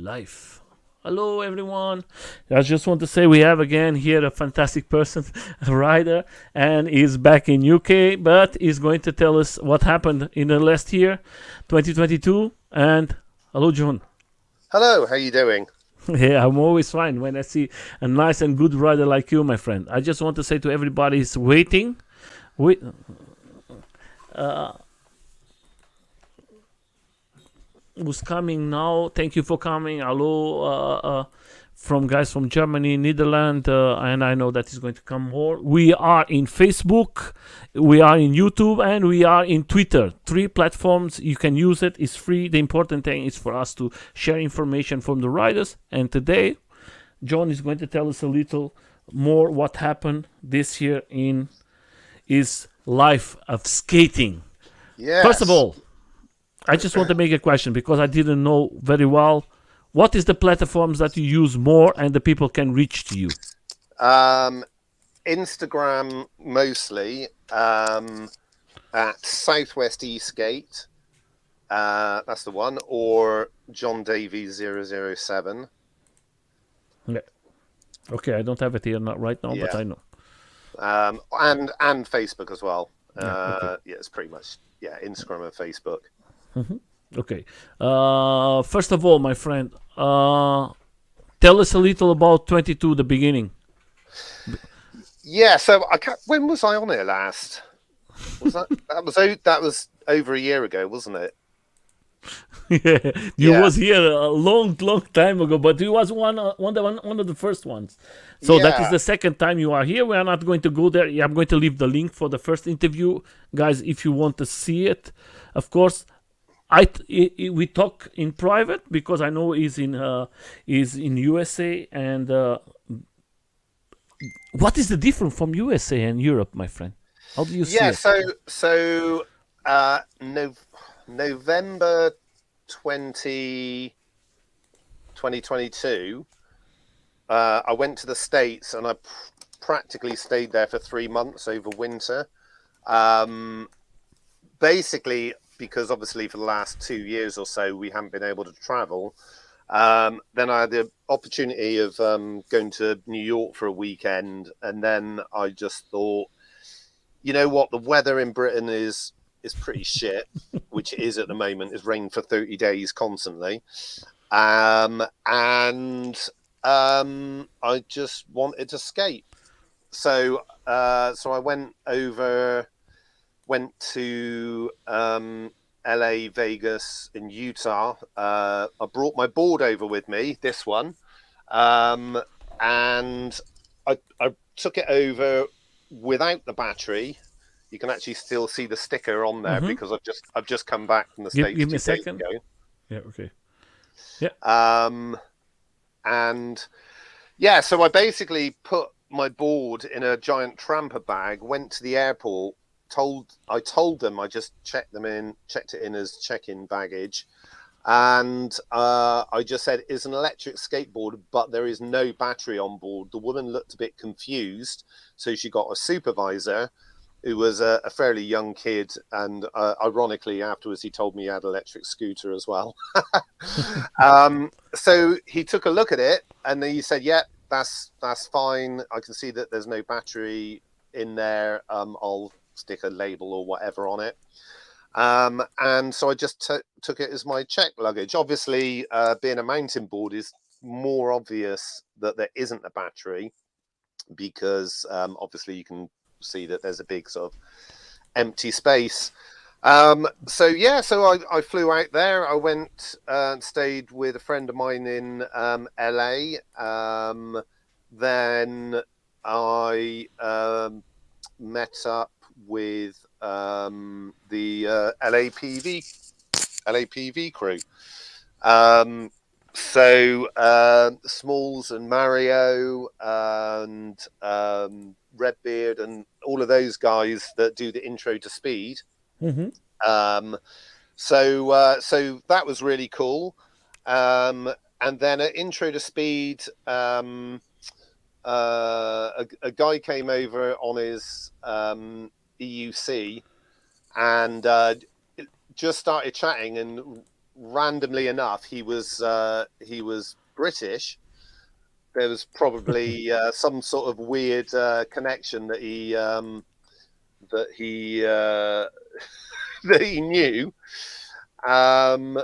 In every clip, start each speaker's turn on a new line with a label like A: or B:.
A: life. Hello, everyone. I just want to say we have again here a fantastic person, a rider, and he's back in UK, but he's going to tell us what happened in the last year, 2022. And hello, John.
B: Hello, how you doing?
A: Yeah, I'm always fine when I see a nice and good rider like you, my friend. I just want to say to everybody who's waiting, wait, uh, who's coming now. Thank you for coming. Hello, from guys from Germany, Netherlands, and I know that is going to come more. We are in Facebook, we are in YouTube, and we are in Twitter. 3 platforms. You can use it. It's free. The important thing is for us to share information from the riders. And today, John is going to tell us a little more what happened this year in his life of skating. First of
B: Yes.
A: all, I just want to make a question because I didn't know very well. What is the platforms that you use more and the people can reach to you?
B: Instagram mostly, at Southwest Eastgate. That's the one, or Jon Davey 007.
A: Yeah. Okay, I don't have it here right now, but
B: Yeah.
A: I know.
B: And Facebook as well.
A: Yeah, okay.
B: Yeah, it's pretty much Instagram and Facebook.
A: Okay. First of all, my friend, tell us a little about 22, the beginning.
B: Yeah. So when was I on it last? Was that was over a year ago, wasn't it?
A: Yeah, you
B: Yeah.
A: was here a long time ago, but you was one of the first ones. So that is
B: Yeah.
A: the second time you are here. We are not going to go there. I'm going to leave the link for the first interview, guys, if you want to see it. Of course, we talk in private because I know he's in USA. And what is the difference from USA and Europe, my friend? How do you see
B: Yeah.
A: it?
B: So November 20, 2022, I went to the States and I practically stayed there for 3 months over winter. Basically, because obviously for the last 2 years or so, we haven't been able to travel. Then I had the opportunity of going to New York for a weekend. And then I just thought, you know what, the weather in Britain is pretty shit, which it is at the moment. It's rained for 30 days constantly. And I just wanted to skate. So I went to LA, Vegas, in Utah. I brought my board over with me, this one, and I took it over without the battery. You can actually still see the sticker on there because I've just come back from the States
A: Give me a
B: 2 days
A: second.
B: ago.
A: Yeah, okay. Yeah.
B: And yeah, so I basically put my board in a giant tramper bag, went to the airport, I told them I just checked it in as check-in baggage. And I just said, it's an electric skateboard, but there is no battery on board. The woman looked a bit confused. So she got a supervisor who was a fairly young kid. And ironically, afterwards, he told me he had an electric scooter as well. So he took a look at it and then he said, yeah, that's fine. I can see that there's no battery in there. I'll stick a label or whatever on it. And so I just took it as my check luggage. Obviously, being a mountain board is more obvious that there isn't a battery because obviously you can see that there's a big sort of empty space. So I flew out there. I went and stayed with a friend of mine in LA. Then I met up with the LAPV crew. Smalls and Mario and Redbeard and all of those guys that do the intro to speed. So that was really cool. And then at intro to speed, a guy came over on his EUC and just started chatting, and randomly enough, he was British. There was probably some sort of weird connection that he that he knew, and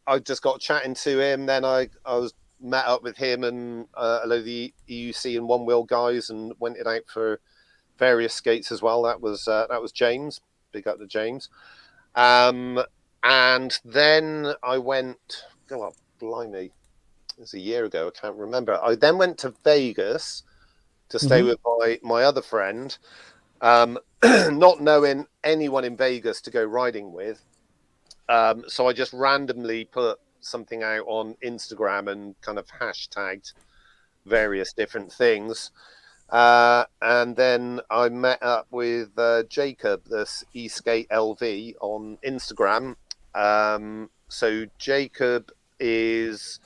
B: I just got chatting to him. Then I was met up with him and a load of the EUC and One Wheel guys, and went it out for various skates as well. That was James. Big up to James. And then I went. Oh, blimey! It was a year ago. I can't remember. I then went to Vegas to stay with my other friend, not knowing anyone in Vegas to go riding with. So I just randomly put something out on Instagram and kind of hashtagged various different things. And then I met up with Jacob, this eSkate LV, on Instagram. So Jacob he's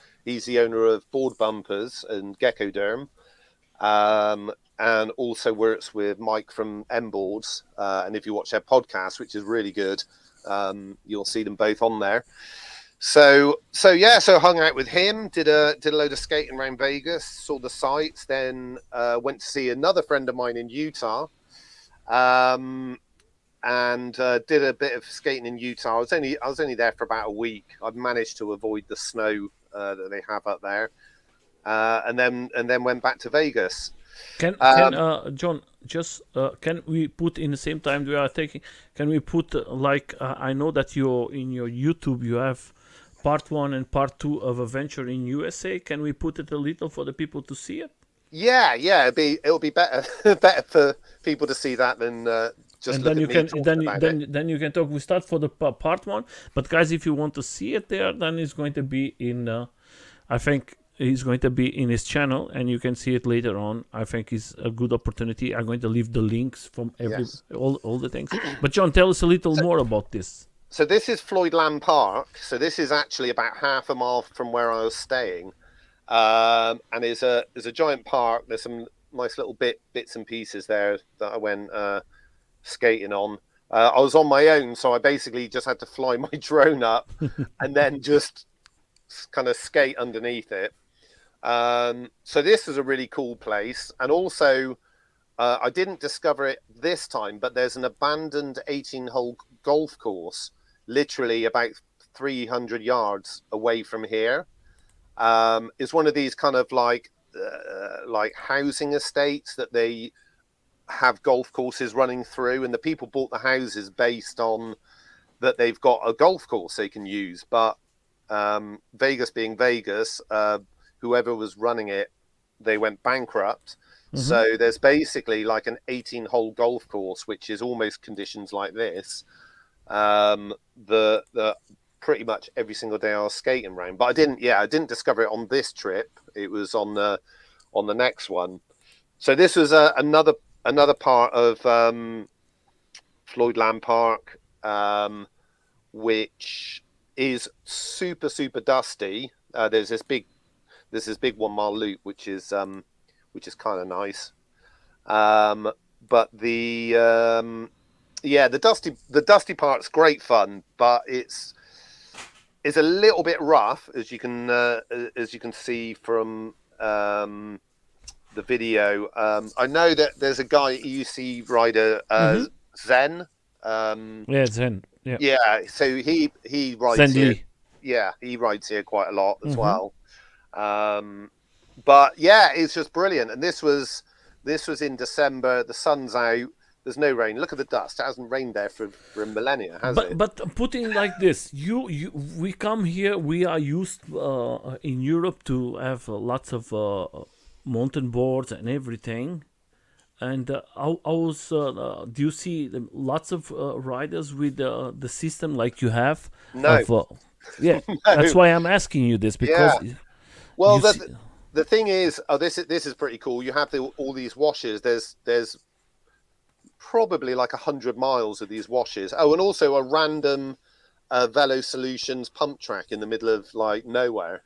B: the owner of Board Bumpers and Geckoderm, and also works with Mike from M Boards. And if you watch their podcast, which is really good, you'll see them both on there. So hung out with him, did a load of skating around Vegas, saw the sights, then went to see another friend of mine in Utah, and did a bit of skating in Utah. I was only there for about a week. I've managed to avoid the snow that they have up there, and then went back to Vegas.
A: Can John, just can we put in the same time we are taking? Can we put I know that in your YouTube you have part 1 and part 2 of a venture in USA. Can we put it a little for the people to see it?
B: Yeah, it'll be better better for people to see that than just. And
A: then you can talk. We start for the part 1, but guys, if you want to see it there, then it's going to be in. I think it's going to be in his channel, and you can see it later on. I think it's a good opportunity. I'm going to leave the links from all the things. But John, tell us a little more about this.
B: So this is Floydland Park. So this is actually about half a mile from where I was staying, and it's a giant park. There's some nice little bits and pieces there that I went skating on. I was on my own, so I basically just had to fly my drone up and then just kind of skate underneath it. So this is a really cool place, and also I didn't discover it this time, but there's an abandoned 18-hole golf course literally about 300 yards away from here. It's one of these kind of like housing estates that they have golf courses running through, and the people bought the houses based on that they've got a golf course they can use. But Vegas being Vegas, whoever was running it, they went bankrupt. So there's basically like an 18-hole golf course, which is almost conditions like this. The pretty much every single day I was skating around, but I didn't discover it on this trip. It was on the next one. So this was another part of Floydland Park, which is super, super dusty. There's this big 1 mile loop, which is kind of nice. But the dusty part's great fun, but it's a little bit rough, as you can see from the video. I know that there's a guy, EUC rider, Zen.
A: Zen.
B: Yeah. So he rides
A: Zen
B: here.
A: Lee.
B: Yeah, he rides here quite a lot as well. But yeah, it's just brilliant. And this was in December. The sun's out. There's no rain. Look at the dust. It hasn't rained there for a millennia, has it?
A: But putting like this, we come here. We are used in Europe to have lots of mountain boards and everything. And do you see lots of riders with the system like you have?
B: No.
A: No. That's why I'm asking you this, because.
B: Yeah. Well, the thing is, this is pretty cool. You have all these washes. There's probably like 100 miles of these washes. Oh, and also a random Velo Solutions pump track in the middle of like nowhere,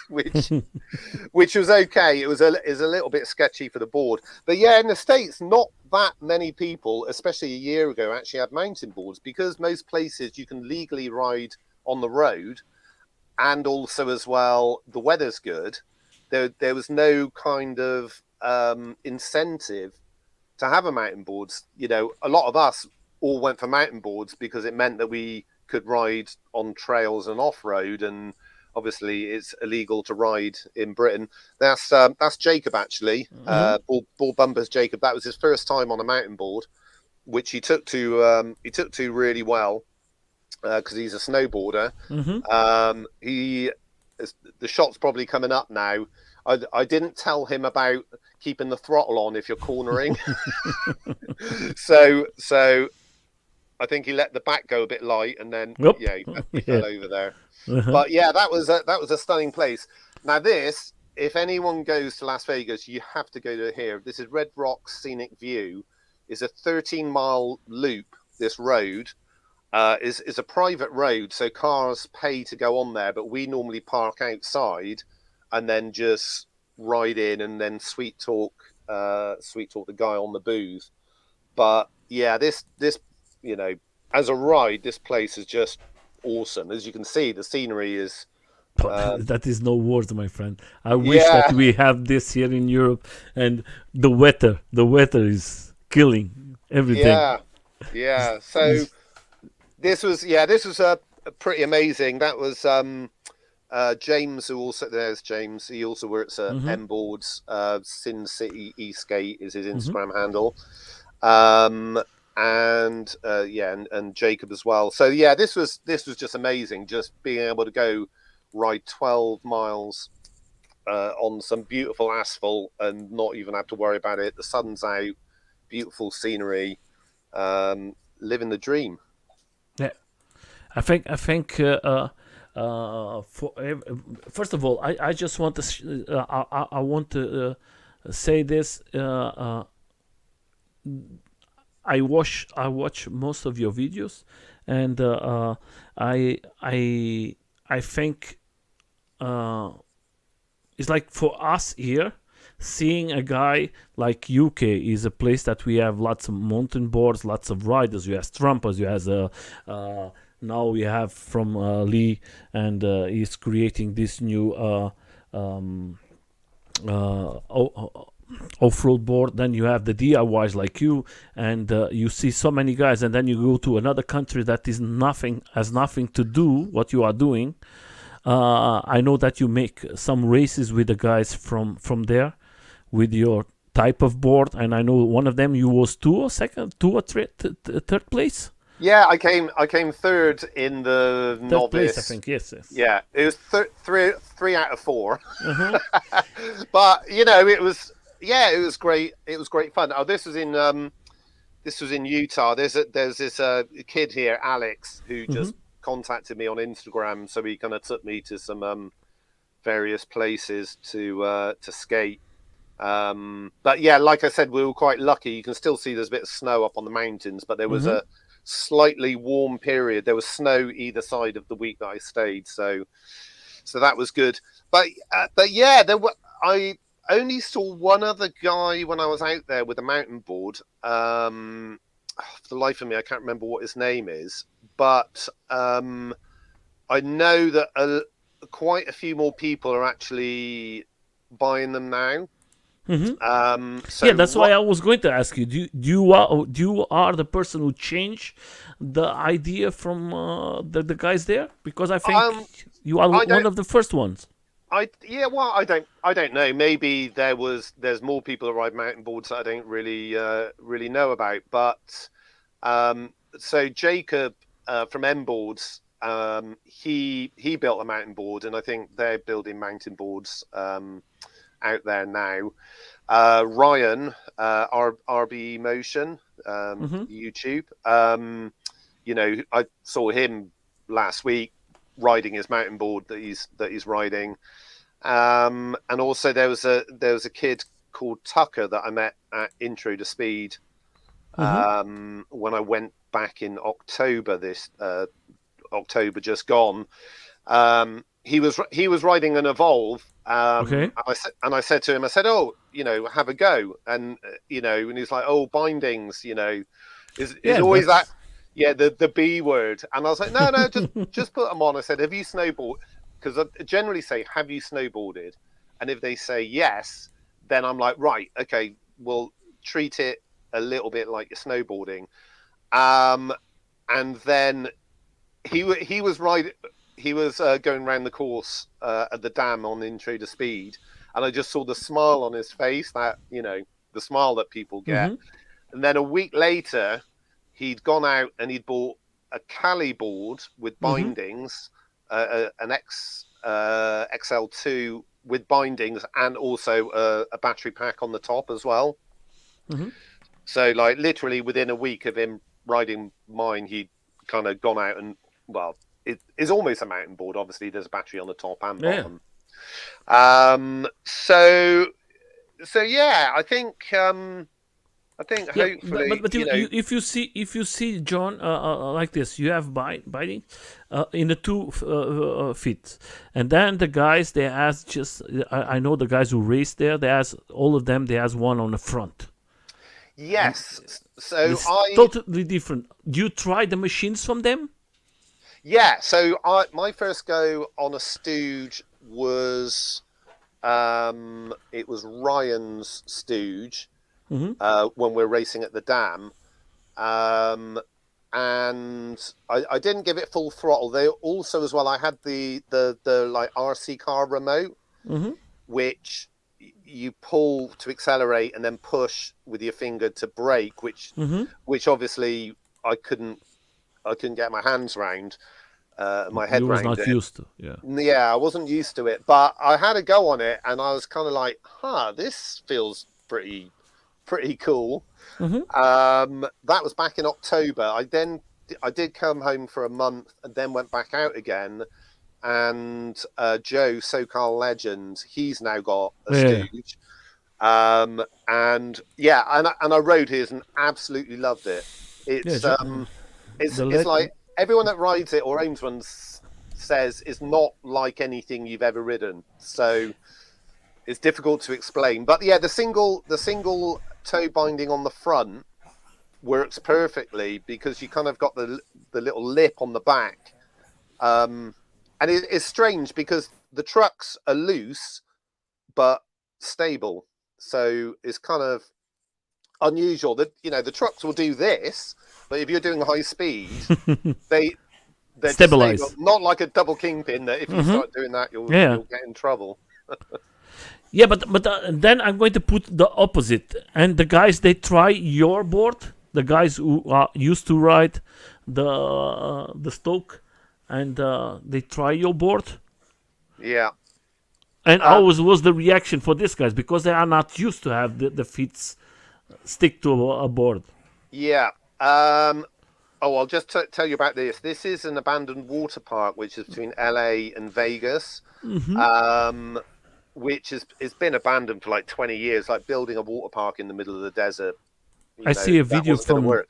B: which was okay. It was a little bit sketchy for the board, but yeah, in the States, not that many people, especially a year ago, actually had mountain boards, because most places you can legally ride on the road, and also as well the weather's good. There was no kind of incentive to have a mountain boards. You know, a lot of us all went for mountain boards because it meant that we could ride on trails and off road, and obviously it's illegal to ride in Britain. That's Jacob, actually. Ball Bumpers Jacob. That was his first time on a mountain board, which he took to really well, because he's a snowboarder. The shot's probably coming up now. I didn't tell him about keeping the throttle on if you're cornering. so I think he let the back go a bit light, and then he fell over there. But yeah, that was a stunning place. Now this, if anyone goes to Las Vegas, you have to go to here. This is Red Rock Scenic View. Is a 13-mile loop. This road is a private road, so cars pay to go on there, but we normally park outside and then just ride in and then sweet talk the guy on the booth. But yeah, this you know, as a ride, this place is just awesome. As you can see, the scenery is
A: that is no words, my friend. I wish that we have this here in Europe, and the weather is killing everything.
B: Yeah. So this was a pretty amazing. That was James, who also, there's James. He also works at M Boards. Sin City Skate is his Instagram handle. And Jacob as well. So yeah, this was just amazing. Just being able to go ride 12 miles on some beautiful asphalt and not even have to worry about it. The sun's out, beautiful scenery, living the dream.
A: Yeah, I think. First of all, I just want to I want to say this. I watch most of your videos, and I think it's like for us here, seeing a guy like UK is a place that we have lots of mountain boards, lots of riders. You have Trumpers, you have now we have from Lee, and he's creating this new off-road board. Then you have the DIYs like you, and you see so many guys, and then you go to another country that has nothing to do what you are doing. I know that you make some races with the guys from there with your type of board, and I know one of them you was two or third place.
B: Yeah, I came third in the novice.
A: Place, I think. Yes.
B: Yeah, it was three out of 4. But you know, it was great. It was great fun. Oh, this was in Utah. There's this kid here, Alex, who just contacted me on Instagram, so he kind of took me to some various places to skate. But yeah, like I said, we were quite lucky. You can still see there's a bit of snow up on the mountains, but there was a slightly warm period. There was snow either side of the week that I stayed, so that was good. But yeah, I only saw one other guy when I was out there with a mountain board. For the life of me, I can't remember what his name is, but I know that quite a few more people are actually buying them now.
A: So yeah, that's why I was going to ask you. Do you are the person who changed the idea from the guys there? Because I think you are one of the first ones.
B: I don't know. Maybe there's more people that ride mountain boards that I don't really know about. But so Jacob from M Boards, he built a mountain board, and I think they're building mountain boards out there now. Ryan, RB Motion, YouTube. You know, I saw him last week riding his mountain board that he's riding. And also there was a kid called Tucker that I met at Intro to Speed when I went back in October, this October just gone. He was riding an Evolve,
A: Okay.
B: And I said to him, I said, "Oh, have a go." And and he's like, "Oh, bindings, is
A: Yeah,
B: always that,
A: that's.
B: yeah, the B word." And I was like, "No, no, just put them on." I said, "Have you snowboard?" Because I generally say, "Have you snowboarded?" And if they say yes, then I'm like, "Right, okay, we'll treat it a little bit like you're snowboarding." And then he was right. He was going around the course at the dam on intro to speed, and I just saw the smile on his face. That the smile that people get.
A: Hmm.
B: And then a week later, he'd gone out and he'd bought a Cali board with
A: Hmm.
B: bindings, an XL2 with bindings, and also a battery pack on the top as well.
A: Hmm.
B: So, like, literally within a week of him riding mine, he'd kind of gone out and, well, it is almost a mountain board. Obviously, there's a battery on the top and
A: Yeah.
B: bottom. So yeah, I think
A: Yeah, but
B: hopefully,
A: if you see John, like this, you have biting in the two feet, and then the guys they has just I know the guys who race there, they has all of them, they has one on the front, and
B: yes. So
A: it's totally different. Do you try the machines from them?
B: so my first go on a Stooge was it was Ryan's Stooge
A: Hmm.
B: when we're racing at the dam. And I didn't give it full throttle. They also, as well, I had the like RC car remote,
A: Hmm.
B: which you pull to accelerate and then push with your finger to brake,
A: Hmm.
B: which obviously I couldn't get my hands round, my head
A: You was
B: round
A: not
B: it.
A: used to, yeah.
B: Yeah, I wasn't used to it, but I had a go on it, and I was kind of like, this feels pretty cool.
A: Hmm.
B: That was back in October. I did come home for a month and then went back out again. And Joe, SoCal legend, he's now got a
A: Yeah,
B: Stooge. And yeah, and I rode his and absolutely loved it.
A: yeah.
B: It's
A: The
B: it's
A: let.
B: like everyone that rides it or owns one says it's not like anything you've ever ridden. So it's difficult to explain. But yeah, the single toe binding on the front works perfectly because you kind of got the little lip on the back. And it's strange because the trucks are loose but stable. So it's kind of unusual that the trucks will do this, but if you're doing high speed, they they're just stable.
A: Stabilize.
B: Not like a double kingpin that if you
A: Hmm.
B: start doing that,
A: Yeah.
B: you'll get in trouble.
A: Yeah, but then I'm going to put the opposite. And the guys they try your board, the guys who are used to ride the Stoke, and they try your board.
B: Yeah.
A: And
B: Um,
A: always was the reaction for these guys because they are not used to have the feet stick to a board.
B: yeah. I'll just tell you about this. This is an abandoned water park, which is between LA and Vegas,
A: Hmm.
B: which has been abandoned for like 20 years, like building a water park in the middle of the desert.
A: I see a
B: That
A: video
B: wasn't going to
A: from
B: work.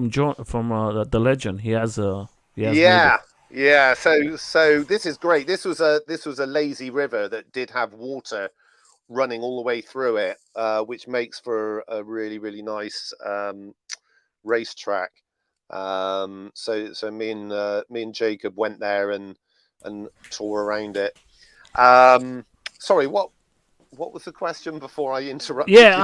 A: John from the legend. He has made it.
B: Yeah, yeah. So this is great. This was a lazy river that did have water running all the way through it, which makes for a really really nice racetrack. So me and Jacob went there and tore around it. Sorry, what was the question before I interrupted
A: Yeah,
B: you?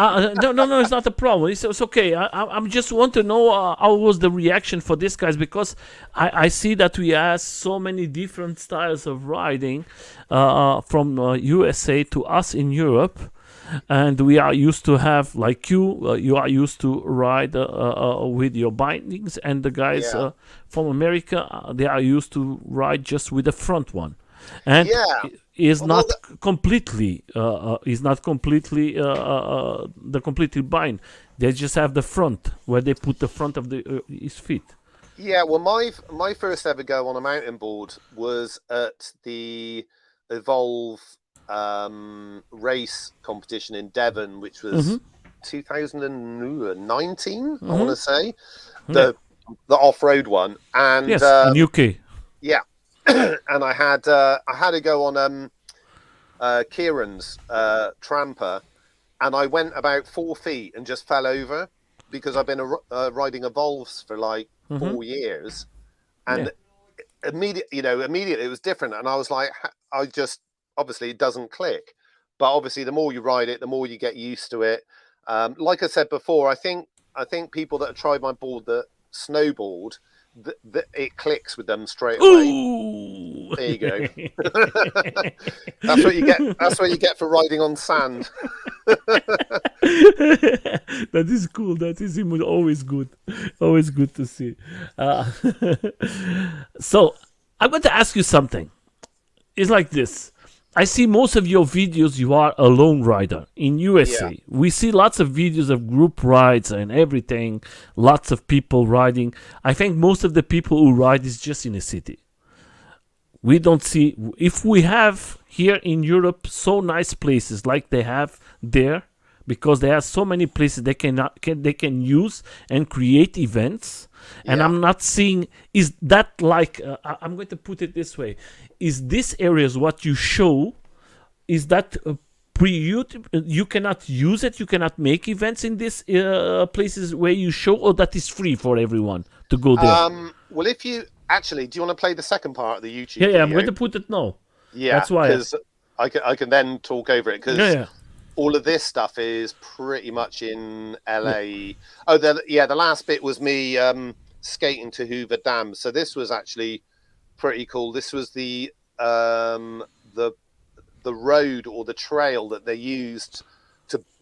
A: no, it's not a problem. It's okay. I'm just want to know how was the reaction for these guys because I see that we have so many different styles of riding from USA to us in Europe, and we are used to have like you are used to ride with your bindings, and the guys
B: Yeah,
A: from America they are used to ride just with the front one, and
B: yeah.
A: is
B: Well,
A: not completely the completely bind. They just have the front where they put the front of his feet.
B: yeah. Well, my first ever go on a mountain board was at the Evolve race competition in Devon, which
A: Hmm.
B: was 2019. I want
A: Hmm.
B: to say
A: Yeah.
B: the off road one, and
A: Yes, in UK.
B: yeah, and I had a go on Kieran's Tramper, and I went about 4 feet and just fell over because I've been riding Evolves for like 4 years,
A: Yeah.
B: and immediately it was different, and I was like, I just obviously it doesn't click, but obviously the more you ride it, the more you get used to it. Like I said before, I think people that have tried my board that snowboard, it clicks with them straight away.
A: Ooh.
B: There you go. That's what you get. That's what you get for riding on sand.
A: That is cool. That is always good. Always good to see. Uh, so I'm going to ask you something. It's like this. I see most of your videos you are a lone rider in USA.
B: Yeah.
A: We see lots of videos of group rides and everything, lots of people riding. I think most of the people who ride is just in a city. We don't see, if we have here in Europe so nice places like they have there, because there are so many places they can use and create events. And
B: Yeah.
A: I'm not seeing, is that like, I'm going to put it this way, is this areas what you show, is that you cannot use it, you cannot make events in these places where you show, or that is free for everyone to go there?
B: Well, if you actually, do you want to play the second part of the YouTube
A: Yeah,
B: video?
A: I'm going to put it now.
B: Yeah,
A: That's why.
B: because I can then talk over it, because
A: Yeah.
B: all of this stuff is pretty much in LA. Oh, the last bit was me skating to Hoover Dam. So this was actually pretty cool. This was the road or the trail that they used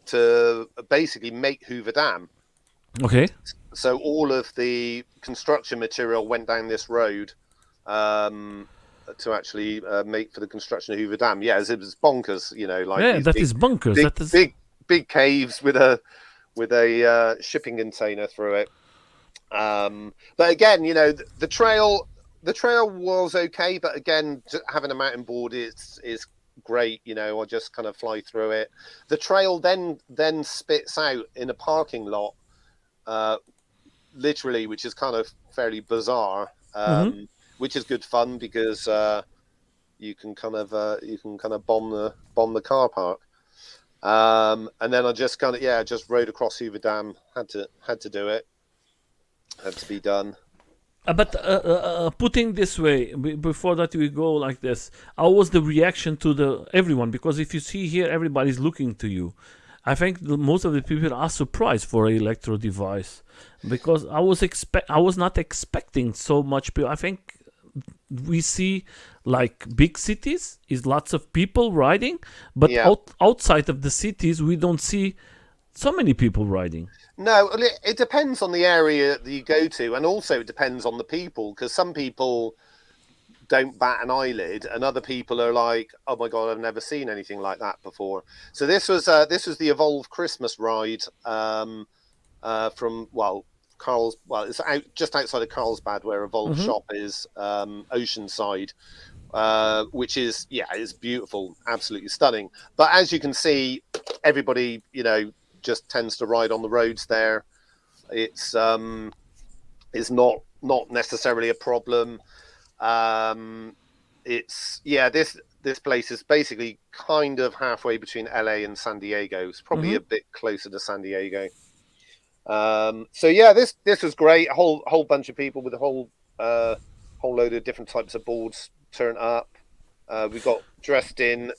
B: to basically make Hoover Dam.
A: Okay.
B: So all of the construction material went down this road to actually make for the construction of Hoover Dam. Yeah, it was bonkers, like
A: Yeah,
B: these
A: that is bunkers.
B: big,
A: That is
B: big caves with a shipping container through it. But again, the trail was okay, but again, having a mountain board is great. I just kind of fly through it. The trail then spits out in a parking lot, literally, which is kind of fairly bizarre. Which is good fun because you can kind of bomb the car park. And then I just just rode across Hoover Dam. Had to do it. Had to be done.
A: but putting this way, before that we go like this, how was the reaction to everyone? Because if you see here, everybody's looking to you. I think most of the people are surprised for an electro device, because I was not expecting so much people. I think we see like big cities is lots of people riding, but
B: Yeah.
A: outside of the cities we don't see so many people riding.
B: No, it depends on the area that you go to, and also it depends on the people, because some people don't bat an eyelid, and other people are like, "Oh my god, I've never seen anything like that before." So this was the Evolve Christmas ride from Carl's. Well, it's just outside of Carlsbad, where Evolve shop is, Oceanside, which is beautiful, absolutely stunning. But as you can see, everybody just tends to ride on the roads there. It's not necessarily a problem. This place is basically kind of halfway between LA and San Diego. It's probably a bit closer to San Diego. This was great. A whole bunch of people with a whole load of different types of boards turned up. We got dressed in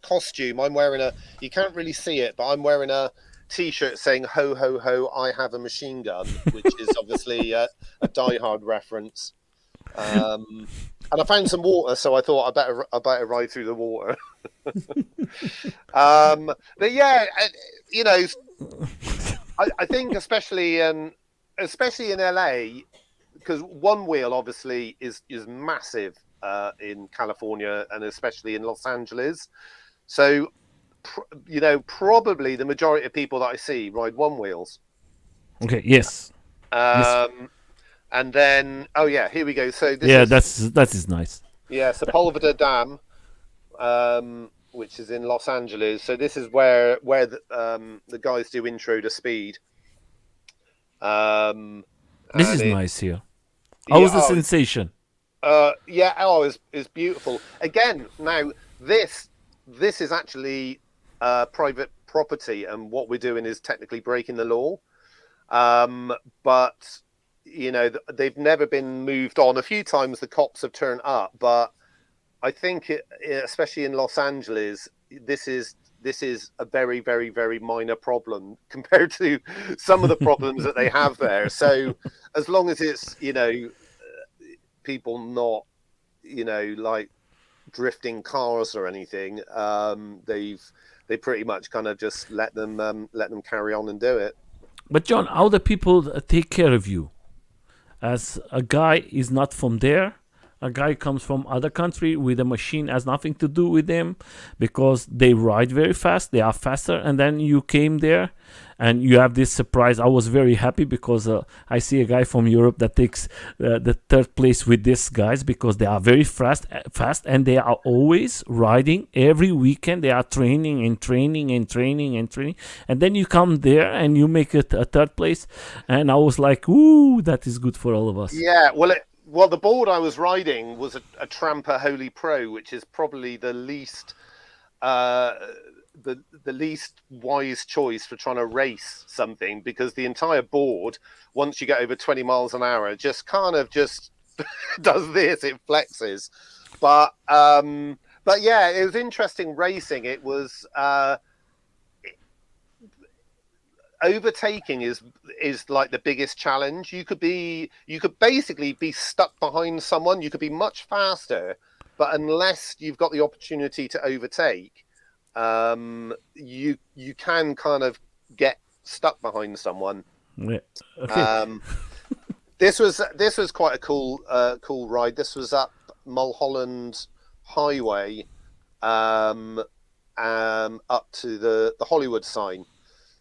B: costume. I'm wearing you can't really see it, but I'm wearing a T-shirt saying "Ho ho ho, I have a machine gun," which is obviously a Die Hard reference. And I found some water, so I thought I better ride through the water. But yeah, I think especially in LA, because one wheel obviously is massive in California, and especially in Los Angeles. So probably the majority of people that I see ride one wheels.
A: Okay. Yes. Yes.
B: And then here we go. So
A: that is nice.
B: Yeah, Sepulveda Dam, which is in Los Angeles. So this is where the guys do Intro to Speed.
A: This is nice here. How was the sensation?
B: It's beautiful. Again, now this this is actually private property, and what we're doing is technically breaking the law. But they've never been moved on. A few times the cops have turned up, but I think especially in Los Angeles, this is a very, very, very minor problem compared to some of the problems that they have there. So as long as it's people not like drifting cars or anything, they pretty much kind of just let them carry on and do it.
A: But John, how the people take care of you? As a guy is not from there, a guy comes from other country with a machine has nothing to do with them, because they ride very fast, they are faster, and then you came there and you have this surprise. I was very happy because I see a guy from Europe that takes the third place with these guys, because they are very fast, and they are always riding. Every weekend they are training, and then you come there and you make it a third place, and I was like, ooh, that is good for all of us.
B: Yeah, well, the board I was riding was a Tramper Holy Pro, which is probably the least the least wise choice for trying to race something, because the entire board, once you get over 20 miles an hour, just kind of just does this, it flexes. But yeah, it was interesting racing. It was overtaking is like the biggest challenge. You could basically be stuck behind someone. You could be much faster, but unless you've got the opportunity to overtake, you can kind of get stuck behind someone.
A: Yeah. Okay.
B: This was quite a cool ride. This was up Mulholland Highway, up to the Hollywood sign.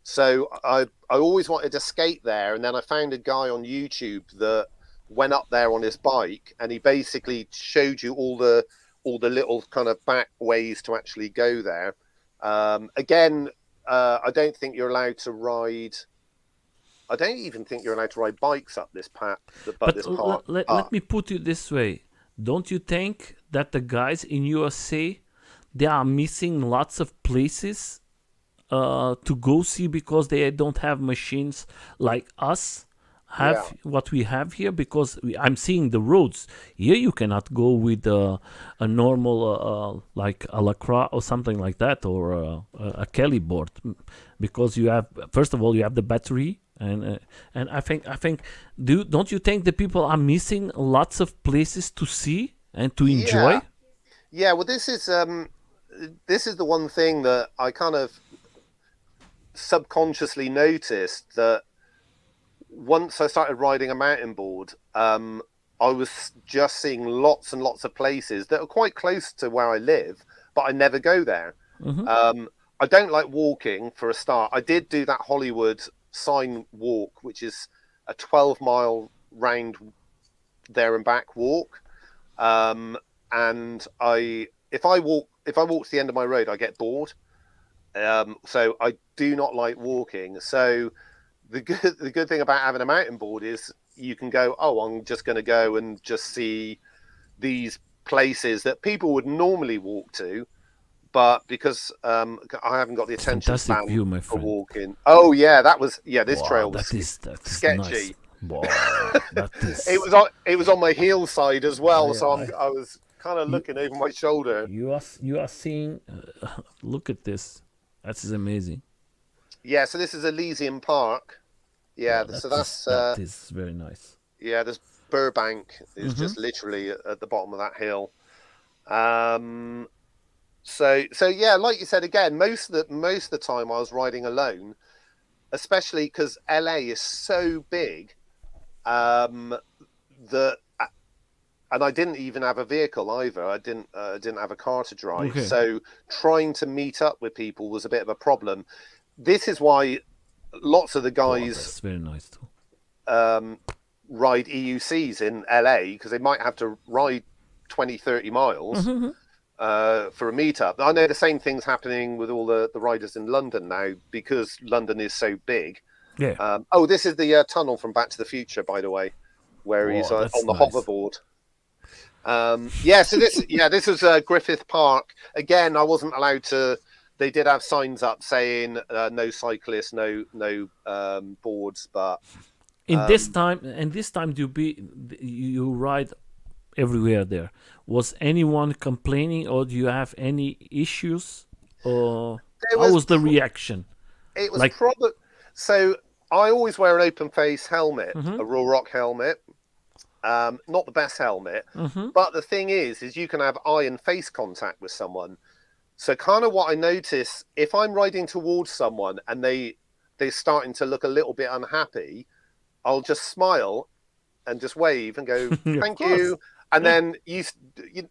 B: So I always wanted to skate there, and then I found a guy on YouTube that went up there on his bike, and he basically showed you all the little kind of back ways to actually go there. Again, I don't think you're allowed to ride. I don't even think you're allowed to ride bikes up this path.
A: But let me put it this way: don't you think that the guys in USA, they are missing lots of places to go see, because they don't have machines like us have what we have here? Because I'm seeing the roads here. You cannot go with a normal like a lacrosse or something like that, or a Kelly board, because you have, first of all, you have the battery, and I think don't you think the people are missing lots of places to see and to enjoy?
B: Yeah, well, this is the one thing that I kind of subconsciously noticed, that once I started riding a mountain board, I was just seeing lots and lots of places that are quite close to where I live, but I never go there.
A: Mm-hmm.
B: I don't like walking, for a start. I did do that Hollywood sign walk, which is a 12-mile round there and back walk. And if I walk to the end of my road, I get bored. So I do not like walking. So the good thing about having a mountain board is you can go, oh, I'm just going to go and just see these places that people would normally walk to, but because I haven't got the attention span for walking. Oh yeah, this trail was sketchy.
A: Nice. Wow, that is...
B: it was on my heel side as well, so I was kind of looking over my shoulder.
A: You are seeing. Look at this. That is amazing.
B: Yeah, so this is Elysian Park. Yeah,
A: that is very nice.
B: Yeah, this Burbank is just literally at the bottom of that hill. So yeah, like you said, again, most of the time I was riding alone, especially because LA is so big, that. And I didn't even have a vehicle either. I didn't have a car to drive. Okay. So trying to meet up with people was a bit of a problem. This is why lots of the guys
A: that's very nice too.
B: Ride EUCs in LA, because they might have to ride 20, 30 miles for a meetup. I know the same thing's happening with all the riders in London now, because London is so big.
A: Yeah.
B: This is the tunnel from Back to the Future, by the way, where he's on the hoverboard. This was Griffith Park. Again, I wasn't allowed to. They did have signs up saying no cyclists, no boards, but
A: In this time you ride everywhere there. Was anyone complaining, or do you have any issues, or how was the reaction?
B: it was
A: Like,
B: probably so. I always wear an open face helmet,
A: Mhm.
B: a Raw Rock helmet. Not the best helmet,
A: Mhm.
B: but the thing is you can have eye and face contact with someone. So kind of what I notice if I'm riding towards someone and they're starting to look a little bit unhappy, I'll just smile and just wave and go
A: Of
B: thank
A: course.
B: you, and
A: Yeah.
B: then you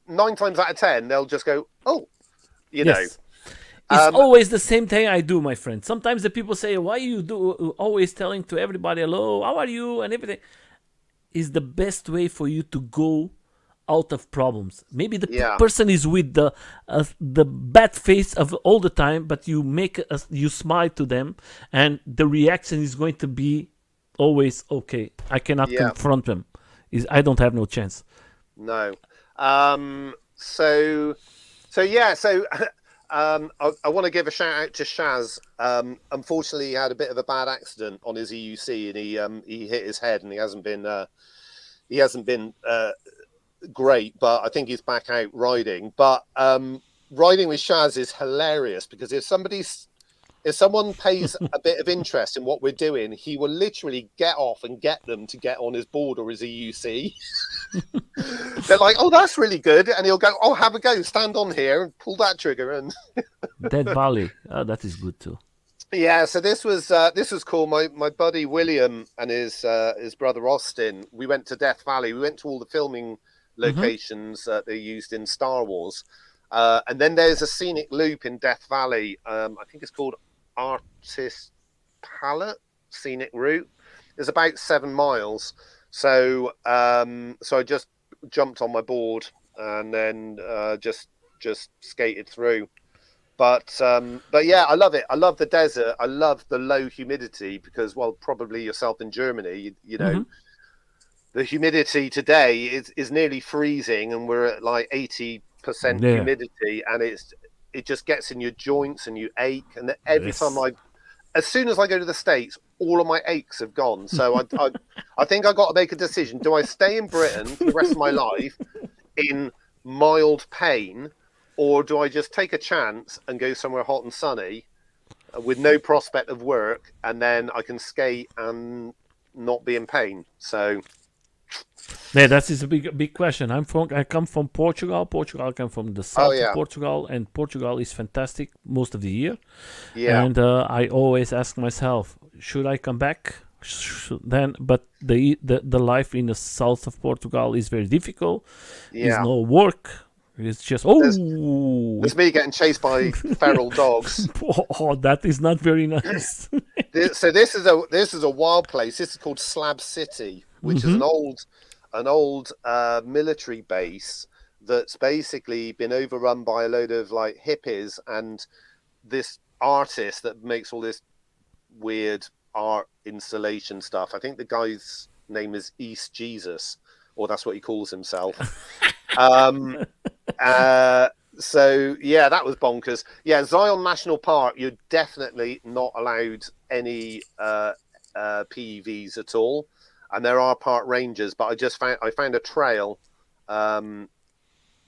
B: 9 times out of 10 they'll just go oh, you know.
A: Yes. It's
B: Um,
A: always the same thing I do, my friend. Sometimes the people say, "Why you do always telling to everybody hello, how are you and everything?" Is the best way for you to go out of problems. Maybe the
B: yeah,
A: person is with the bad face of all the time, but you smile to them, and the reaction is going to be always okay. I cannot
B: yeah,
A: confront them. Is I don't have no chance.
B: no. So I want to give a shout out to Shaz. Unfortunately, he had a bit of a bad accident on his EUC, and he hit his head, and he hasn't been great. But I think he's back out riding. But riding with Shaz is hilarious because if someone pays a bit of interest in what we're doing, he will literally get off and get them to get on his board or his EUC. They're like, "Oh, that's really good," and he'll go, "Oh, have a go, stand on here and pull that trigger." And
A: Dead Valley, that is good too.
B: yeah, so this was cool. My buddy William and his brother Austin. We went to Death Valley. We went to all the filming
A: Hmm.
B: locations that they used in Star Wars, and then there's a scenic loop in Death Valley. I think it's called Artist Palette Scenic Route. It's about 7 miles. So I just jumped on my board and then just skated through. But yeah, I love it. I love the desert. I love the low humidity because, well, probably yourself in Germany, you
A: Hmm.
B: know, the humidity today is nearly freezing, and we're at like 80%
A: Yeah.
B: humidity, and it just gets in your joints and you ache. And every time
A: Yes.
B: as soon as I go to the States, all of my aches have gone. So I think I got to make a decision. Do I stay in Britain for the rest of my life in mild pain, or do I just take a chance and go somewhere hot and sunny with no prospect of work, and then I can skate and not be in pain? So
A: Yeah, that is a big question. I come from Portugal. Portugal, I come from the
B: oh
A: south of
B: yeah,
A: Portugal, and Portugal is fantastic most of the year.
B: yeah,
A: And I always ask myself, should I come back? Then, but the life in the south of Portugal is very difficult. Is
B: yeah.
A: no work. It's just
B: There's
A: oh,
B: there's me getting chased by feral dogs.
A: oh, that is not very nice.
B: So this is a wild place. This is called Slab City, which is
A: Hmm.
B: an old military base that's basically been overrun by a load of like hippies and this artist that makes all this weird art installation stuff. I think the guy's name is East Jesus, or that's what he calls himself. Um, so yeah, that was bonkers. Yeah, Zion National Park, you're definitely not allowed any PEVs at all, and there are park rangers. But I found a trail, um,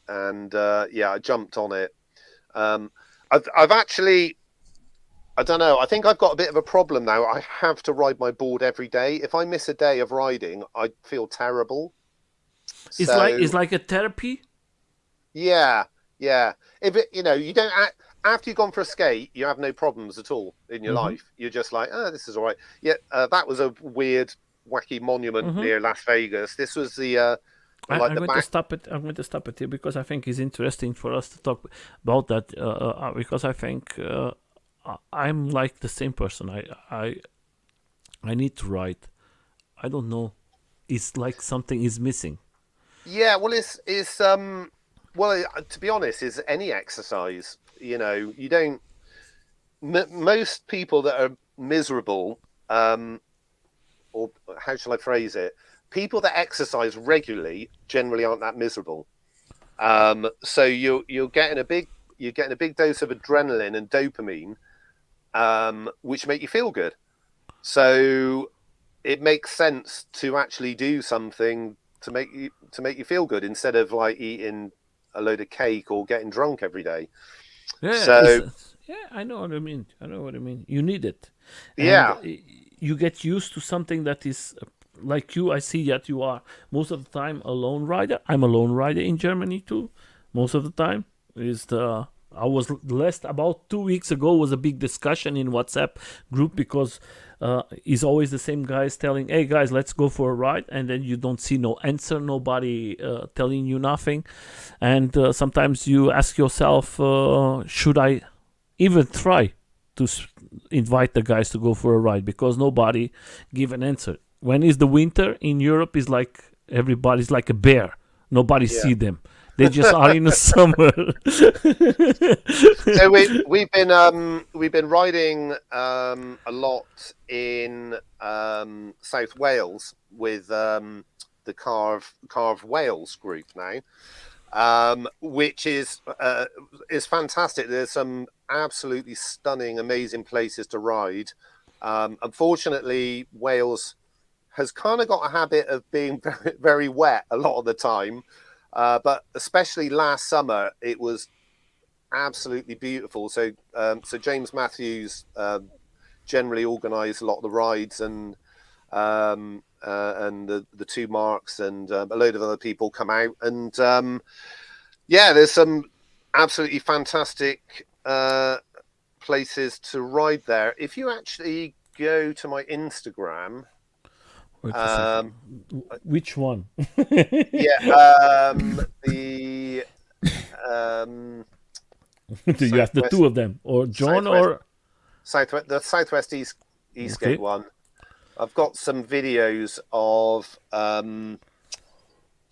B: and yeah, I jumped on it. Um, I've actually, I don't know. I think I've got a bit of a problem now. I have to ride my board every day. If I miss a day of riding, I feel terrible.
A: It's
B: So
A: like a therapy.
B: yeah, yeah. If it, you don't after you've gone for a skate, you have no problems at all in your
A: Hmm.
B: life. You're just like, oh, this is all right. Yeah, that was a weird, wacky monument
A: Hmm.
B: near Las Vegas. This was like
A: I'm
B: the
A: going to
B: back.
A: stop it. I'm going to stop it here because I think it's interesting for us to talk about that. Because I think I'm like the same person. I need to write. I don't know. It's like something is missing.
B: Yeah, well, well, to be honest, is any exercise. You don't. Most people that are miserable, or how shall I phrase it? People that exercise regularly generally aren't that miserable. So you're getting a big dose of adrenaline and dopamine, which make you feel good. So it makes sense to actually do something to make you feel good instead of like eating a load of cake or getting drunk every day.
A: Yeah,
B: So
A: yeah, I know what I mean. I know what I mean. You need it, and
B: yeah,
A: you get used to something that is like you. I see that you are most of the time a lone rider. I'm a lone rider in Germany too. Most of the time is the. I was last about 2 weeks ago was a big discussion in WhatsApp group because is always the same guys telling, "Hey guys, let's go for a ride," and then you don't see no answer, nobody telling you nothing, and sometimes you ask yourself, should I even try to invite the guys to go for a ride because nobody give an answer. When is the winter in Europe is like everybody's like a bear. Nobody
B: yeah.
A: see them. They just are in the summer.
B: So we've been riding a lot in South Wales with the Carve Wales group now, which is fantastic. There's some absolutely stunning, amazing places to ride. Unfortunately, Wales has kind of got a habit of being very, very wet a lot of the time. But especially last summer, it was absolutely beautiful. So James Matthews generally organised a lot of the rides, and the two marks and a load of other people come out, and there's some absolutely fantastic places to ride there. If you actually go to my Instagram.
A: Wait a second. Which one?
B: The
A: Do you have the two of them, or John, or
B: the Southwest Eastgate one? I've got some videos of. So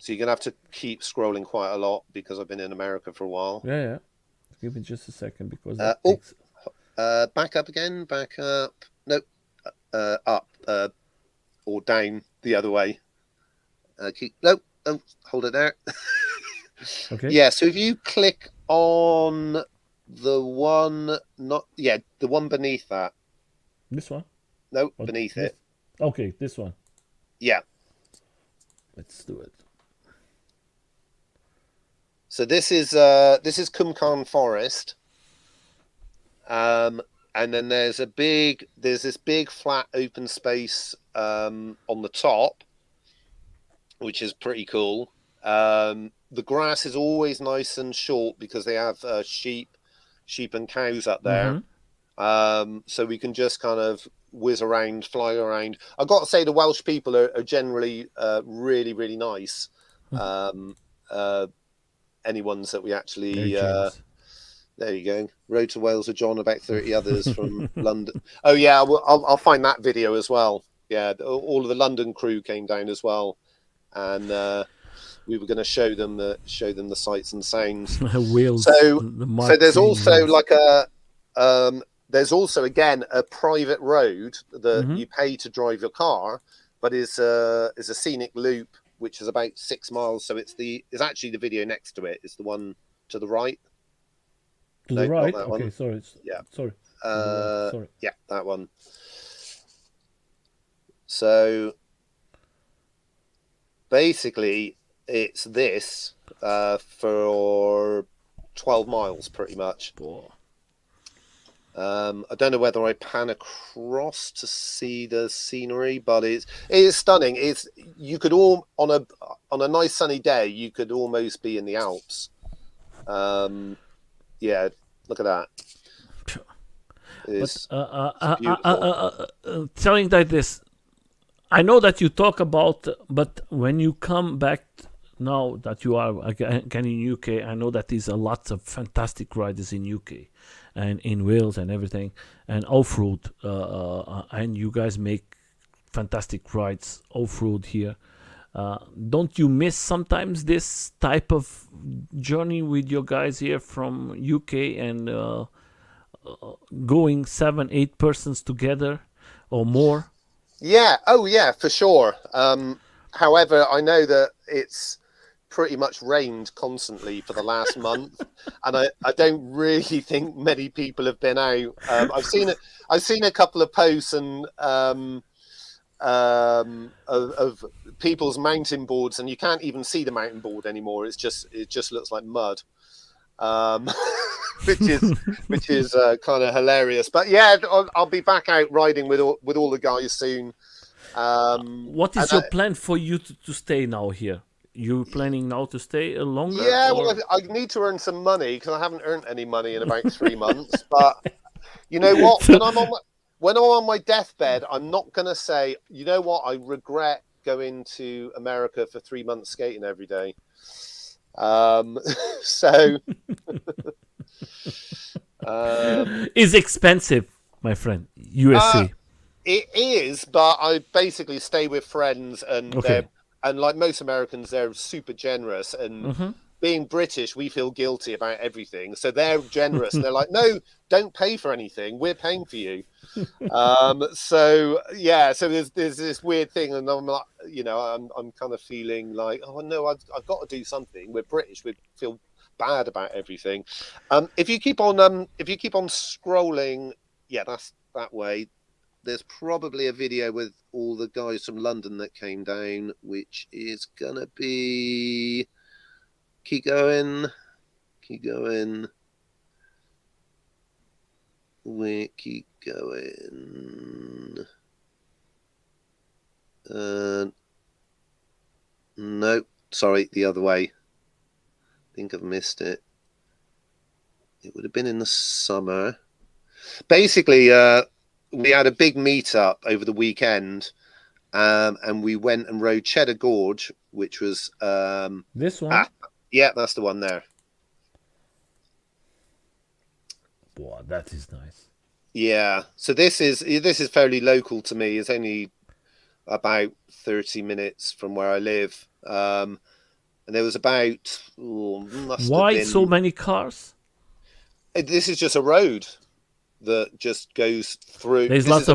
B: you're gonna have to keep scrolling quite a lot because I've been in America for a while.
A: Yeah. Give me just a second because.
B: Back up again. Back up. No, up. Or down the other way. Hold it there.
A: Okay.
B: Yeah, so if you click on the one, the one beneath that.
A: This one?
B: No, beneath it.
A: Okay, this one.
B: Yeah.
A: Let's do it.
B: So this is Cumcarn Forest. And then there's this big flat open space on the top, which is pretty cool. The grass is always nice and short because they have sheep and cows up there. Mm-hmm. So we can just kind of whiz around, fly around. I've got to say the Welsh people are generally really, really nice. Any ones that we actually... there you go. Road to Wales with John, about 30 others from London. Oh, yeah, I'll find that video as well. Yeah, all of the London crew came down as well. And we were going to show them the sights and sounds.
A: Wales.
B: So there's also like there's also, again, a private road that you pay to drive your car, but is a scenic loop, which is about 6 miles. So it's actually the video next to it. It's the one to the right.
A: To the right? Okay, one. Sorry.
B: Yeah.
A: Sorry.
B: Sorry. Yeah, that one. So basically, it's this for 12 miles, pretty much. I don't know whether I pan across to see the scenery, but it is stunning. You could on a nice sunny day, you could almost be in the Alps. Yeah, look at that. It's
A: telling that this, I know that you talk about, but when you come back now that you are again in UK, I know that there's a lots of fantastic riders in UK and in Wales and everything, and off-road, and you guys make fantastic rides off-road here. Don't you miss sometimes this type of journey with your guys here from UK and going 7-8 persons together or more?
B: Yeah. Oh, yeah, for sure. However, I know that pretty much rained constantly for the last month, and I don't really think many people have been out. I've seen a couple of posts and of people's mountain boards, and you can't even see the mountain board anymore. It just looks like mud, which is kind of hilarious. But yeah, I'll be back out riding with all the guys soon.
A: What is your plan for you to stay now here? You planning now to stay longer?
B: Yeah,
A: or?
B: well, I need to earn some money because I haven't earned any money in about 3 months. But you know what? When I'm on my deathbed, I'm not going to say, you know what, I regret going to America for 3 months skating every day. So
A: it's expensive, my friend. USA.
B: It is, but I basically stay with friends, and like most Americans, they're super generous. And being British, we feel guilty about everything, so they're generous. And they're like, "No, don't pay for anything. We're paying for you." So yeah, so there's this weird thing, and I'm like, I'm kind of feeling like, oh no, I've got to do something. We're British. We feel bad about everything. If you keep on scrolling, yeah, that's that way. There's probably a video with all the guys from London that came down, which is gonna be. Keep going. We keep going. No, sorry, the other way. I think I've missed it. It would have been in the summer. Basically, we had a big meetup over the weekend, and we went and rode Cheddar Gorge, which was
A: this one.
B: Yeah, that's the one there.
A: Wow, that is nice.
B: Yeah, so this is fairly local to me. It's only about 30 minutes from where I live, and there was about
A: why so many cars?
B: This is just a road that just goes through.
A: There's lots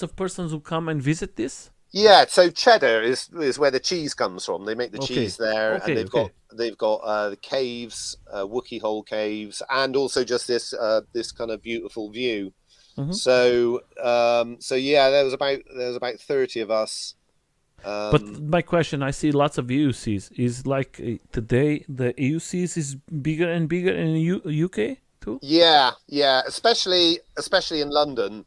A: of persons who come and visit this.
B: Yeah, so Cheddar is where the cheese comes from. They make the cheese there, and they've got the caves, Wookiee Hole caves, and also just this kind of beautiful view. So yeah, there was about 30 of us.
A: But my question, I see lots of EUCs. Is like today the EUCs is bigger and bigger in the UK too?
B: Yeah, especially in London.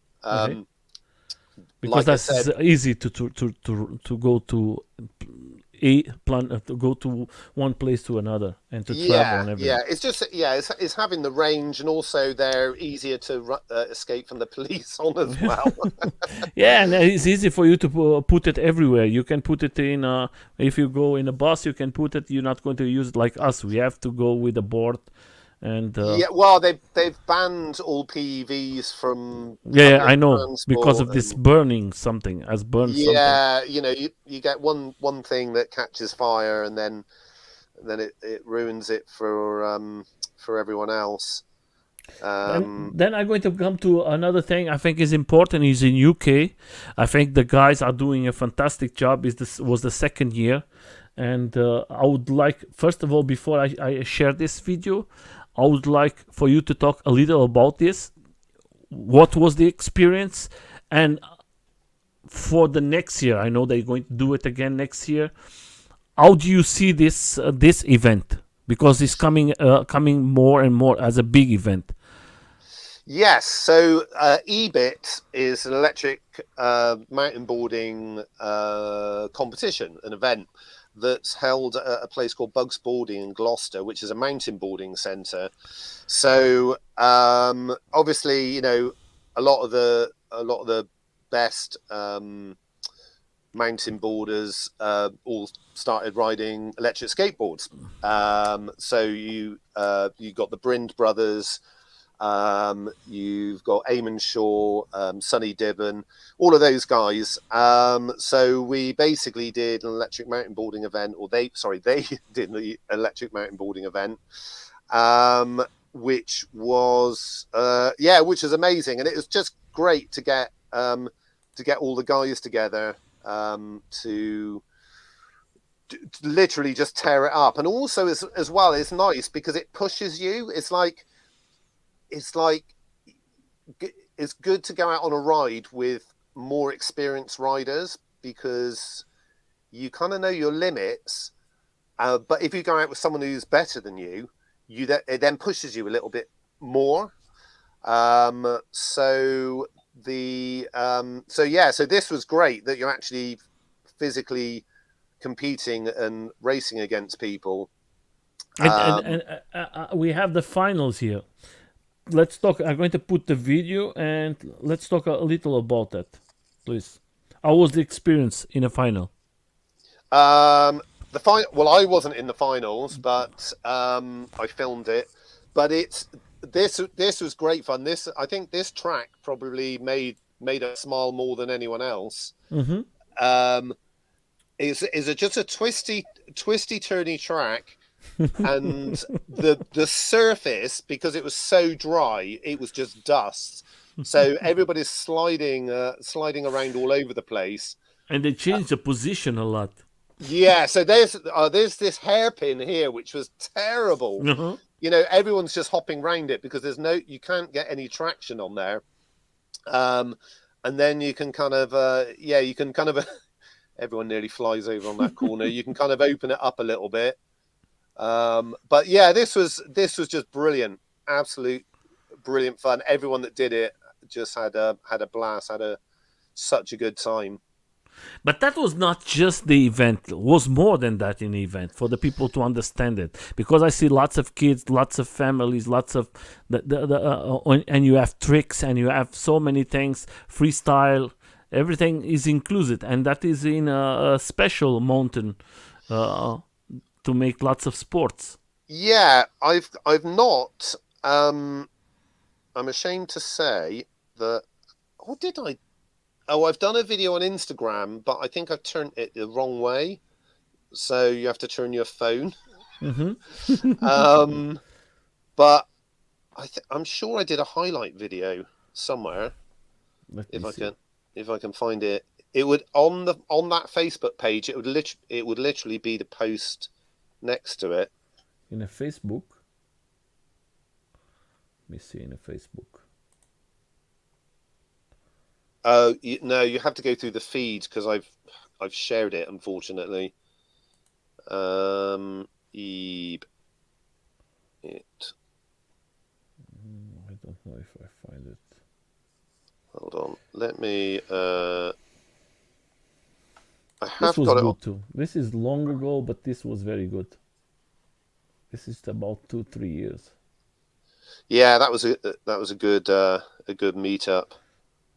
A: Because that's easy to go to to go to one place to another and to travel and everything.
B: Yeah, it's just it's having the range, and also they're easier to escape from the police on as well.
A: Yeah, and it's easy for you to put it everywhere. You can put it in if you go in a bus, you can put it. You're not going to use it like us. We have to go with a board. And
B: yeah, well, they've banned all PEVs from.
A: Yeah, I know, because of this burning something has burned.
B: Yeah,
A: something.
B: You get one thing that catches fire, and then it ruins it for everyone else.
A: And then I'm going to come to another thing I think is important. Is in UK, I think the guys are doing a fantastic job. Was the second year, and I would like, first of all, before I share this video, I would like for you to talk a little about this. What was the experience? And for the next year, I know they're going to do it again next year. How do you see this event? Because it's coming more and more as a big event.
B: Yes. So EBIT is an electric mountain boarding competition, an event that's held at a place called Bugs Boarding in Gloucester, which is a mountain boarding centre. So obviously, a lot of the best mountain boarders all started riding electric skateboards. So you got the Brind brothers. You've got Eamon Shaw, Sonny Dibben, all of those guys. So we basically did an electric mountain boarding event, or they did the electric mountain boarding event, which was amazing, and it was just great to get all the guys together to literally just tear it up. And also as well, it's nice because it pushes you. It's like it's good to go out on a ride with more experienced riders because you kind of know your limits. But if you go out with someone who's better than you, it then pushes you a little bit more. So this was great that you're actually physically competing and racing against people.
A: And we have the finals here. Let's talk. I'm going to put the video and let's talk a little about that, please. How was the experience in a final?
B: The final. Well, I wasn't in the finals, but I filmed it. But this was great fun. I think this track probably made us smile more than anyone else.
A: Mm-hmm.
B: Is just a twisty turny track. And the surface, because it was so dry, it was just dust. So everybody's sliding around all over the place.
A: And they changed the position a lot.
B: Yeah, so there's this hairpin here, which was terrible.
A: Uh-huh.
B: You know, everyone's just hopping around it because you can't get any traction on there. And then you can kind of everyone nearly flies over on that corner. You can kind of open it up a little bit. But yeah, this was just brilliant, absolute brilliant fun. Everyone that did it just had a blast, such a good time.
A: But that was not just the event. It was more than that in the event for the people to understand it. Because I see lots of kids, lots of families, lots of and you have tricks and you have so many things, freestyle, everything is included, and that is in a special mountain. To make lots of sports.
B: Yeah, I've not. I'm ashamed to say that. What did I? Oh, I've done a video on Instagram, but I think I've turned it the wrong way. So you have to turn your phone.
A: Mm-hmm.
B: But I'm sure I did a highlight video somewhere. If I can find it, it would on that Facebook page. It would literally be the post next to it.
A: In a Facebook? Let me see in a Facebook.
B: Oh, no, you have to go through the feed because I've shared it, unfortunately. I
A: don't know if I find it.
B: Hold on. Let me
A: This was good too. This is long ago, but this was very good. This is about 2-3 years.
B: Yeah, that was a good meetup.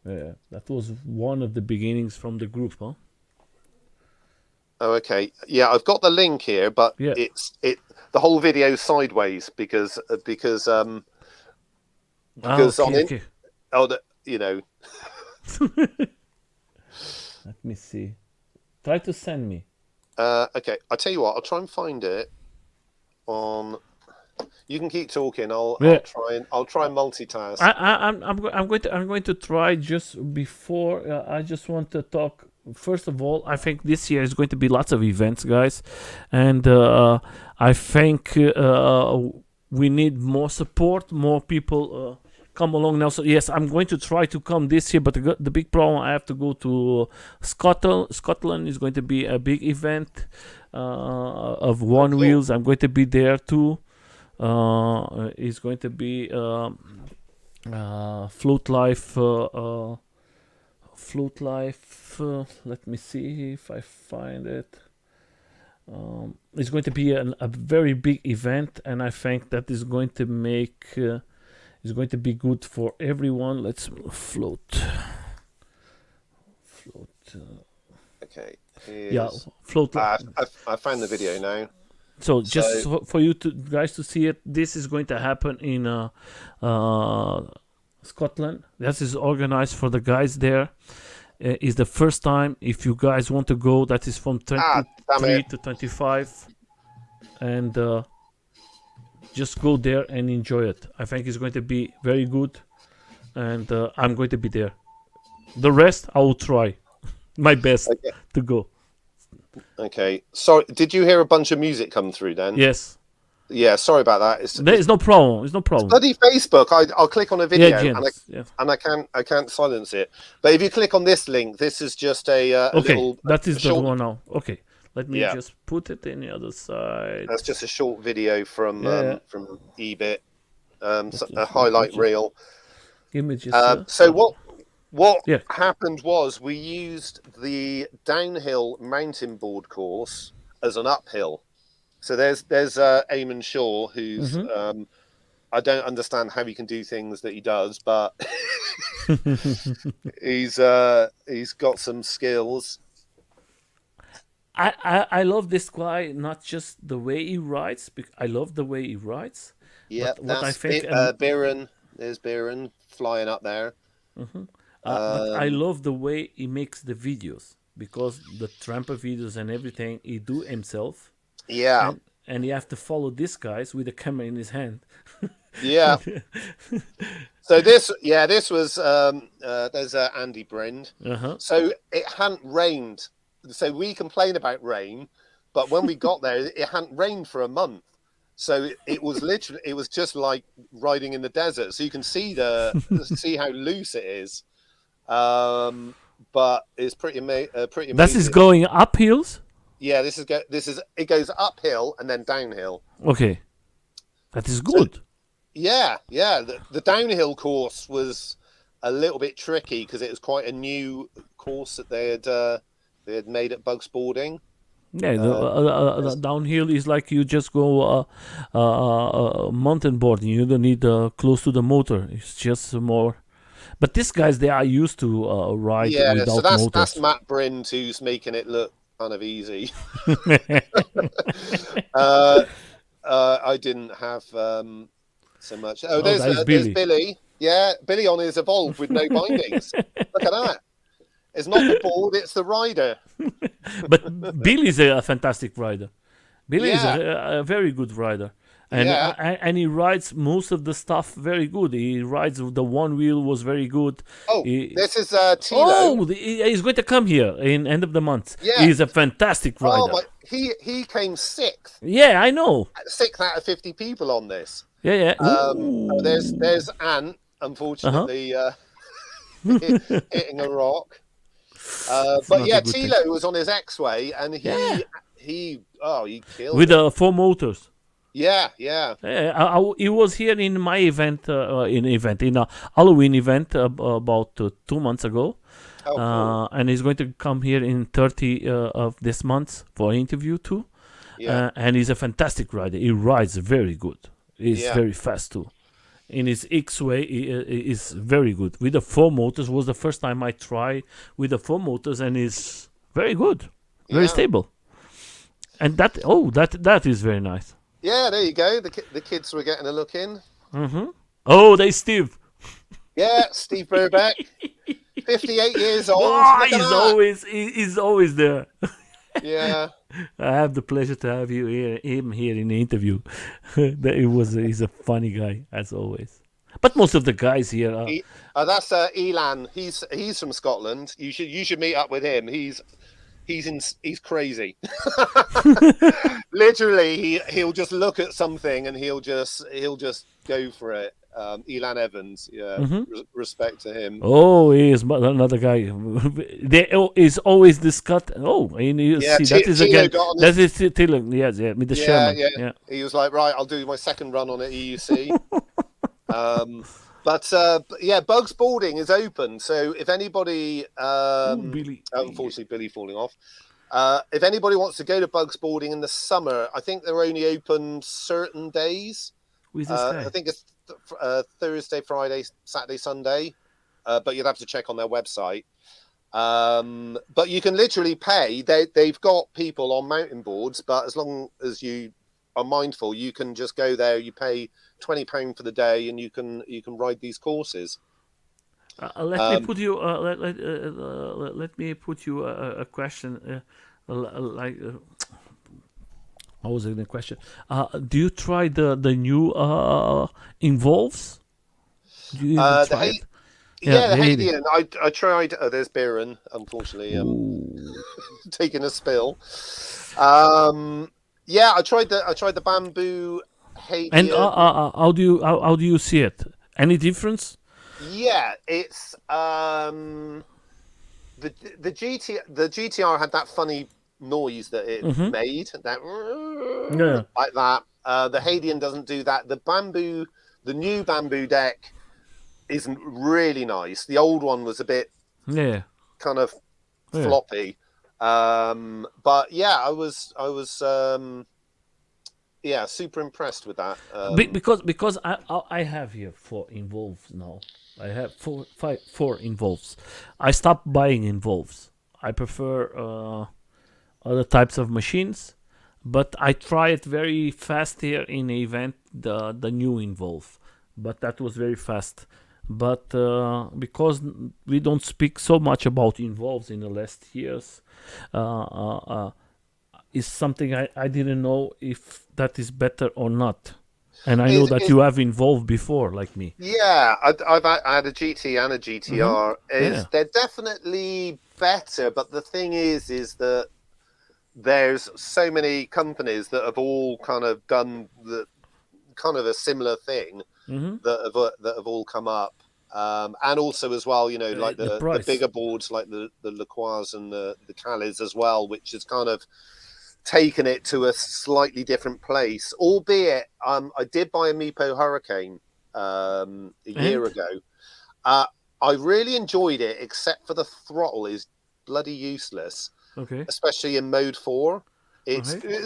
A: Yeah, that was one of the beginnings from the group, huh?
B: Oh, okay. Yeah, I've got the link here, but
A: yeah.
B: The whole video sideways because
A: okay.
B: You know.
A: Let me see. Try to send me.
B: Okay, I'll tell you what. I'll try and find it on. You can keep talking. I'll try and multitask.
A: I'm going to try just before. I just want to talk. First of all, I think this year is going to be lots of events, guys, and I think we need more support, more people. Come along now. So yes, I'm going to try to come this year, but the big problem, I have to go to Scotland. Scotland is going to be a big event of one wheels. I'm going to be there too. It's going to be Float Life. Float Life. Let me see if I find it. It's going to be a very big event, and I think that is going to make. Is going to be good for everyone. Let's float.
B: Okay.
A: Yeah, float.
B: I found the video now.
A: So just for you guys to see it, this is going to happen in Scotland. This is organized for the guys there. It's the first time. If you guys want to go, that is from 23 to 25, and. Just go there and enjoy it. I think it's going to be very good, and I'm going to be there. The rest, I will try my best to go.
B: Okay. Sorry, did you hear a bunch of music come through then?
A: Yes.
B: Yeah, sorry about that.
A: There is no problem. It's no problem.
B: Bloody Facebook. I'll click on a video
A: Yeah,
B: and
A: Jens. Yeah.
B: I can't silence it. But if you click on this link, this is just a
A: Okay,
B: little.
A: that is
B: a
A: the
B: short,
A: one now. Okay, let me
B: Yeah.
A: just put it in the other side.
B: That's just a short video from
A: Yeah.
B: from eBit, a
A: just
B: highlight
A: watch it.
B: reel.
A: Give me just.
B: So what
A: Yeah.
B: happened was we used the downhill mountain board course as an uphill. So there's Eamon Shaw, who's I don't understand how he can do things that he does, but he's got some skills.
A: I love this guy, not just the way he writes. I love the way he writes.
B: Yeah,
A: but what I think,
B: Biren, there's Biren flying up there.
A: But I love the way he makes the videos, because the tramper videos and everything he do himself.
B: Yeah,
A: and you have to follow these guys with a camera in his hand.
B: Yeah. So this was there's Andy Brind. So it hadn't rained. So we complain about rain, but when we got there, it hadn't rained for a month. So it was literally, it was just like riding in the desert. So you can see see how loose it is. But it's pretty amazing.
A: This is going up hills?
B: Yeah, it goes uphill and then downhill.
A: Okay, that is good.
B: So, yeah. The downhill course was a little bit tricky because it was quite a new course that they had made at Bugs Boarding.
A: Yeah, the downhill is like you just go mountain boarding. You don't need close to the motor. It's just more. But these guys, they are used to ride without
B: so
A: motors.
B: That's Matt Brind who's making it look kind of easy. I didn't have so much. There's Billy. Yeah, Billy on his Evolve with no bindings. Look at that. It's not the board, it's the rider.
A: But Billy's a fantastic rider. Billy is a very good rider. And he rides most of the stuff very good. He rides the one wheel was very good.
B: Oh, this is Tilo.
A: Oh, he's going to come here in end of the month.
B: Yeah.
A: He's a fantastic rider.
B: Oh, but he came sixth.
A: Yeah, I know.
B: 6 out of 50 people on this.
A: Yeah.
B: There's Ant, unfortunately, hitting a rock. But yeah, Tilo was on his X-Way, and he killed
A: with
B: it.
A: 4 motors.
B: Yeah.
A: He was here in my event, in a Halloween event about 2 months ago.
B: Oh, cool.
A: And he's going to come here in 30 of this month for an interview too.
B: Yeah.
A: And he's a fantastic rider. He rides very good. He's very fast too. In his X-Way, he is very good. With the 4 motors, was the first time I tried with the 4 motors, and is very good, very stable. And that is very nice.
B: Yeah, there you go. The kids were getting a look in.
A: Oh, there's Steve.
B: Yeah, Steve Burbeck, 58 years old.
A: He's always there.
B: Yeah.
A: I have the pleasure to have him here in the interview. He's a funny guy as always. But most of the guys here are.
B: That's Elan. He's from Scotland. You should meet up with him. He's crazy. Literally, he'll just look at something and he'll just go for it. Elan Evans, respect to him.
A: Oh, he is another guy. There is always this cut. Oh, and you see that is again. That is Tilo. Yes, with the Sherman. Yeah.
B: He was like, right, I'll do my second run on it. EUC. But Bugs Boarding is open. So if anybody,
A: Billy.
B: Unfortunately, Billy falling off. If anybody wants to go to Bugs Boarding in the summer, I think they're only open certain days.
A: Who's this guy?
B: I think it's Thursday, Friday, Saturday, Sunday. But you'd have to check on their website. But you can literally pay. They've got people on mountain boards, but as long as you are mindful, you can just go there. You pay £20 for the day, and you can ride these courses.
A: Let me put you. Let me put you a question. What was the question? Do you try the new Involves? Do you try it? Yeah,
B: the
A: the Haiti.
B: Hadean. I tried. Oh, there's Biren, unfortunately,
A: Ooh.
B: taking a spill. Yeah, I tried the bamboo
A: And
B: Hadean.
A: how do you see it? Any difference?
B: Yeah, it's the GTR had that funny noise that it
A: Mm-hmm.
B: made, that
A: Yeah.
B: like that. The Hadean doesn't do that. The new bamboo deck isn't really nice. The old one was a bit
A: Yeah.
B: kind of
A: Yeah.
B: floppy. But yeah, I was yeah, super impressed with that.
A: Because I have here four involves now. I have four involves. I stopped buying involves. I prefer other types of machines, but I try it very fast here in the event the new involve, but that was very fast. But because we don't speak so much about involves in the last years, uh, uh, uh, is something I didn't know if that is better or not. And I know
B: Is
A: that
B: is
A: you have involved before, like me.
B: Yeah, I had a GT and a
A: Mm-hmm.
B: GTR.
A: Yeah.
B: They're definitely better, but the thing is that there's so many companies that have all kind of done the kind of a similar thing
A: Mm-hmm.
B: that have all come up. And also as well, like
A: The
B: the
A: price.
B: bigger boards like the Lacroix and the Calais as well, which has kind of taken it to a slightly different place. Albeit, I did buy a Meepo Hurricane a
A: And
B: year ago. Uh, I really enjoyed it, except for the throttle is bloody useless,
A: okay.
B: especially in mode 4. It's
A: Okay.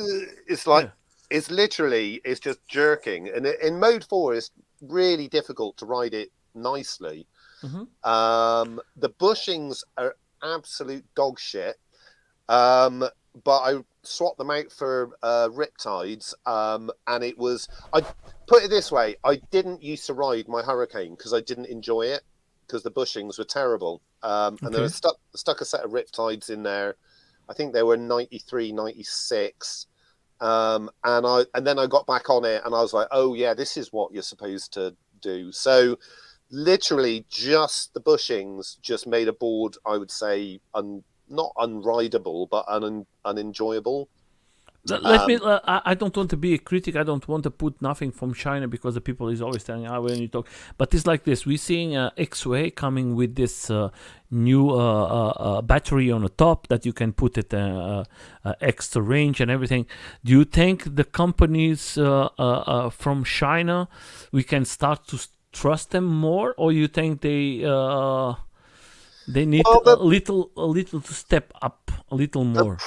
B: it's like
A: Yeah.
B: it's just jerking, and in mode 4 it's really difficult to ride it nicely.
A: Mm-hmm.
B: The bushings are absolute dog shit. Um, but I swapped them out for Riptides, and I put it this way, I didn't used to ride my Hurricane because I didn't enjoy it because the bushings were terrible. And then I
A: Okay.
B: stuck a set of Riptides in there. I think they were 93, 96. And then I got back on it and I was like, oh yeah, this is what you're supposed to do. So literally just the bushings just made a board, I would say, not unrideable, but unenjoyable.
A: Let me.
B: Um,
A: I don't want to be a critic. I don't want to put nothing from China because the people is always telling when you talk. But it's like this. We're seeing X-Way coming with this new battery on the top that you can put it extra range and everything. Do you think the companies from China we can start to trust them more, or you think they need
B: well,
A: a little to step up a little
B: the
A: more?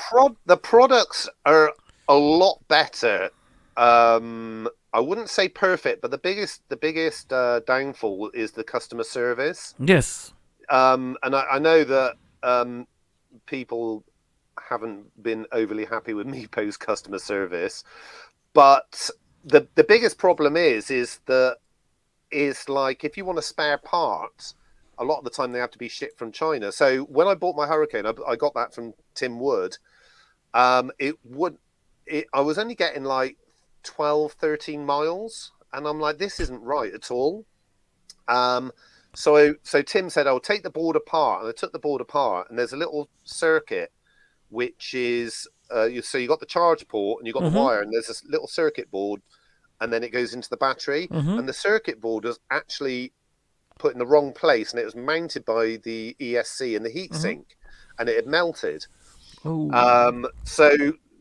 B: the products are a lot better. I wouldn't say perfect, but the biggest downfall is the customer service.
A: Yes.
B: And I know that people haven't been overly happy with Meepo's customer service, but the biggest problem is that is like if you want a spare part, a lot of the time they have to be shipped from China. So when I bought my Hurricane, I got that from Tim Wood. I was only getting like 12, 13 miles, and I'm like, this isn't right at all. So Tim said, "I'll take the board apart," and I took the board apart, and there's a little circuit which is so you got the charge port and you got the
A: Mm-hmm.
B: wire, and there's this little circuit board, and then it goes into the battery,
A: Mm-hmm.
B: and the circuit board was actually put in the wrong place, and it was mounted by the ESC and the
A: Mm-hmm.
B: heatsink, and it had melted.
A: Oh.
B: So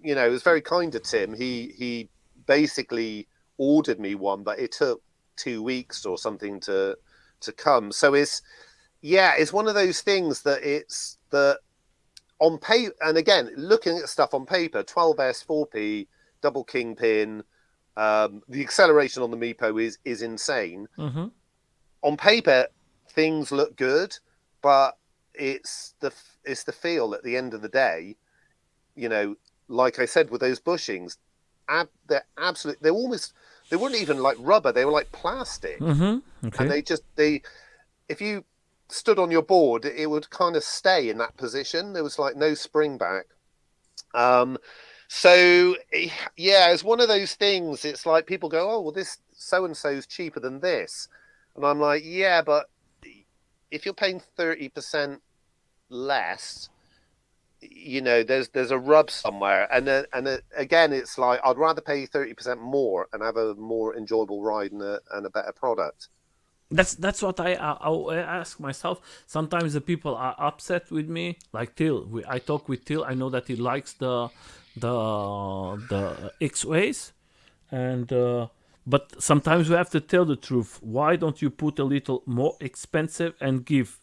B: it was very kind of Tim. He basically ordered me one, but it took 2 weeks or something to come. So it's one of those things that it's that on paper, and again, looking at stuff on paper, 12S 4P double kingpin, the acceleration on the Meepo is insane.
A: Mm-hmm.
B: On paper, things look good, but it's the feel at the end of the day. Like I said, with those bushings, they're absolute. They weren't even like rubber; they were like plastic,
A: Mm-hmm.
B: and
A: Okay.
B: if you stood on your board, it would kind of stay in that position. There was like no spring back. So yeah, it's one of those things. It's like people go, "Oh, well, this so and so's cheaper than this," and I'm like, "Yeah, but if you're paying 30% less, there's a rub somewhere, and again, it's like I'd rather pay 30% more and have a more enjoyable ride and a better product.
A: That's what I ask myself. Sometimes the people are upset with me, like Till. I talk with Till. I know that he likes the X-ways, and but sometimes we have to tell the truth. Why don't you put a little more expensive and give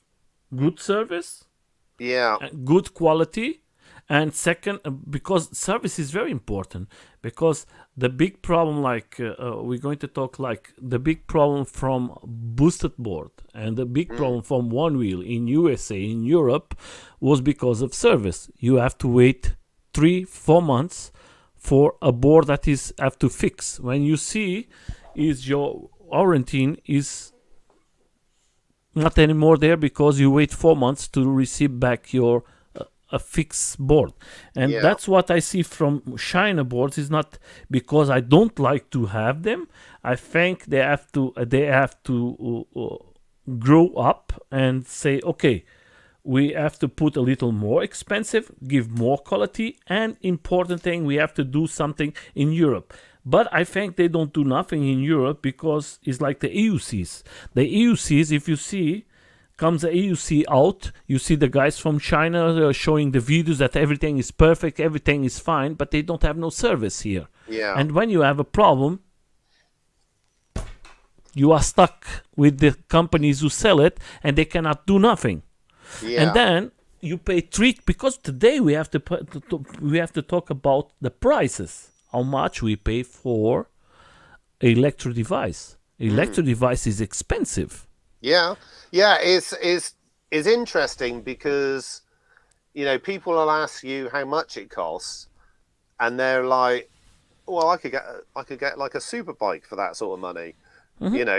A: good service,
B: Yeah,
A: good quality, and second, because service is very important. Because the big problem, like we're going to talk, like the big problem from boosted board and the big problem from one wheel in USA, in Europe, was because of service. You have to wait 3-4 months for a board that is have to fix. When you see is your warranty is not anymore there because you wait 4 months to receive back your a fixed board. And
B: yeah,
A: that's what I see from China boards. Is not because I don't like to have them. I think they have to grow up and say, okay, we have to put a little more expensive, give more quality, and important thing, we have to do something in Europe. But I think they don't do nothing in Europe because it's like the EUCs. The EUCs, if you see, comes the EUC out, you see the guys from China showing the videos that everything is perfect, everything is fine, but they don't have no service here.
B: yeah,
A: And when you have a problem, you are stuck with the companies who sell it, and they cannot do nothing.
B: yeah,
A: And then you pay because today we have to talk about the prices. How much we pay for electro device? Electro device is expensive.
B: yeah, yeah. It's interesting because people will ask you how much it costs, and they're like, well, I could get like a super bike for that sort of money,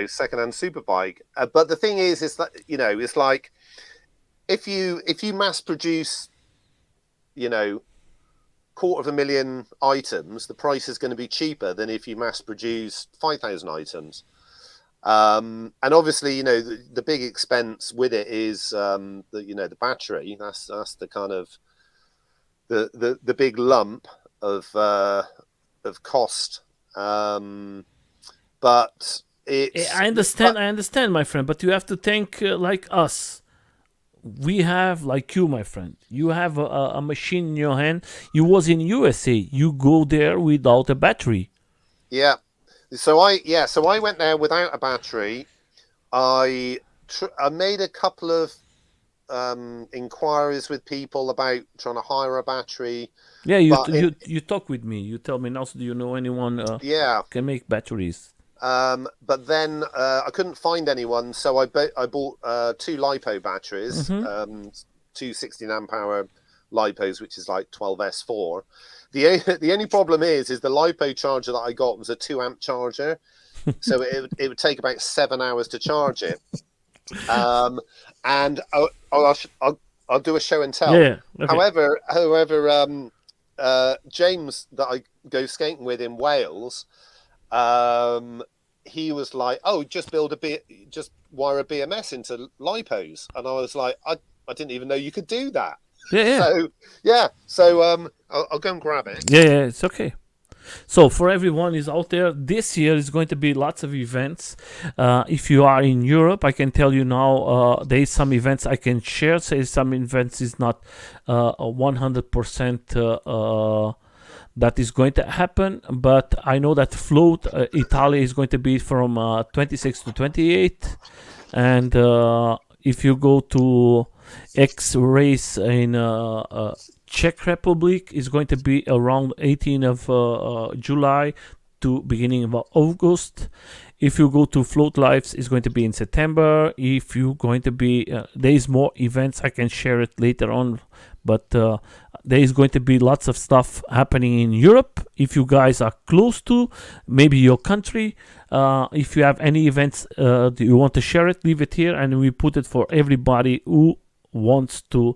B: secondhand super bike. But the thing is that it's like if you mass produce, 250,000 items, the price is going to be cheaper than if you mass produce 5,000 items. And obviously, the big expense with it is the battery. That's the kind of the big lump of cost. But it's
A: I understand, my friend. But you have to think like us. We have, like you, my friend. You have a machine in your hand. You was in USA. You go there without a battery.
B: yeah. So I went there without a battery. I made a couple of inquiries with people about trying to hire a battery.
A: Yeah, you talk with me. You tell me now. So do you know anyone can make batteries?
B: But then I couldn't find anyone, so I bought 2 LiPo batteries, 2 16 amp hour LiPos, which is like 12S4. The only problem is the LiPo charger that I got was a 2 amp charger, so it would take about 7 hours to charge it. And I'll do a show and tell.
A: Yeah. Okay.
B: However, James that I go skating with in Wales, he was like, "Oh, just wire a BMS into LiPos," and I was like, "I didn't even know you could do that."
A: Yeah.
B: So I'll go and grab it.
A: Yeah, it's okay. So for everyone is out there, this year is going to be lots of events. If you are in Europe, I can tell you now, there is some events I can share. Say some events is not 100% that is going to happen, but I know that Float Italy is going to be from 26 to 28, and if you go to X race in Czech Republic, is going to be around 18th of July to beginning of August. If you go to Float Lives, it's going to be in September. If you're going to be, there is more events. I can share it later on, but there is going to be lots of stuff happening in Europe. If you guys are close to maybe your country, if you have any events you want to share it, leave it here, and we put it for everybody who wants to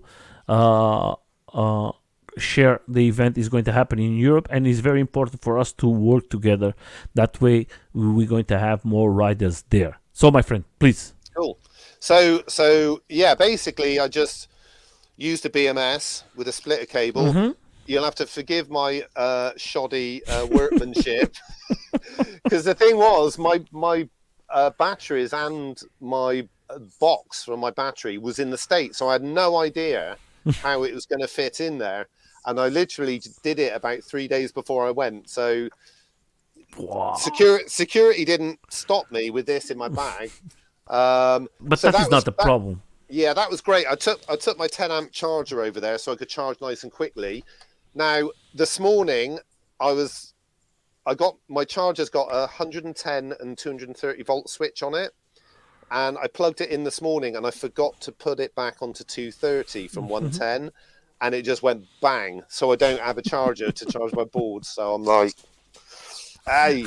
A: share the event is going to happen in Europe, and it's very important for us to work together. That way we're going to have more riders there. So my friend, please.
B: Cool. So yeah, basically, I just used a BMS with a splitter cable.
A: Mm-hmm.
B: You'll have to forgive my shoddy workmanship, because the thing was, my batteries and my box for my battery was in the States, so I had no idea how it was going to fit in there. And I literally did it about 3 days before I went. So
A: Wow.
B: security didn't stop me with this in my bag.
A: But
B: so
A: that is not a problem.
B: Yeah, that was great. I took my 10 amp charger over there so I could charge nice and quickly. Now, this morning, I got my charger's got a 110 and 230 volt switch on it, and I plugged it in this morning, and I forgot to put it back onto 230 from 110, and it just went bang. So I don't have a charger to charge my board. So I'm like, hey.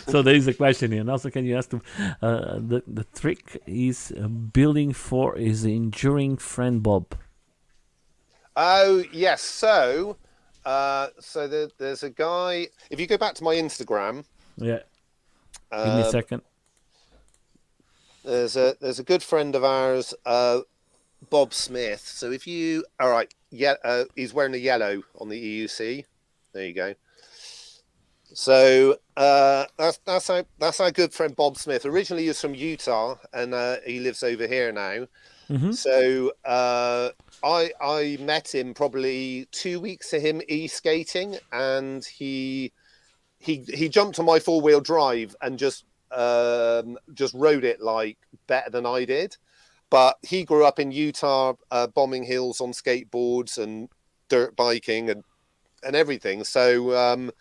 A: So there is a question here, and also can you ask them? The trick is building for his enduring friend Bob.
B: Oh yes, so there's a guy. If you go back to my Instagram,
A: Yeah. Give me a second.
B: There's a good friend of ours, Bob Smith. So if you all right, yeah, he's wearing the yellow on the EUC. There you go. So that's our good friend Bob Smith. Originally, he was from Utah, and he lives over here now.
A: Mm-hmm.
B: So I met him probably 2 weeks to him e-skating, and he jumped on my 4-wheel drive and just rode it like better than I did. But he grew up in Utah, bombing hills on skateboards and dirt biking and everything. So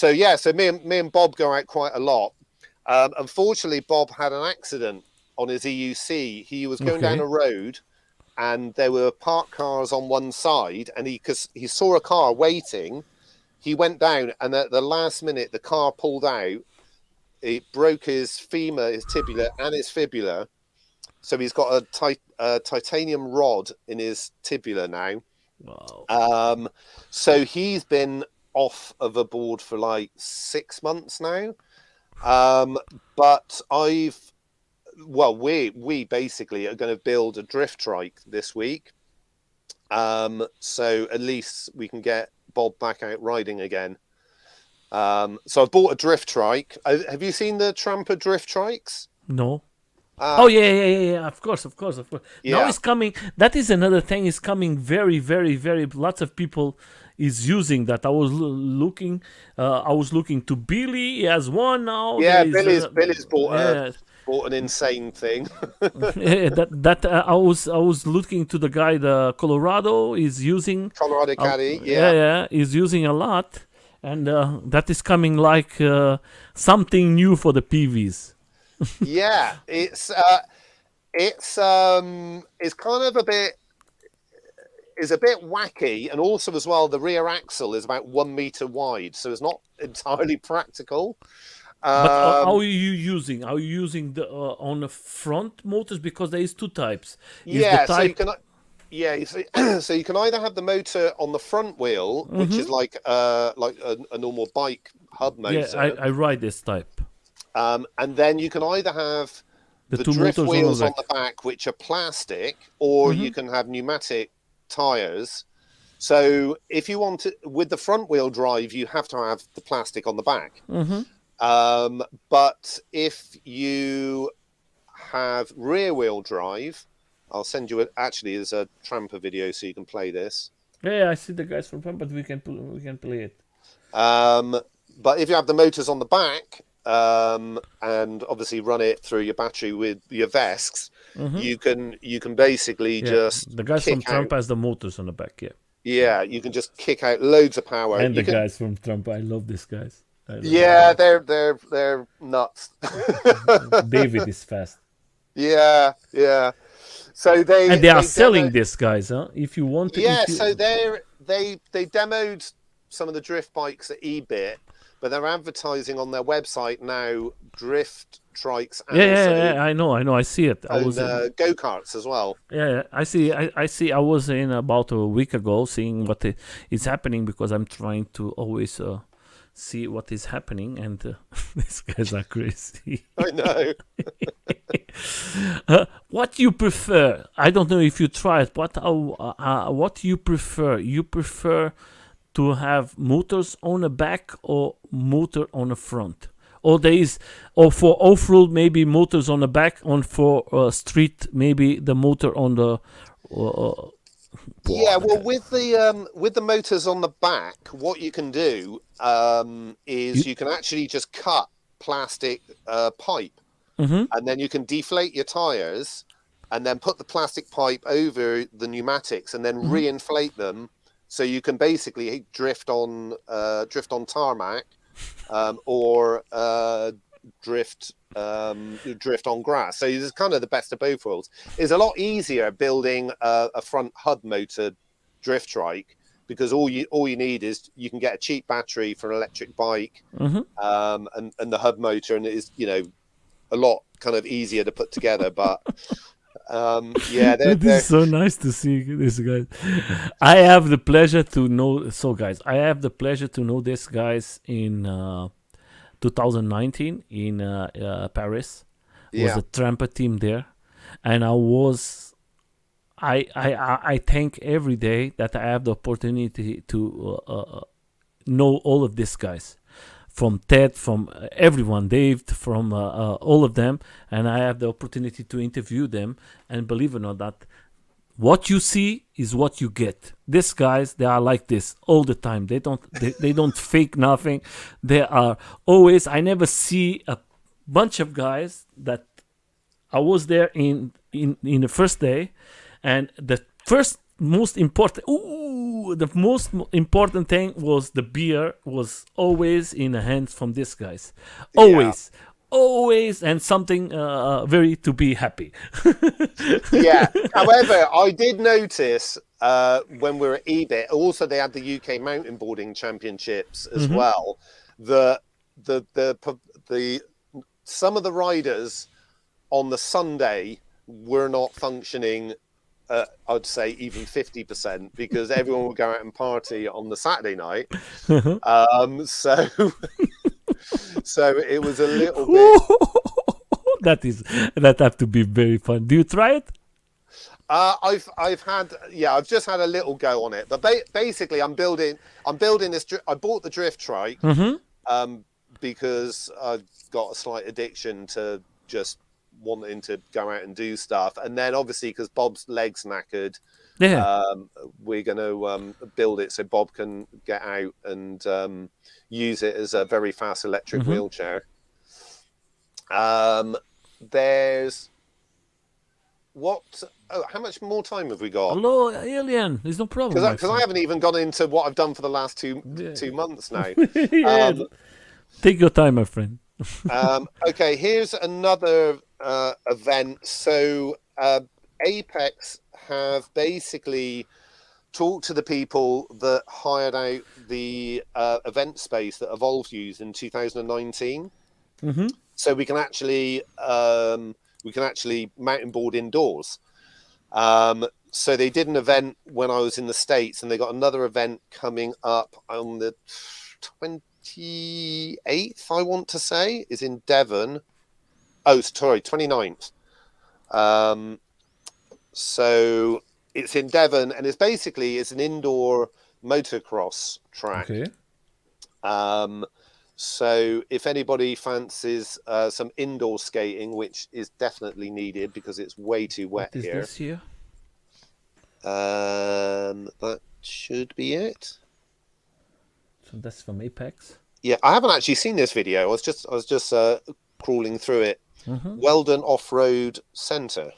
B: me and Bob go out quite a lot. Unfortunately, Bob had an accident on his EUC. He was going down a road, and there were parked cars on one side, and because he saw a car waiting, he went down, and at the last minute, the car pulled out. It broke his femur, his tibia, and his fibula. So he's got a titanium rod in his tibia now.
A: Wow.
B: So he's been off of a board for like 6 months now. But we basically are going to build a drift trike this week. So at least we can get Bob back out riding again. So I bought a drift trike. Have you seen the Tramper drift trikes?
A: No. Yeah. Of course.
B: Yeah.
A: Now it's coming. That is another thing. Is coming very, very, very. Lots of people is using that. I was looking. I was looking to Billy. He has one now.
B: Yeah, Billy's bought an insane thing.
A: I was looking to the guy. The Colorado is using.
B: Colorado Caddy.
A: Yeah. He's using a lot, and that is coming like something new for the PVs.
B: Yeah, it's kind of a bit wacky, and also as well the rear axle is about 1 meter wide, so it's not entirely practical.
A: But how are you using? Are you using the on the front motors, because there is two types?
B: So you can either have the motor on the front wheel, which is like a normal bike hub motor.
A: Yeah, I ride this type.
B: And then you can either have the
A: two
B: drift
A: motors
B: wheels on the back, which are plastic, or you can have pneumatic tires. So if you want to, with the front wheel drive, you have to have the plastic on the back. But if you have rear wheel drive, I'll send you there's a Tramper video so you can play this.
A: Yeah, I see the guys from Tramper, but we can play it.
B: But if you have the motors on the back, and obviously run it through your battery with your Vesks, you can basically just
A: the guys from Tramper has the motors on the back.
B: Yeah, you can just kick out loads of power.
A: And guys from Tramper, I love these guys.
B: They're nuts.
A: David is fast.
B: Yeah. So they
A: are selling this, guys. Huh? If you want to.
B: Yeah. So they demoed some of the drift bikes at eBit, but they're advertising on their website now drift trikes. And
A: I know. I see it. I was
B: go-karts as well.
A: Yeah, I see. I see. I was in about a week ago seeing what is happening, because I'm trying to always see what is happening, and These guys are crazy.
B: I know.
A: What you prefer? I don't know if you tried. What you prefer? You prefer to have motors on the back or motor on the front? Or for off-road maybe motors on the back. On for street maybe the motor on the.
B: Yeah, well, with the motors on the back, what you can do is you can actually just cut plastic pipe, and then you can deflate your tires, and then put the plastic pipe over the pneumatics, and then reinflate them, so you can basically drift on tarmac, or drift on grass. So it's kind of the best of both worlds. It's a lot easier building a front hub motor drift trike, because all you need is you can get a cheap battery for an electric bike, and the hub motor, and it is a lot kind of easier to put together. But yeah,
A: this is so nice to see this guys. I have the pleasure to know. So guys, I have the pleasure to know these guys in 2019 in Paris. Was a tramper team there, and I thank every day that I have the opportunity to know all of these guys, from Ted, from everyone, Dave, from all of them, and I have the opportunity to interview them. And believe it or not, that what you see is what you get. These guys, they are like this all the time. They don't fake nothing. They are always. I never see a bunch of guys that I was there in the first day, and the most important thing was the beer was always in the hands from these guys. Always, and something very to be happy.
B: Yeah. However, I did notice when we were at EBIT, also they had the UK Mountain Boarding Championships as well. The some of the riders on the Sunday were not functioning. I'd say even 50%, because everyone would go out and party on the Saturday night. So it was a little bit.
A: That have to be very fun. Do you try it?
B: I've just had a little go on it, but basically I'm building this. I bought the drift trike because I've got a slight addiction to just wanting to go out and do stuff, and then obviously because Bob's legs knackered, we're going to build it so Bob can get out and use it as a very fast electric wheelchair. There's how much more time have we got?
A: Hello, Alien. There's no problem.
B: Because I haven't even gone into what I've done for the last two months now.
A: Take your time, my friend.
B: Okay, here's another event. So Apex have basically talked to the people that hired out the event space that Evolve used in 2019. So we can actually mountain board indoors. So they did an event when I was in the States, and they got another event coming up on the 28th, I want to say, is in Devon. Oh, sorry, 29th. So it's in Devon, and it's an indoor motocross track.
A: Okay.
B: So if anybody fancies some indoor skating, which is definitely needed because it's way too wet
A: here. What is this here?
B: That should be it.
A: So that's from Apex.
B: Yeah, I haven't actually seen this video. I was just crawling through it. Weldon Off-Road Centre.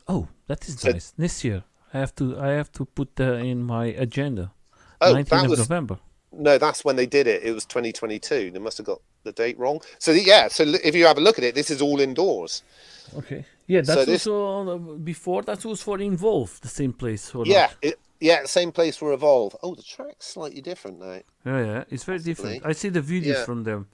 A: Oh, that is nice. This year, I have to put in my agenda. 19th of November.
B: No, that's when they did it. It was 2022. They must have got the date wrong. So if you have a look at it, this is all indoors.
A: Okay. Yeah, that's also before. That was for Involve, the same place.
B: Same place for Evolve. Oh, the track's slightly different now.
A: Yeah, it's very different. I see the videos from them.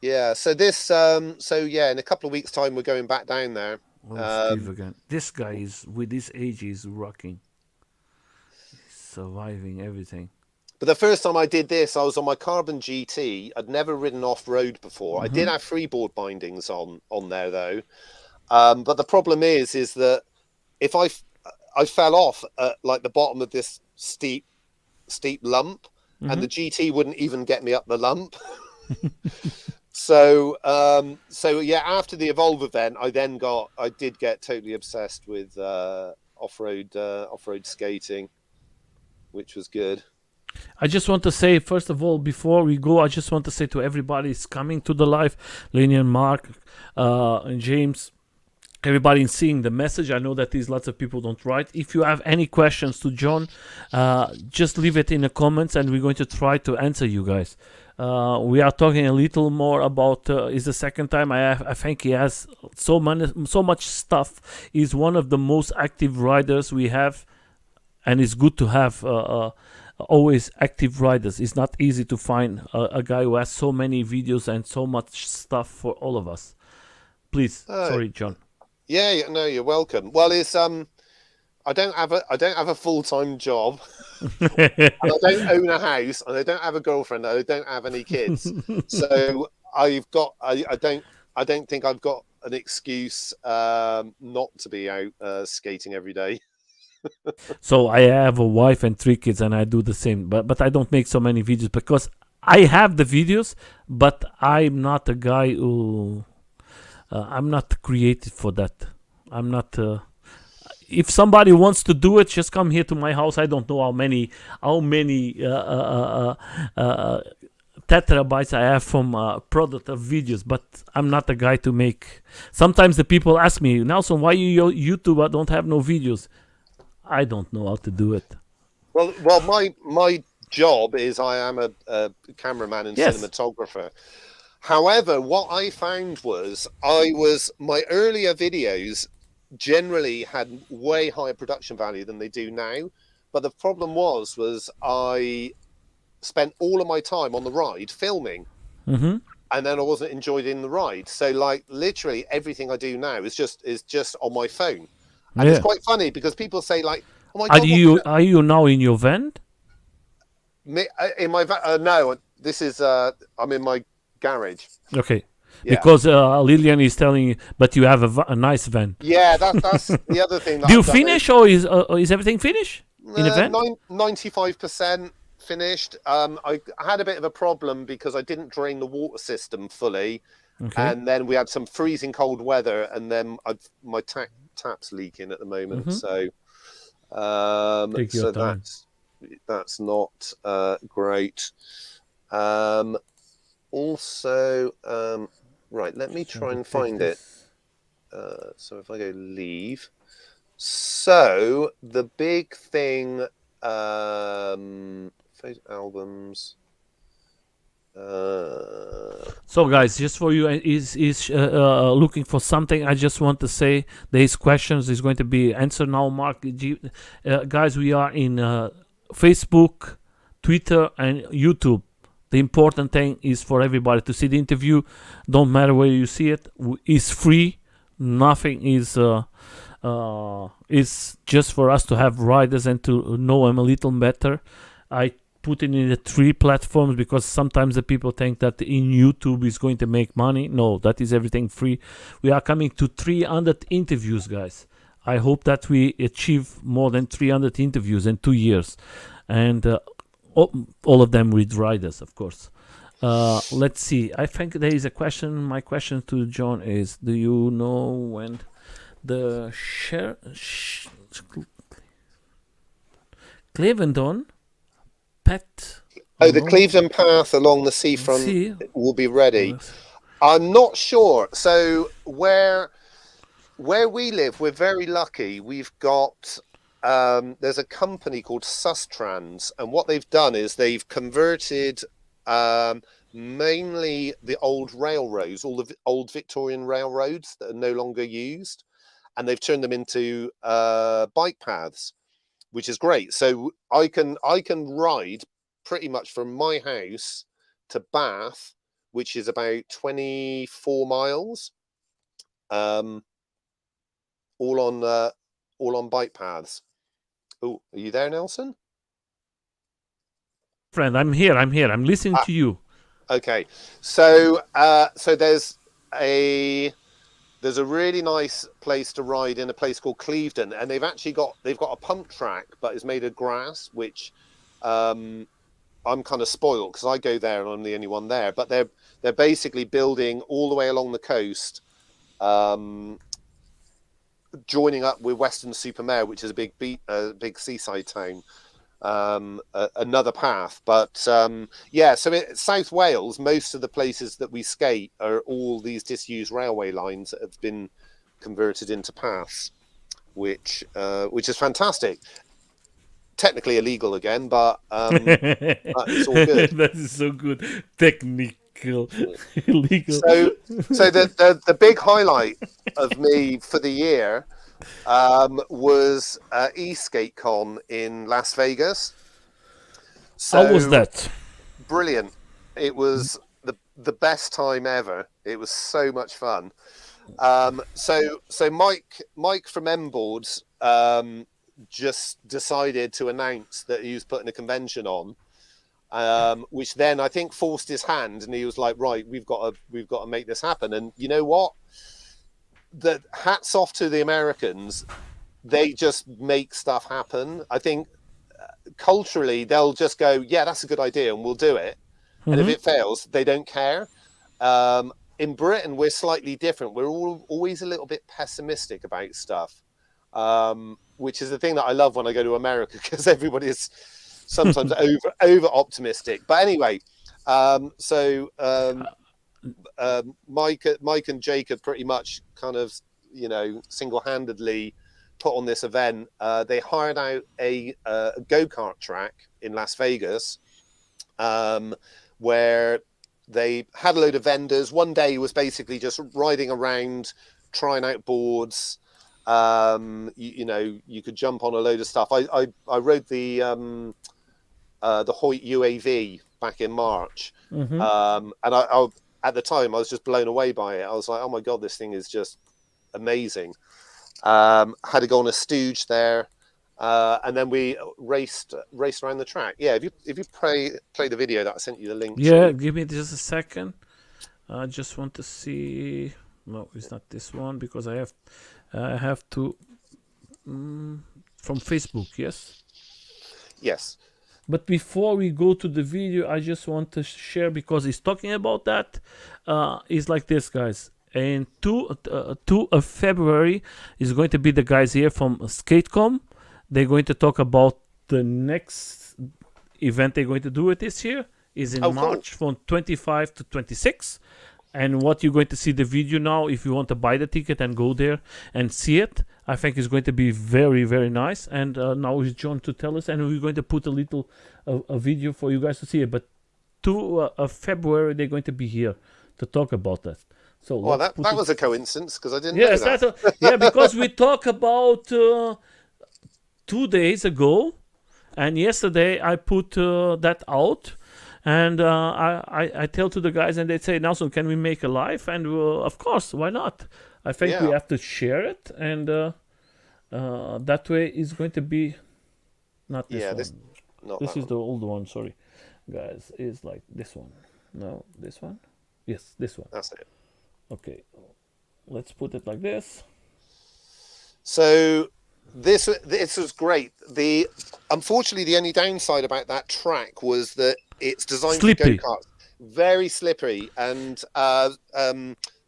B: Yeah, so this, in a couple of weeks' time, we're going back down there.
A: Steve again. This guy is, with his age, is rocking. He's surviving everything.
B: But the first time I did this, I was on my Carbon GT. I'd never ridden off road before. I did have freeboard bindings on there though. But the problem is that if I fell off at like the bottom of this steep lump, and the GT wouldn't even get me up the lump. So yeah, after the Evolve event, I did get totally obsessed with off-road skating, which was good.
A: I just want to say, first of all, before we go, I just want to say to everybody who's coming to the live, Lenny and Mark, and James, everybody seeing the message. I know that these lots of people don't write. If you have any questions to Jon, just leave it in the comments, and we're going to try to answer you guys. We are talking a little more about. Is the second time I think he has so much stuff. He's one of the most active riders we have, and it's good to have always active riders. It's not easy to find a guy who has so many videos and so much stuff for all of us. Please, sorry, Jon.
B: Yeah, no, you're welcome. Well, it's I don't have a full-time job. And I don't own a house, and I don't have a girlfriend, and I don't have any kids. So I don't think I've got an excuse not to be out skating every day.
A: So I have a wife and 3 kids, and I do the same. But I don't make so many videos because I have the videos, but I'm not a guy who I'm not creative for that. I'm not. If somebody wants to do it, just come here to my house. I don't know how many terabytes I have from product of videos, but I'm not the guy to make. Sometimes the people ask me, Nelson, why you YouTuber don't have no videos? I don't know how to do it.
B: Well, my job is I am a cameraman and cinematographer. However, what I found was my earlier videos generally had way higher production value than they do now. But the problem was I spent all of my time on the ride filming, and then I wasn't enjoying the ride. So like literally everything I do now is just on my phone, and it's quite funny because people say like, "Oh my God,
A: are you now in your van?"
B: In my van? No, this is I'm in my garage.
A: Okay. Yeah. Because Lillian is telling, but you have a nice van.
B: Yeah, that's the other thing. That
A: Do you finish, or is everything finished in the van?
B: 95% finished. I had a bit of a problem because I didn't drain the water system fully, and then we had some freezing cold weather, and then my tap's leaking at the moment. So, that's not great. Also, right, let me try and find it. So if I go leave. So the big thing, albums.
A: So guys, just for you is looking for something. I just want to say these questions is going to be answered now. Mark, guys, we are in Facebook, Twitter, and YouTube. The important thing is for everybody to see the interview. Don't matter where you see it. It's free. Nothing is just for us to have riders and to know them a little better. I put it in the 3 platforms because sometimes the people think that in YouTube is going to make money. No, that is everything free. We are coming to 300 interviews, guys. I hope that we achieve more than 300 interviews in 2 years. And all of them with riders, of course. Let's see. I think there is a question. My question to Jon is, do you know when the Clevendon Pet...
B: the Clevedon Path along the seafront will be ready. I'm not sure. So where we live, we're very lucky. We've got... there's a company called Sustrans, and what they've done is they've converted mainly the old railroads, all the old Victorian railroads that are no longer used, and they've turned them into bike paths, which is great. So I can ride pretty much from my house to Bath, which is about 24 miles, all on bike paths. Oh, are you there, Nelson?
A: friend, I'm here. I'm listening to you.
B: Okay, so there's a really nice place to ride in a place called Clevedon, and they've got a pump track, but it's made of grass, which I'm kind of spoiled because I go there and I'm the only one there. But they're basically building all the way along the coast, joining up with Weston-super-Mare, which is a big seaside town. Another path, but so South Wales, most of the places that we skate are all these disused railway lines that have been converted into paths, which is fantastic. Technically illegal again, but it's all good.
A: That is so good. Technical, illegal.
B: So the big highlight of me for the year was eSkateCon in Las Vegas. So,
A: how was that?
B: Brilliant. It was the best time ever. It was so much fun. So Mike from M-Boards just decided to announce that he was putting a convention on, which then I think forced his hand, and he was like, right, we've got to make this happen. And you know what? The hats off to the Americans. They just make stuff happen. I think culturally they'll just go, yeah, that's a good idea, and we'll do it. And if it fails, they don't care. In Britain, we're slightly different. We're always a little bit pessimistic about stuff, which is the thing that I love when I go to America, because everybody is sometimes over optimistic. But anyway, Mike and Jacob pretty much kind of, single-handedly put on this event. They hired out a go-kart track in Las Vegas, where they had a load of vendors. One day was basically just riding around, trying out boards. You could jump on a load of stuff. I rode the Hoyt UAV back in March, and I at the time I was just blown away by it. I was like, oh my god, this thing is just amazing. Had to go on a stooge there, and then we raced around the track. Yeah, if you play the video that I sent you the link.
A: Yeah,
B: to.
A: give me just a second. I just want to see. No, it's not this one, because I have to from Facebook.
B: Yes.
A: But before we go to the video, I just want to share, because he's talking about that. It's like this, guys. And 2 of February is going to be the guys here from SkateCom. They're going to talk about the next event they're going to do it this year. Is in March from 25 to 26. And what you're going to see the video now, if you want to buy the ticket and go there and see it, I think it's going to be very, very nice. And now is John to tell us, and we're going to put a little a video for you guys to see it. But 2 of February, they're going to be here to talk about that. So
B: well, that was a coincidence, because I didn't know that.
A: Yeah, because we talked about 2 days ago, and yesterday I put that out. And I tell to the guys, and they say, Nelson, can we make a live? And of course, why not? I think we have to share it, and that way it's going to be not this one. This is the old one. Sorry, guys. Is like this one. No, this one. Yes, this one.
B: That's it.
A: Okay, let's put it like this.
B: So this was great. Unfortunately, the only downside about that track was that it's designed for go-karts, very slippery. And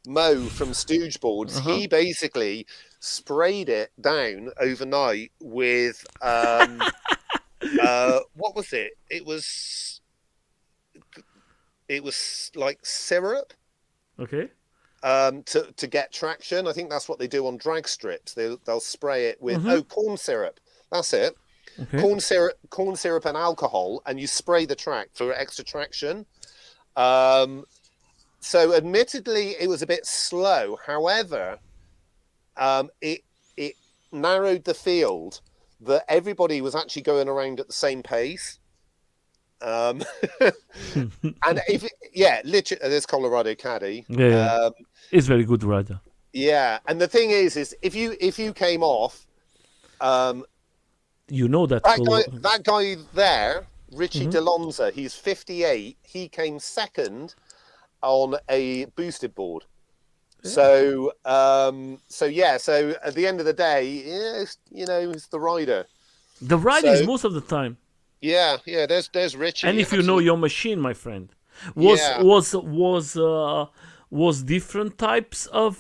B: Mo from Stooge Boards, he basically sprayed it down overnight with what was it? It was like syrup.
A: Okay.
B: To get traction. I think that's what they do on drag strips. They'll spray it with corn syrup. That's it. Okay. Corn syrup and alcohol, and you spray the track for extra traction. So admittedly it was a bit slow. However, it narrowed the field that everybody was actually going around at the same pace. And literally, there's Colorado Caddy.
A: It's very good rider.
B: Yeah, and the thing is if you came off,
A: you know that
B: guy there Richie
A: Mhm.
B: DeLonza. He's 58. He came second on a boosted board.
A: Yeah.
B: So so at the end of the day, it's the rider.
A: The ride is
B: So
A: most of the time.
B: yeah. There's
A: And
B: Richie.
A: if you know
B: Absolutely.
A: your machine, my friend, was
B: Yeah.
A: was was uh, was different types of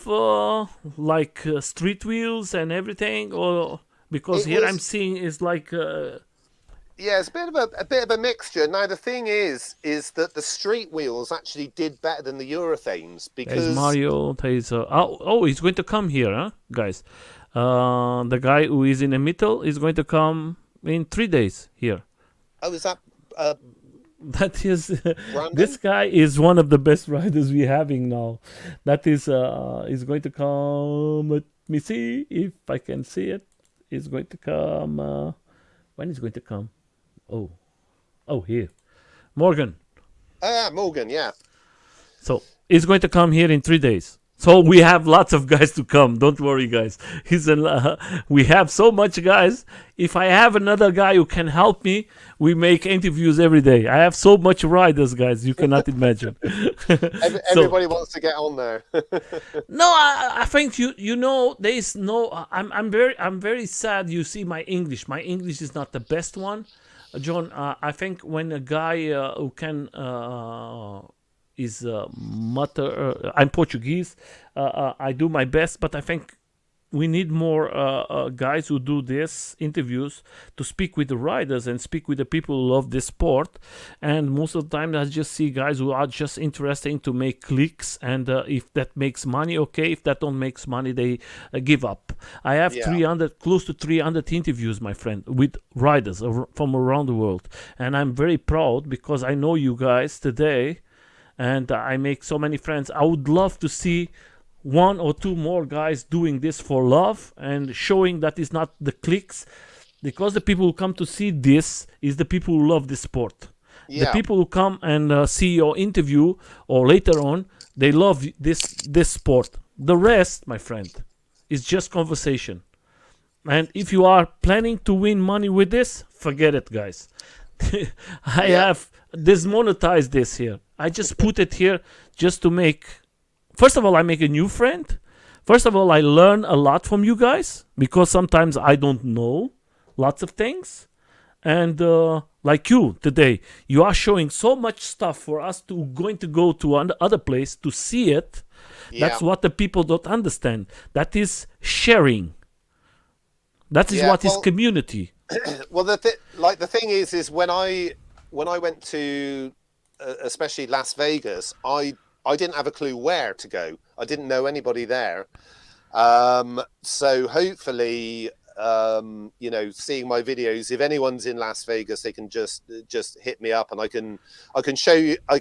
A: street wheels and everything, or because
B: It
A: here I'm
B: was
A: seeing is like
B: Yeah, it's a bit of a mixture. Now the thing is that the street wheels actually did better than the urethanes
A: there's
B: because
A: Mario, there's he's going to come here, huh, guys? The guy who is in the middle is going to come in 3 days here.
B: is that uh,
A: That is, this
B: Brandon?
A: guy is one of the best riders we're having now. That is going to come. Let me see if I can see it. It's going to come. When is going to come? Oh, here, Morgan.
B: Morgan, yeah.
A: So it's going to come here in 3 days. So we have lots of guys to come. Don't worry, guys. We have so much guys. If I have another guy who can help me, we make interviews every day. I have so much riders, guys. You cannot imagine. So
B: Everybody wants to get on there.
A: no, I think there is no. I'm very sad. You see, my English. My English is not the best one, John. I think when a guy who can is mother. I'm Portuguese. I do my best, but I think we need more guys who do this interviews to speak with the riders and speak with the people who love this sport. And most of the time, I just see guys who are just interesting to make clicks. And if that makes money, okay. If that don't makes money, they give up. I have
B: Yeah,
A: 300, close to 300 interviews, my friend, with riders from around the world, and I'm very proud because I know you guys today and I make so many friends. I would love to see one or two more guys doing this for love and showing that it's not the clicks, because the people who come to see this is the people who love the sport. The
B: yeah,
A: people who come and see your interview or later on, they love this sport. The rest, my friend, is just conversation. And if you are planning to win money with this, forget it, guys. I
B: yeah,
A: have dismonetized this here. I just put it here just to make. First of all, I make a new friend. First of all, I learn a lot from you guys because sometimes I don't know lots of things. And like you today, you are showing so much stuff for us to going to go to another place to see it.
B: yeah,
A: That's what the people don't understand. That is sharing. That is
B: yeah.
A: what is community.
B: Well, the thing is when I went to especially Las Vegas, I didn't have a clue where to go. I didn't know anybody there. So hopefully, seeing my videos, if anyone's in Las Vegas, they can just hit me up, and I can show you. I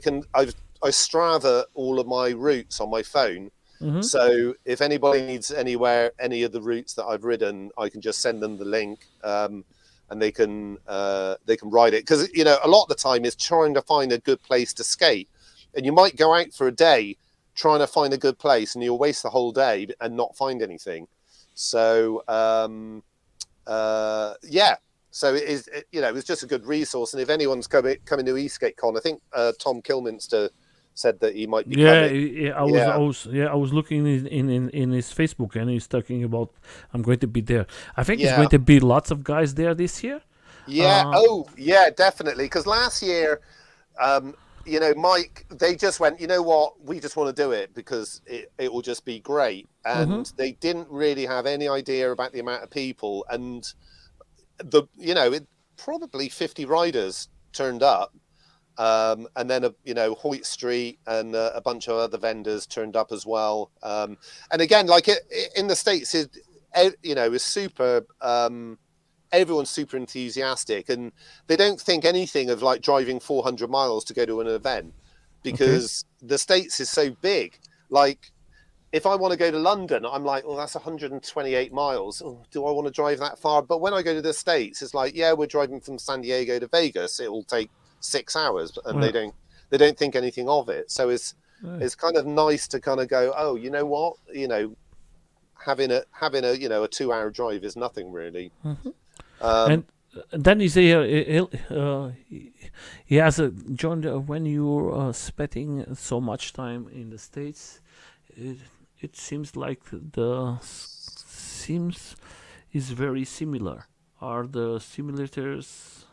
B: Strava all of my routes on my phone.
A: Hmm.
B: So if anybody needs any of the routes that I've ridden, I can just send them the link, and they can ride it. Because a lot of the time is trying to find a good place to skate, and you might go out for a day trying to find a good place, and you'll waste the whole day and not find anything. So yeah. So it was just a good resource. And if anyone's coming to EskateCon, I think Tom Kilminster said that he might be
A: Yeah,
B: coming.
A: yeah,
B: Yeah.
A: I was looking in his Facebook, and he's talking about I'm going to be there. I think it's
B: Yeah.
A: going to be lots of guys there this year.
B: Yeah.
A: Uh,
B: Oh, yeah, definitely. Because last year, Mike, they just went, you know what, we just want to do it because it will just be great.
A: mhm.
B: And they didn't really have any idea about the amount of people. And probably 50 riders turned up. And then, Hoyt Street and a bunch of other vendors turned up as well. And again, like in the States, is super. Everyone's super enthusiastic, and they don't think anything of like driving 400 miles to go to an event,
A: Okay.
B: because the States is so big. Like, if I want to go to London, I'm like, oh, that's 128 miles. Oh, do I want to drive that far? But when I go to the States, it's like, yeah, we're driving from San Diego to Vegas. It will take 6 hours, and
A: Yeah.
B: they don't think anything of it. So
A: Yeah.
B: it's kind of nice to kind of go, oh, you know what, having a a 2-hour drive is nothing really.
A: Mhm.
B: Um,
A: And then he say he has a John. When you're spending so much time in the States, it, it seems like the seems is very similar. Are the simulators?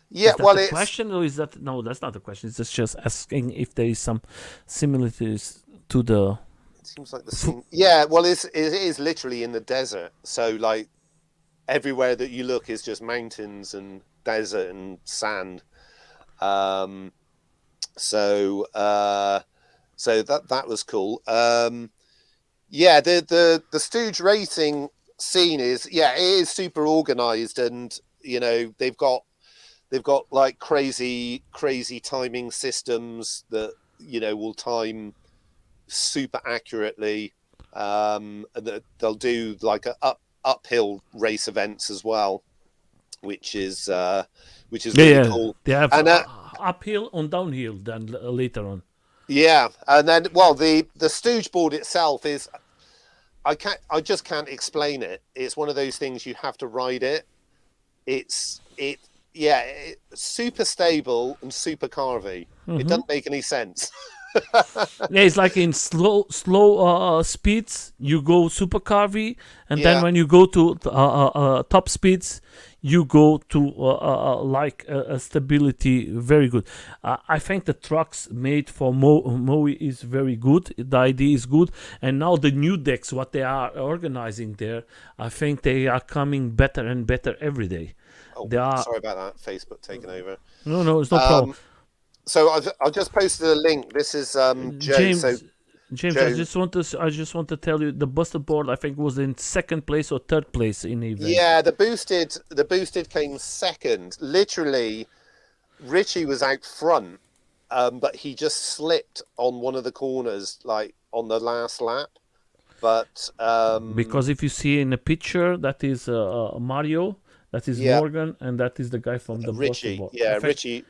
B: Yeah,
A: Is that
B: well,
A: the
B: it's
A: question, or is that no? That's not the question. It's just asking if there is some similarities to the.
B: it seems like the scene. Yeah, well, it is literally in the desert. So like everywhere that you look is just mountains and desert and sand. Um, so that was cool. Yeah, the Stooge racing scene is it is super organized, and they've got like crazy timing systems that will time super accurately, and that they'll do like a uphill race events as well, which is
A: Yeah,
B: really
A: yeah.
B: cool.
A: They have
B: And
A: uphill and downhill then later on.
B: yeah, and then the Stooge board itself is I just can't explain it. It's one of those things you have to ride it. It's super stable and super carvy. It doesn't make any sense.
A: Yeah, it's like in slow speeds you go super carvy, and then
B: Yeah.
A: when you go to top speeds you go to like a stability very good. I think the trucks made for Moe is very good. The idea is good, and now the new decks what they are organizing there, I think they are coming better and better every day.
B: Oh,
A: They are
B: sorry about that. Facebook taking over.
A: no, it's no problem.
B: So I've just posted a link. This is Joe. So
A: James,
B: Joe,
A: I just want to tell you the busted board I think was in second place or third place in the event.
B: yeah, the boosted came second. Literally, Richie was out front, but he just slipped on one of the corners, like on the last lap. But
A: Because if you see in the picture, that is Mario, that is
B: yeah,
A: Morgan, and that is the guy from the busted
B: Richie,
A: board.
B: yeah, Richie,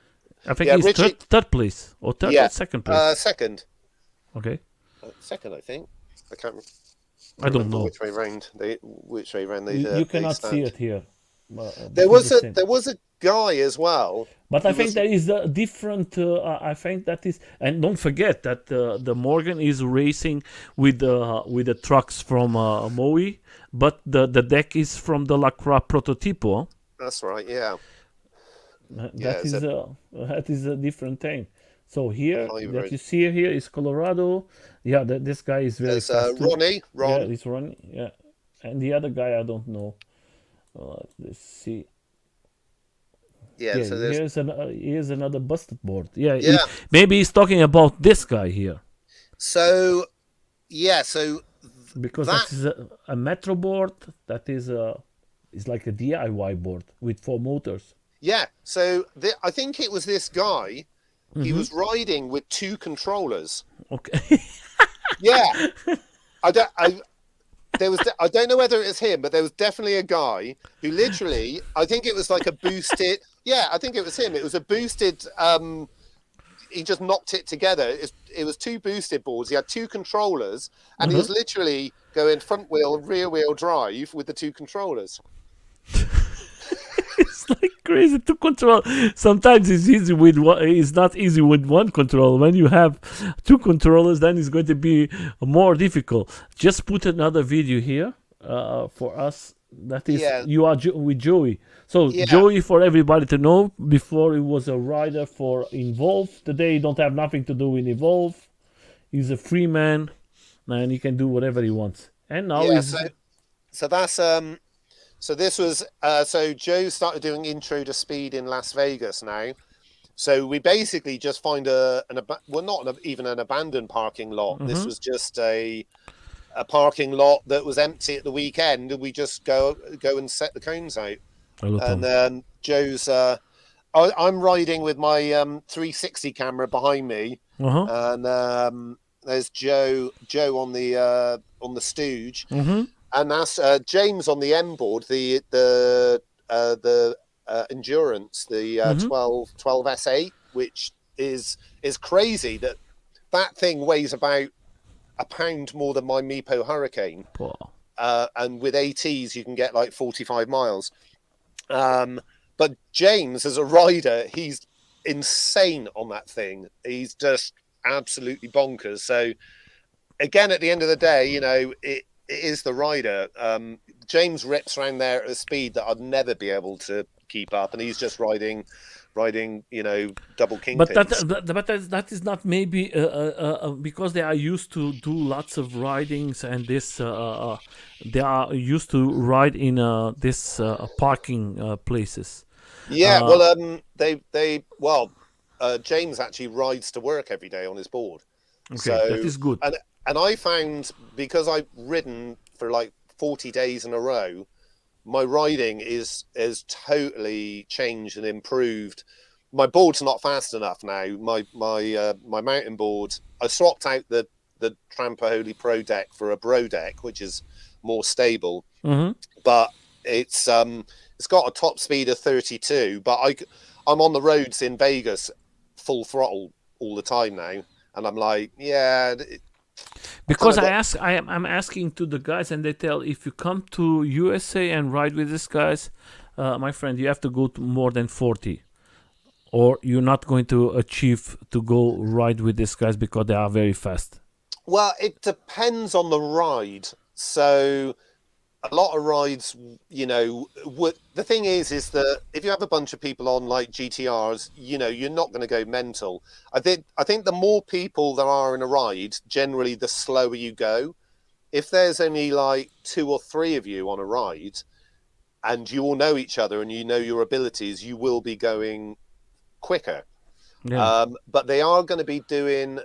A: I think
B: yeah,
A: he's
B: Richie,
A: third place or third
B: yeah,
A: or second place.
B: second,
A: Okay,
B: second, I think. I can't
A: I don't
B: remember
A: know.
B: which way round
A: You
B: they
A: cannot see
B: stand.
A: it here.
B: There
A: It's
B: was
A: the same.
B: a guy as well.
A: But I
B: He
A: think
B: was
A: there is a different. I think that is, and don't forget that the Morgan is racing with the trucks from Moe, but the deck is from the Lacroix Prototipo.
B: that's right. Yeah, yeah.
A: That
B: It's a
A: that is a different thing. So here that
B: hybrid.
A: you see here is Colorado. Yeah, this guy is very
B: There's
A: fast too. Yeah,
B: Ron.
A: he's running. Yeah, and the other guy I don't know. Let's see.
B: Yeah.
A: Yeah,
B: So there's
A: here's another busted board. Yeah,
B: yeah.
A: maybe he's talking about this guy here
B: So yeah. So
A: because
B: that
A: that is a Metro board. That is like a DIY board with 4 motors.
B: yeah. So I think it was this guy. He was riding with 2 controllers.
A: Okay.
B: Yeah. I don't. I don't know whether it was him, but there was definitely a guy who literally, I think it was like a boosted. Yeah, I think it was him. It was a boosted. He just knocked it together. It was 2 boosted boards. He had 2 controllers, and he was literally going front wheel, rear wheel drive with the 2 controllers.
A: It's like crazy to control. Sometimes it's easy with one. It's not easy with one controller. When you have 2 controllers, then it's going to be more difficult. Just put another video here for us. That is,
B: Yeah.
A: you are with Joey. So
B: Yeah.
A: Joey, for everybody to know, before he was a rider for Evolve. Today he don't have nothing to do with Evolve. He's a free man, and he can do whatever he wants. And now
B: Yeah.
A: he's
B: So that's So this was so Joe started doing Intro to Speed in Las Vegas now. So we basically just find even an abandoned parking lot. This was just a parking lot that was empty at the weekend, and we just go and set the cones out. And then Joe's I'm riding with my 360 camera behind me, and there's Joe on the Stooge. And that's James on the M board, the endurance, the 12 S8, which is crazy. That thing weighs about a pound more than my Meepo Hurricane, and with ATs you can get like 45 miles. But James, as a rider, he's insane on that thing. He's just absolutely bonkers. So again, at the end of the day, it is the rider. James rips around there at a speed that I'd never be able to keep up, and he's just riding, double
A: But
B: kingpins.
A: that is not maybe because they are used to do lots of ridings, and they are used to ride in this parking places.
B: Yeah, well, James actually rides to work every day on his board.
A: Okay, that
B: So,
A: is good.
B: and I found, because I've ridden for like 40 days in a row, my riding is totally changed and improved. My board's not fast enough now. My mountain board, I swapped out the Trampoholi Pro deck for a Bro deck, which is more stable,
A: Hmm.
B: but it's got a top speed of 32. But I'm on the roads in Vegas full throttle all the time now, and I'm like, yeah, I kind
A: Because
B: of got.
A: I'm asking to the guys, and they tell if you come to USA and ride with these guys, my friend, you have to go to more than 40, or you're not going to achieve to go ride with these guys because they are very fast.
B: Well, it depends on the ride. So a lot of rides, the thing is that if you have a bunch of people on like GTRs, you're not going to go mental. I think the more people there are in a ride, generally the slower you go. If there's only like two or three of you on a ride, and you all know each other and you know your abilities, you will be going quicker.
A: Yeah.
B: But they are going to be doing.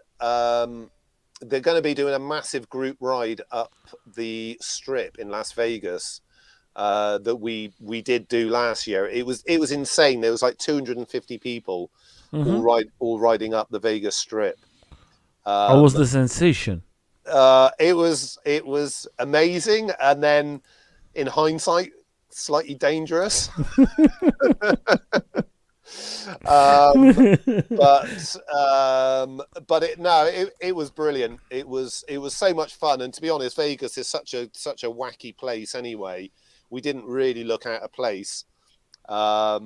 B: They're going to be doing a massive group ride up the strip in Las Vegas that we did do last year. It was insane. There was like 250 people
A: Hmm.
B: all riding up the Vegas Strip.
A: How was
B: Um,
A: the sensation?
B: it was amazing, and then in hindsight, slightly dangerous. um, but it was brilliant. It was so much fun, and to be honest, Vegas is such a wacky place anyway. We didn't really look out of place. I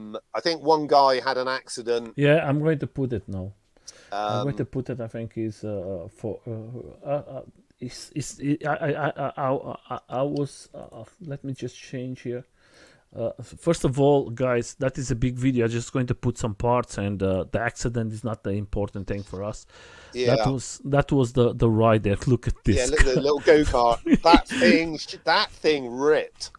B: think one guy had an accident.
A: Yeah, I'm going to put it now. I'm going to
B: um,
A: put it. I think is for. I was. Let me just change here. First of all, guys, that is a big video. I'm just going to put some parts, and the accident is not the important thing for us.
B: yeah,
A: That was the ride there. Look at
B: yeah,
A: this
B: look at the
A: guy.
B: little go-kart. That thing ripped.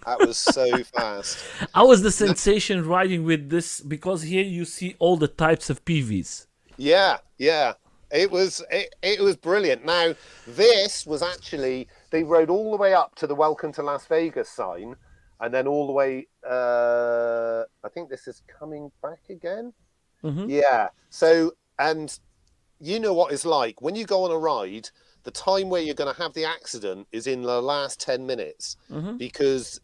B: That was so fast.
A: How was the sensation riding with this? Because here you see all the types of PVs.
B: Yeah, yeah. It was brilliant. Now, this was actually, they rode all the way up to the Welcome to Las Vegas sign, and then all the way. I think this is coming back again.
A: Hmm.
B: Yeah. So, and you know what it's like when you go on a ride. The time where you're going to have the accident is in the last 10 minutes,
A: Hmm.
B: because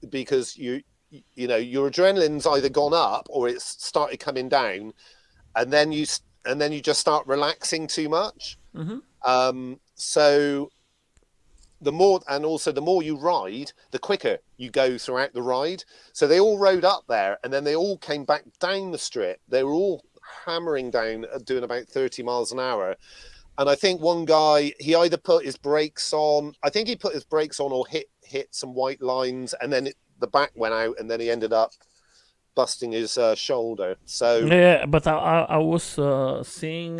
B: your adrenaline's either gone up or it's started coming down, and then you just start relaxing too much.
A: Hmm.
B: So the more you ride, the quicker you go throughout the ride. So they all rode up there, and then they all came back down the strip. They were all hammering down, doing about 30 miles an hour. And I think one guy, he either put his brakes on. I think he put his brakes on or hit some white lines, and then the back went out, and then he ended up busting his shoulder. So
A: Yeah, but I was seeing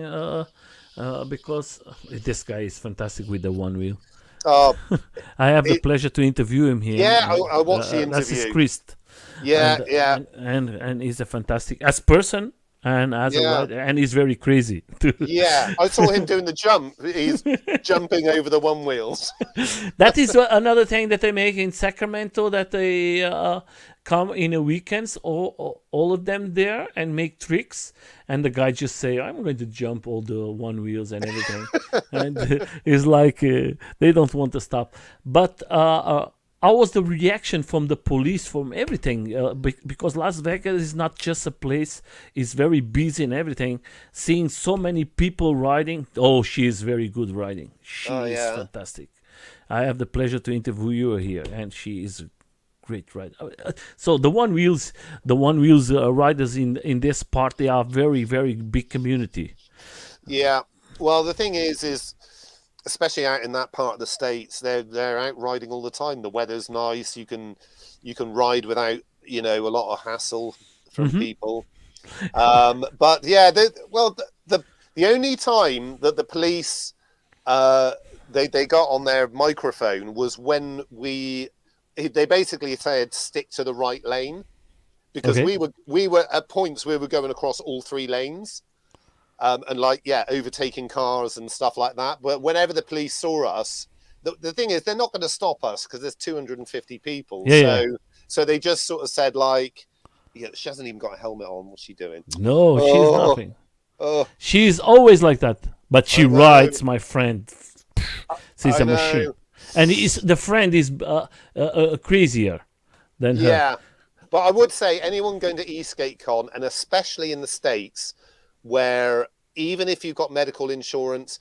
A: because this guy is fantastic with the one wheel.
B: uh,
A: I have the
B: it,
A: pleasure to interview him.
B: yeah, I watched the
A: That's his
B: interview.
A: Christ,
B: Yeah, yeah,
A: and he's a fantastic as person and as a
B: yeah.
A: rider, and he's very crazy too.
B: Yeah, I saw him doing the jump. He's jumping over the one wheels.
A: That is another thing that they make in Sacramento, that they come in the weekends, all of them there, and make tricks, and the guy just say, I'm going to jump all the one wheels and everything. And it's like they don't want to stop. But how was the reaction from the police, from everything? Because Las Vegas is not just a place, it's very busy and everything. Seeing so many people riding, oh, she is very good riding. She
B: Oh
A: is
B: yeah.
A: fantastic. I have the pleasure to interview her here, and she is great ride. So the one wheels riders in this part, they are very, very big community.
B: Yeah. Well, the thing is especially out in that part of the States, they're out riding all the time. The weather's nice. You can ride without, a lot of hassle from
A: Hmm.
B: people. But yeah, the only time that the police they got on their microphone was when they basically said stick to the right lane, because
A: Okay.
B: we were at points where we were going across all three lanes. And overtaking cars and stuff like that. But whenever the police saw us, the thing is, they're not going to stop us because there's 250 people.
A: Yeah, yeah.
B: So they just sort of said like, yeah, she hasn't even got a helmet on. What's she doing?
A: No, she's
B: Oh,
A: nothing.
B: oh,
A: She's always like that. But she
B: I know,
A: rides, my friend. She's
B: I
A: a machine.
B: know.
A: And the friend is crazier than her.
B: Yeah, but I would say anyone going to EskateCon, and especially in the States, where even if you've got medical insurance,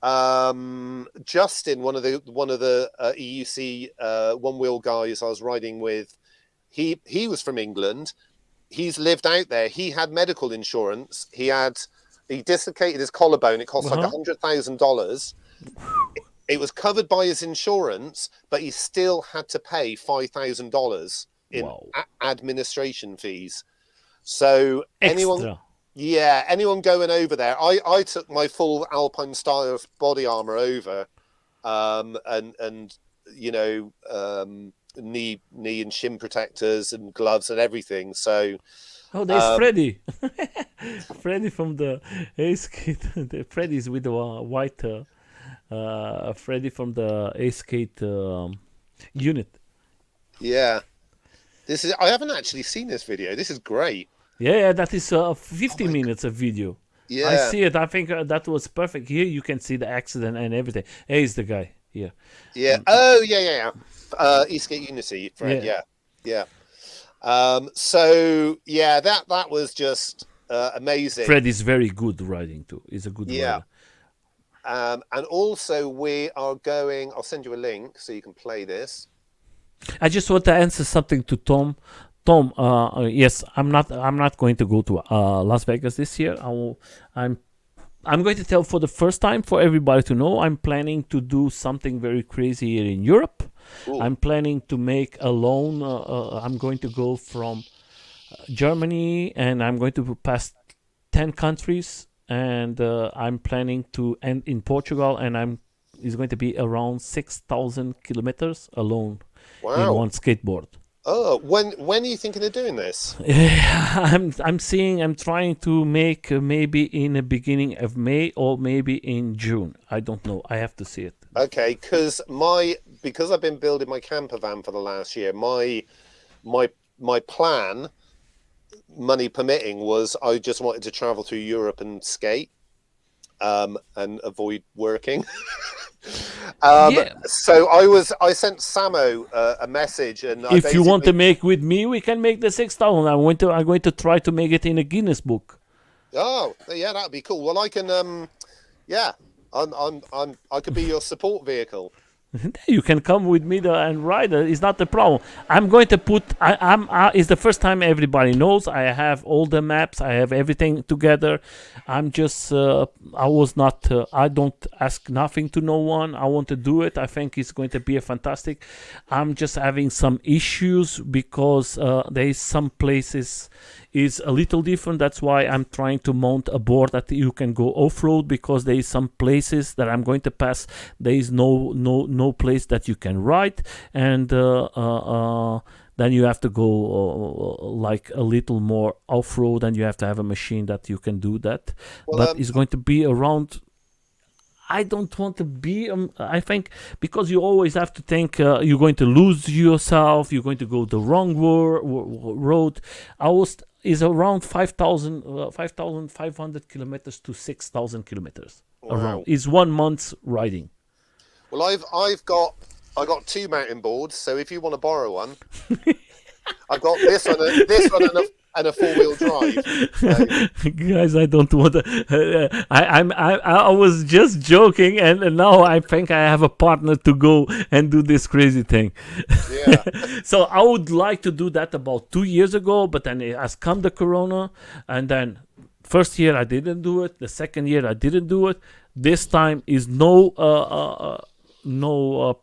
B: Justin, one of the EUC one wheel guys I was riding with, he was from England. He's lived out there. He had medical insurance. He dislocated his collarbone. It cost like
A: Uh-huh.
B: $100,000. It was covered by his insurance, but he still had to pay $5,000 in
A: Wow.
B: administration fees. So
A: Extra.
B: anyone going over there, I took my full Alpine style body armor over, and knee and shin protectors and gloves and everything. So
A: Oh, there's
B: um,
A: Freddy. Freddy from the Ace Skate. Freddy's with the white. Freddy from the Ace Skate unit.
B: yeah, I haven't actually seen this video. This is great.
A: Yeah, yeah, that is 50
B: my
A: minutes of video. I
B: Yeah,
A: see it. I think that was perfect. Here you can see the accident and everything. He's the guy here.
B: yeah. Oh, yeah. Eastgate Unity friend.
A: Yeah,
B: Yeah. So yeah, that was just amazing.
A: Fred is very good riding too. He's a good
B: Yeah.
A: rider.
B: And also we are going. I'll send you a link so you can play this.
A: I just want to answer something to Tom. Tom, yes, I'm not going to go to Las Vegas this year. I'm going to tell for the first time for everybody to know. I'm planning to do something very crazy here in Europe.
B: Ooh,
A: I'm planning to make a loan. I'm going to go from Germany and I'm going to pass 10 countries. And I'm planning to end in Portugal, and it's going to be around 6,000 kilometers alone in
B: wow.
A: one skateboard.
B: Oh, when are you thinking of doing this?
A: I'm trying to make maybe in the beginning of May or maybe in June. I don't know. I have to see it.
B: Okay, because I've been building my camper van for the last year. My plan, money permitting, was I just wanted to travel through Europe and skate, and avoid working.
A: Yeah.
B: So I sent Samo a message, and I
A: If you want to
B: basically,
A: make with me, we can make the 6,000. I'm going to try to make it in a Guinness book.
B: oh yeah, that'd be cool. Well, I can yeah, I could be your support vehicle.
A: You can come with me and ride. It's not the problem. I'm going to put. It's the first time everybody knows. I have all the maps. I have everything together. I'm just. I was not. I don't ask nothing to no one. I want to do it. I think it's going to be a fantastic. I'm just having some issues because there is some places is a little different. That's why I'm trying to mount a board that you can go off-road, because there is some places that I'm going to pass. There is no place that you can ride, and then you have to go like a little more off-road, and you have to have a machine that you can do that.
B: Well,
A: But it's going to be around. I don't want to be. I think because you always have to think you're going to lose yourself. You're going to go the wrong road. Is around 5,500 kilometers to 6,000 kilometers around.
B: wow.
A: Is 1 month's riding.
B: Well, I got two mountain boards, so if you want to borrow one, I've got this one and a 4-wheel drive. So,
A: Guys, I don't want to. I was just joking, and now I think I have a partner to go and do this crazy thing.
B: yeah.
A: So I would like to do that about 2 years ago, but then it has come the corona, and then first year I didn't do it. The second year I didn't do it. This time is no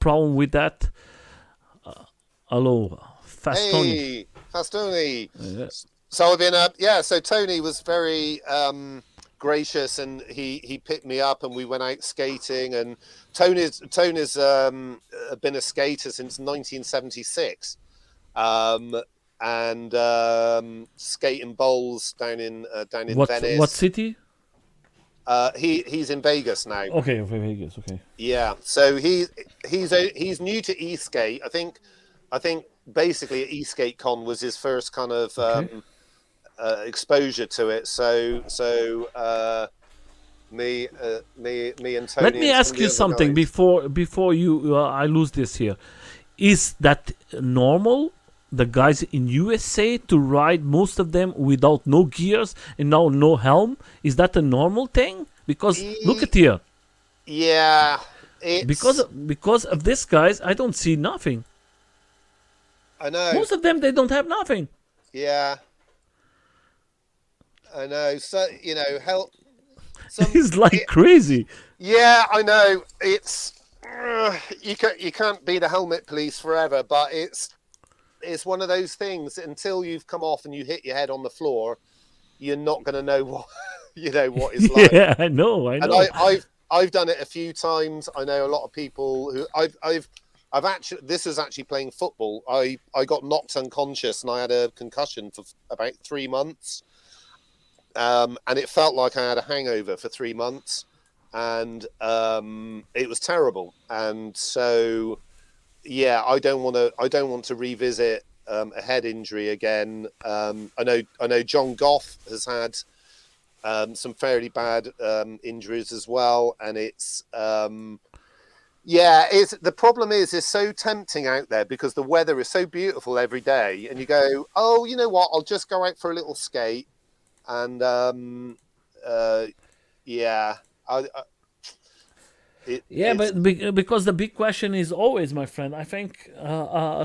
A: problem with that. Hello, Fast Tony.
B: Hey, Fastoni.
A: Yeah.
B: So I've been so Tony was very gracious, and he picked me up and we went out skating. And Tony's been a skater since 1976, and skating bowls down in Venice.
A: What city?
B: He's in Vegas now.
A: Okay, Vegas. Okay.
B: Yeah, so he's new to e-skate. I think basically Skate Con was his first kind of exposure to it. So me and Tony.
A: Let me ask you something before you I lose this here. Is that normal? The guys in USA to ride, most of them without no gears and now no helm. Is that a normal thing? Because look at here.
B: Yeah.
A: Because of this guys, I don't see nothing.
B: I know.
A: Most of them, they don't have nothing.
B: Yeah. I know. So help.
A: It's like crazy.
B: Yeah, I know. It's you can't be the helmet police forever, but it's one of those things. Until you've come off and you hit your head on the floor, you're not going to know what what it's like.
A: Yeah, I know.
B: And I've done it a few times. I know a lot of people who I've actually. This is actually playing football. I got knocked unconscious and I had a concussion for about 3 months, and it felt like I had a hangover for 3 months, and it was terrible. And so, yeah, I don't want to revisit a head injury again. I know John Goff has had some fairly bad injuries as well, and it's the problem is it's so tempting out there because the weather is so beautiful every day, and you go, oh, you know what, I'll just go out for a little skate, and
A: because the big question is always, my friend, I think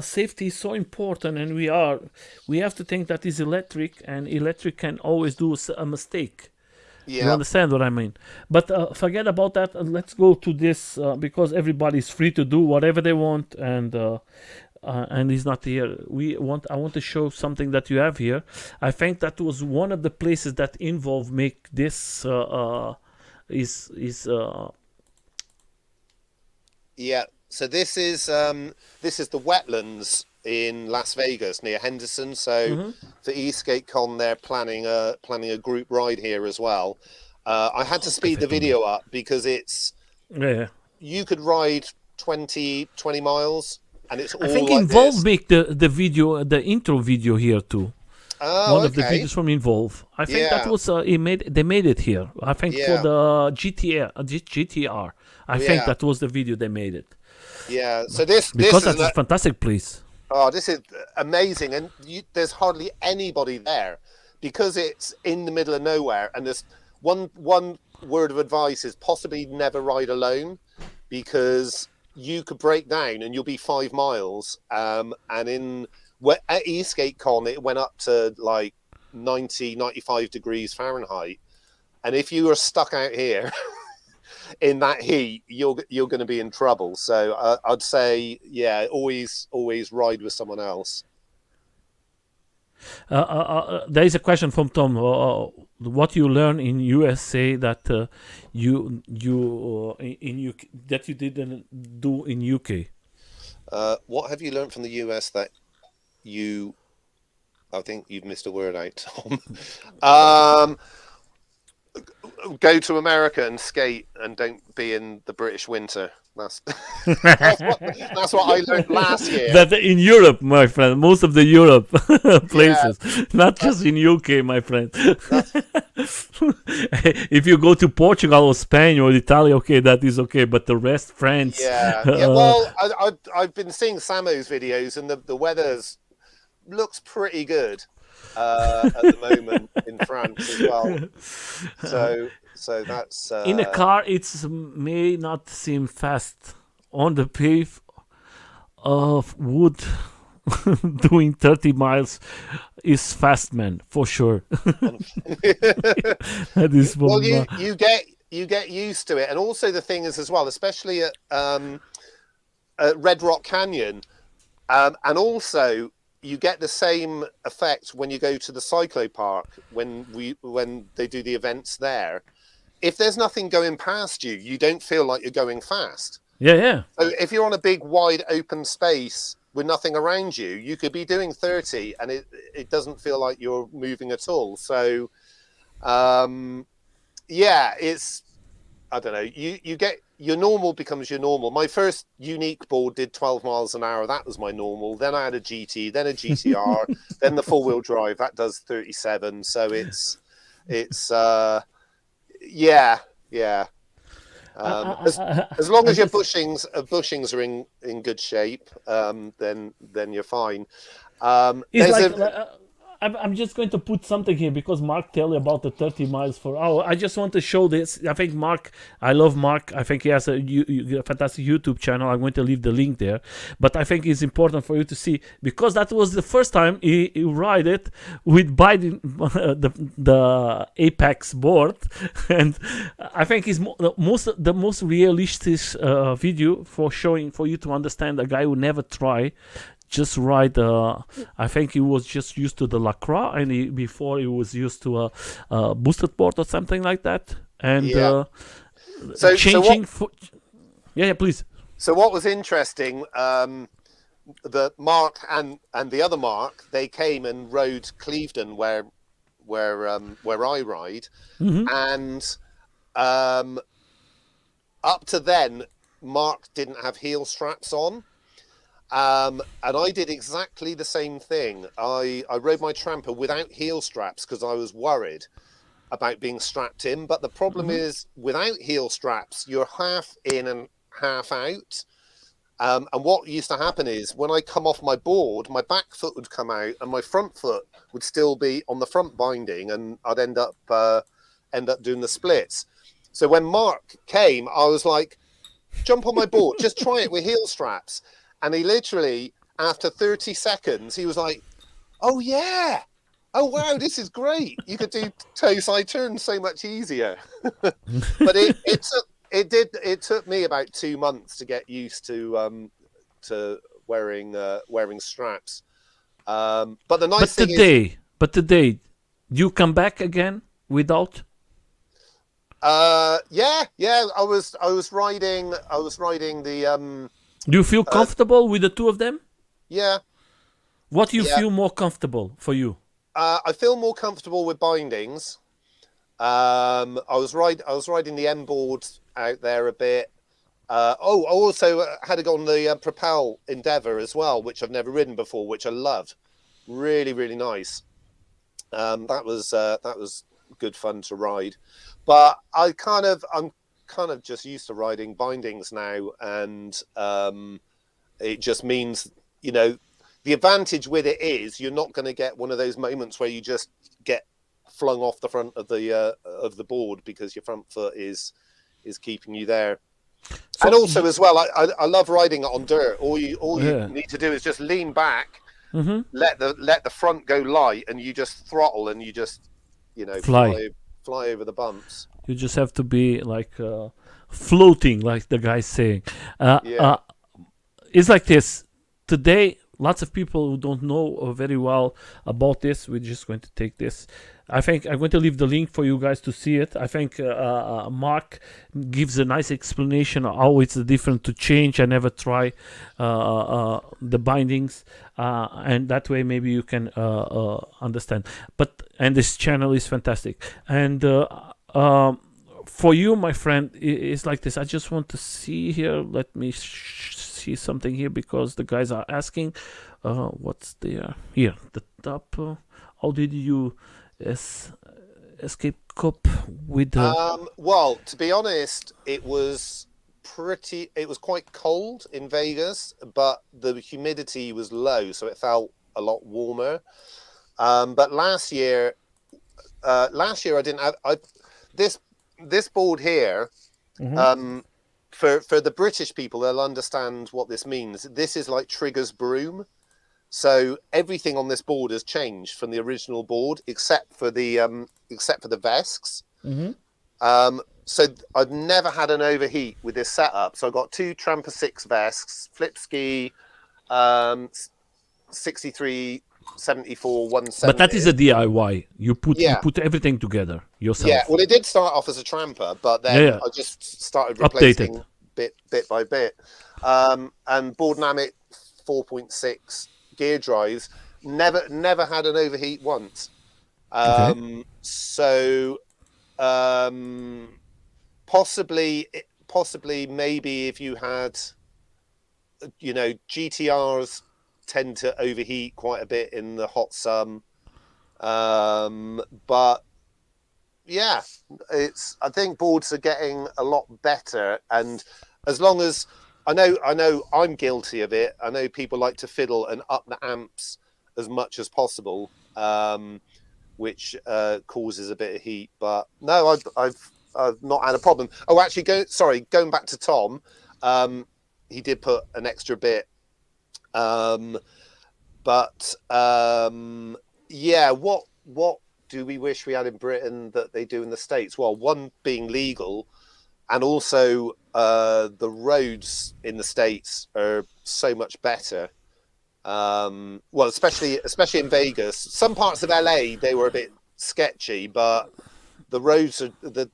A: safety is so important, and we have to think that is electric, and electric can always do a mistake. Yeah. You understand what I mean? But forget about that. Let's go to this because everybody's free to do whatever they want, and he's not here. I want to show something that you have here. I think that was one of the places that Involve make this
B: Yeah. So this is the wetlands in Las Vegas near Henderson. So for E-Skate Con, they're planning a group ride here as well. I had to speed the video up because you could ride 20 miles and it's all
A: I think
B: like
A: Involve
B: this.
A: make the video, the intro video here too. One of the videos from Involve. I think that was they made it here. I think for the GTR. I think that was the video they made it.
B: Yeah. So
A: that's a fantastic place.
B: Oh, this is amazing, and there's hardly anybody there because it's in the middle of nowhere. And there's one word of advice is possibly never ride alone, because you could break down and you'll be 5 miles. And at E-Skate Con, it went up to like 95 degrees Fahrenheit, and if you were stuck out here in that heat, you're going to be in trouble. So I'd say, always ride with someone else.
A: There is a question from Tom. What you learn in USA that you in UK that you didn't do in UK?
B: What have you learned from the US that I think you've missed a word out, Tom. Go to America and skate, and don't be in the British winter. That's what I learned last year.
A: That in Europe, my friend, most of the Europe places, not just in UK, my friend. If you go to Portugal or Spain or Italy, okay, that is okay, but the rest, France.
B: Well, I've been seeing Samo's videos, and the weather looks pretty good. at the moment in France as well. So that's
A: In a car, it may not seem fast. On the pave of wood, doing 30 miles is fast, man, for sure. That is
B: well,
A: one.
B: you get used to it, and also the thing is as well, especially at Red Rock Canyon, and also you get the same effect when you go to the cyclo park when they do the events there. If there's nothing going past you, you don't feel like you're going fast.
A: Yeah.
B: So if you're on a big, wide, open space with nothing around you, you could be doing 30 and it doesn't feel like you're moving at all. So, yeah, it's, I don't know, you get, your normal becomes your normal. My first unique board did 12 miles an hour. That was my normal. Then I had a GT, then a GTR, then the four-wheel drive. That does 37. So it's yeah. As long as your bushings are in good shape, then you're fine.
A: I'm just going to put something here because Mark tell you about the 30 miles per hour. I just want to show this. I think I love Mark. I think he has a fantastic YouTube channel. I'm going to leave the link there. But I think it's important for you to see because that was the first time he ride it with Biden, the Apex board. And I think it's the most realistic video for you to understand a guy who never try. Just ride. I think he was just used to the Lacroix, and before he was used to a boosted board or something like that. And please.
B: So what was interesting, the Mark and the other Mark, they came and rode Clevedon where I ride, and up to then, Mark didn't have heel straps on. And I did exactly the same thing. I rode my tramper without heel straps because I was worried about being strapped in. But the problem is, without heel straps, you're half in and half out. And what used to happen is when I come off my board, my back foot would come out and my front foot would still be on the front binding, and I'd end up doing the splits. So when Mark came, I was like, jump on my board, just try it with heel straps. And he literally, after 30 seconds, he was like, oh, yeah. Oh, wow, this is great. You could do toe side turns so much easier. But it took me about 2 months to get used to wearing straps. But the nice thing is...
A: But today, you come back again without?
B: Yeah. I was riding the...
A: Do you feel comfortable with the two of them?
B: Yeah.
A: What do you feel more comfortable for you?
B: I feel more comfortable with bindings. I was riding the M board out there a bit. I also had to go on the Propel Endeavour as well, which I've never ridden before, which I love. Really, really nice. That was good fun to ride. But I'm kind of just used to riding bindings now, and it just means, the advantage with it is you're not going to get one of those moments where you just get flung off the front of the board because your front foot is keeping you there. And also as well, I love riding it on dirt. All you need to do is just lean back, let the front go light, and you just throttle and you just fly over the bumps.
A: You just have to be like floating, like the guy's saying. It's like this. Today, lots of people who don't know very well about this, we're just going to take this. I think I'm going to leave the link for you guys to see it. I think Mark gives a nice explanation of how it's different to change. I never try the bindings, and that way maybe you can understand. And this channel is fantastic. And for you, my friend, it's like this. I just want to see here. Let me see something here because the guys are asking. What's there? Here, the top. How did you escape cope with the...
B: Well, to be honest, it was quite cold in Vegas, but the humidity was low, so it felt a lot warmer. But last year I didn't have this board here. For the British people, they'll understand what this means. This is like Trigger's broom. So everything on this board has changed from the original board, except for the vesks. So I've never had an overheat with this setup. So I've got two Tramper 6 vesks, flip ski, 63, 74, 170.
A: But that is a DIY. You put everything together yourself.
B: Yeah, well, it did start off as a Tramper, but then I just started replacing bit by bit. And Board Dynamic 4.6 gear drives never had an overheat once. So possibly maybe if you had, GTRs tend to overheat quite a bit in the hot sun, but yeah, I think boards are getting a lot better, and as long as I know I'm guilty of it. I know people like to fiddle and up the amps as much as possible, which causes a bit of heat. But no, I've not had a problem. Oh, actually, going back to Tom, he did put an extra bit. Yeah, what do we wish we had in Britain that they do in the States? Well, one being legal, and also the roads in the States are so much better. Well, especially in Vegas. Some parts of LA they were a bit sketchy, but the roads are the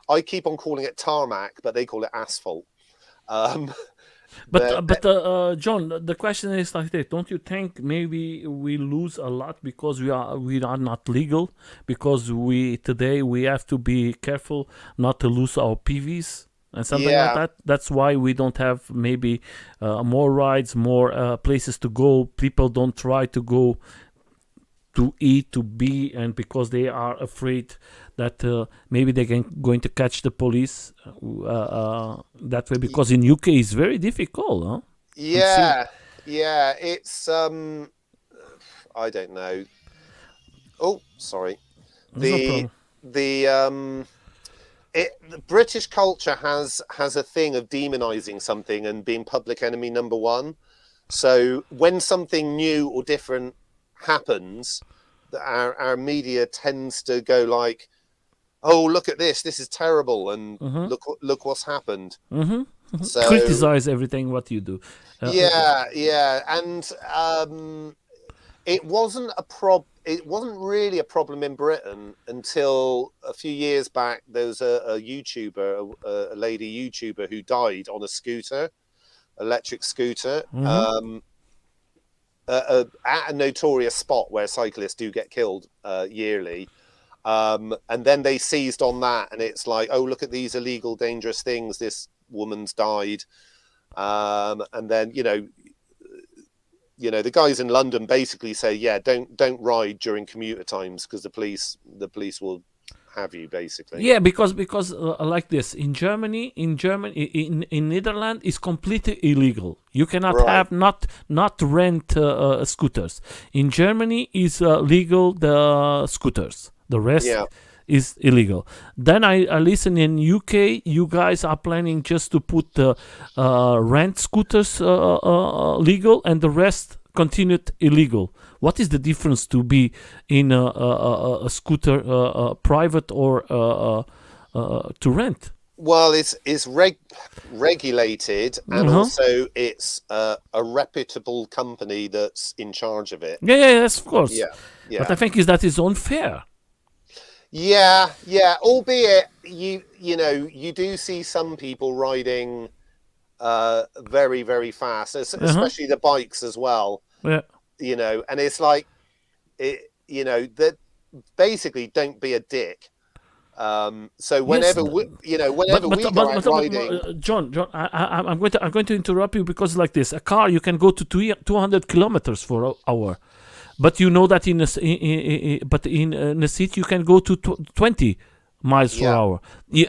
B: I keep on calling it tarmac, but they call it asphalt.
A: But John, the question is like this: don't you think maybe we lose a lot because we are not legal? Because today we have to be careful not to lose our PVs and something like that. That's why we don't have maybe more rides, more places to go. People don't try to go to E to B, and because they are afraid that maybe they're going to catch the police that way, because in UK it's very difficult, huh?
B: Yeah, it's I don't know. Oh, sorry. The British culture has a thing of demonizing something and being public enemy number one. So when something new or different happens, our media tends to go like, oh, look at this is terrible, and look what's happened. So
A: criticize everything what you do.
B: And it wasn't really a problem in Britain until a few years back. There was a lady YouTuber who died on a scooter, electric scooter, at a notorious spot where cyclists do get killed yearly. And then they seized on that, and it's like, oh, look at these illegal, dangerous things. This woman's died. And then, the guys in London basically say, yeah, don't ride during commuter times because the police will have you, basically.
A: Yeah, because like this in Germany, in Netherlands is completely illegal. You cannot have not rent scooters. In Germany is legal the scooters. The rest is illegal. Then I listen in UK. You guys are planning just to put the rent scooters legal and the rest continued illegal. What is the difference to be in a scooter private or to rent?
B: Well, it's regulated, and also it's a reputable company that's in charge of it.
A: Yeah, yes, of course. Yeah. But I think that is unfair.
B: Yeah. Albeit you do see some people riding very, very fast, especially the bikes as well.
A: Yeah.
B: And it's like that basically don't be a dick. So whenever we go out riding,
A: John, I'm going to interrupt you because like this, a car you can go to 200 kilometers per hour. But you know that in a seat you can go to 20 miles per hour,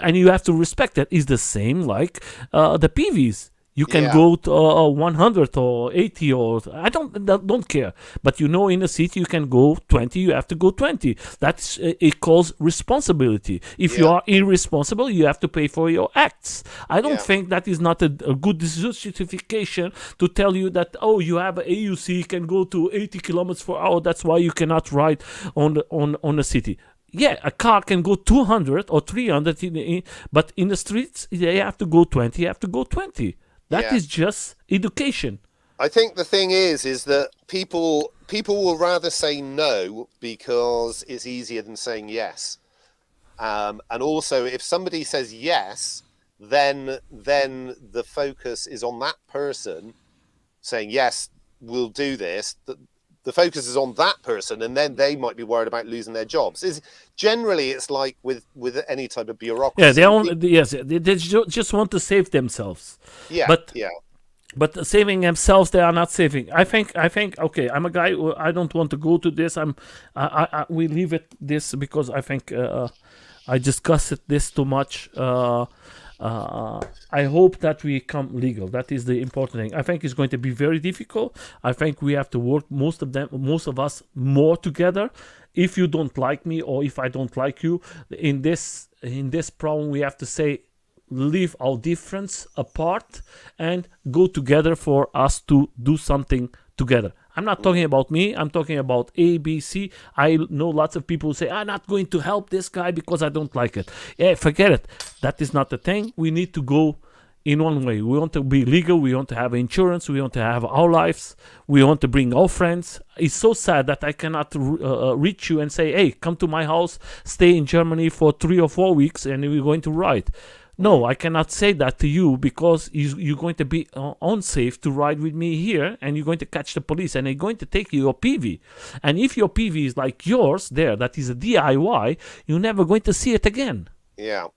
A: and you have to respect that. It's the same like the PVs. You can
B: Yeah.
A: go to 100 or 80 or I don't care. But in a city you can go 20. You have to go 20. That's it calls responsibility. If you
B: Yeah.
A: are irresponsible, you have to pay for your acts. I don't
B: Yeah.
A: think that is not a good justification to tell you that you have a AUC, you can go to 80 kilometers per hour. That's why you cannot ride on a city. Yeah, a car can go 200 or 300, but in the streets, they have to go 20, you have to go 20. That
B: Yeah.
A: is just education.
B: I think the thing is that people will rather say no because it's easier than saying yes. And also, if somebody says yes, then the focus is on that person saying yes, we'll do this. The focus is on that person, and then they might be worried about losing their jobs. Generally it's like with any type of
A: Yeah,
B: bureaucracy.
A: they just want to save themselves.
B: Yeah,
A: But
B: yeah,
A: but saving themselves, they are not saving. I think okay, I'm a guy who, I don't want to go to this. We leave it this because I think I discussed this too much. I hope that we come legal. That is the important thing. I think it's going to be very difficult. I think we have to work, most of us, more together. If you don't like me or if I don't like you, in this problem, we have to say, leave our difference apart and go together for us to do something together. I'm not talking about me. I'm talking about A, B, C. I know lots of people who say, I'm not going to help this guy because I don't like it. Yeah, forget it. That is not the thing. We need to go in one way. We want to be legal. We want to have insurance. We want to have our lives. We want to bring our friends. It's so sad that I cannot reach you and say, hey, come to my house, stay in Germany for 3 or 4 weeks, and we're going to ride. No, I cannot say that to you because you're going to be unsafe to ride with me here, and you're going to catch the police, and they're going to take your PV. And if your PV is like yours there, that is a DIY, you're never going to see it again.
B: yeah,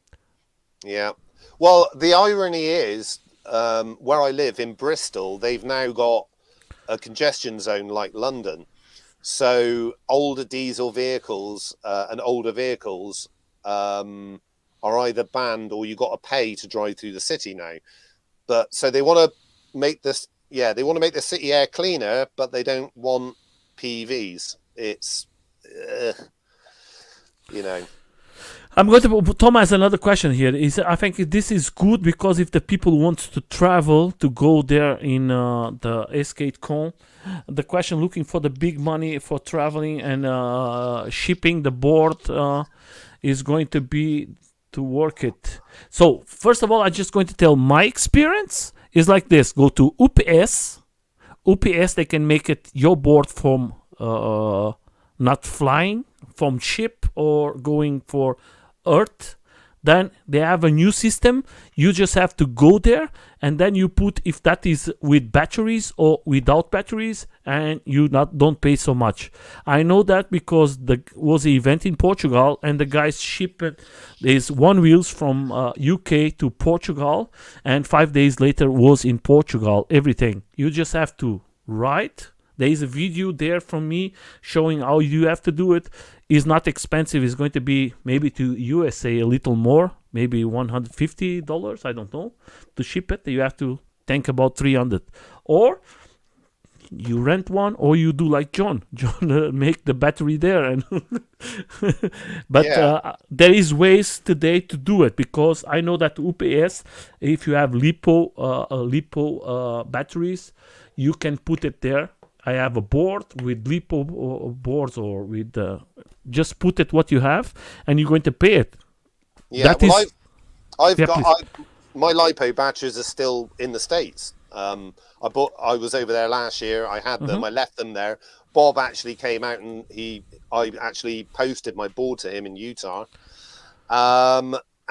B: yeah. Well, the irony is, where I live in Bristol, they've now got a congestion zone like London. So older diesel vehicles and older vehicles are either banned or you got to pay to drive through the city now. But so they want to make this, they want to make the city air cleaner, but they don't want PVs. It's,
A: I'm going to Tom has another question here. I think this is good because if the people want to travel to go there in the SkateCon, the question looking for the big money for traveling and shipping the board is going to be to work it. So first of all, I'm just going to tell my experience is like this. Go to UPS. UPS, they can make it your board from not flying, from ship or going for Earth. Then they have a new system. You just have to go there and then you put if that is with batteries or without batteries, and you don't pay so much. I know that because there was an event in Portugal and the guys shipped these one wheels from UK to Portugal, and 5 days later was in Portugal. Everything you just have to write. There is a video there from me showing how you have to do it. It's not expensive. It's going to be maybe to USA a little more, maybe $150. I don't know. To ship it, you have to think about 300. Or you rent one, or you do like John. John make the battery there, and but there is ways today to do it because I know that UPS, if you have lipo batteries, you can put it there. I have a board with lipo boards or with just put it what you have, and you're going to pay it.
B: Yeah,
A: that
B: well,
A: is,
B: I've got my lipo batteries are still in the States. I was over there last year. I had them. I left them there. Bob actually came out and I actually posted my board to him in Utah.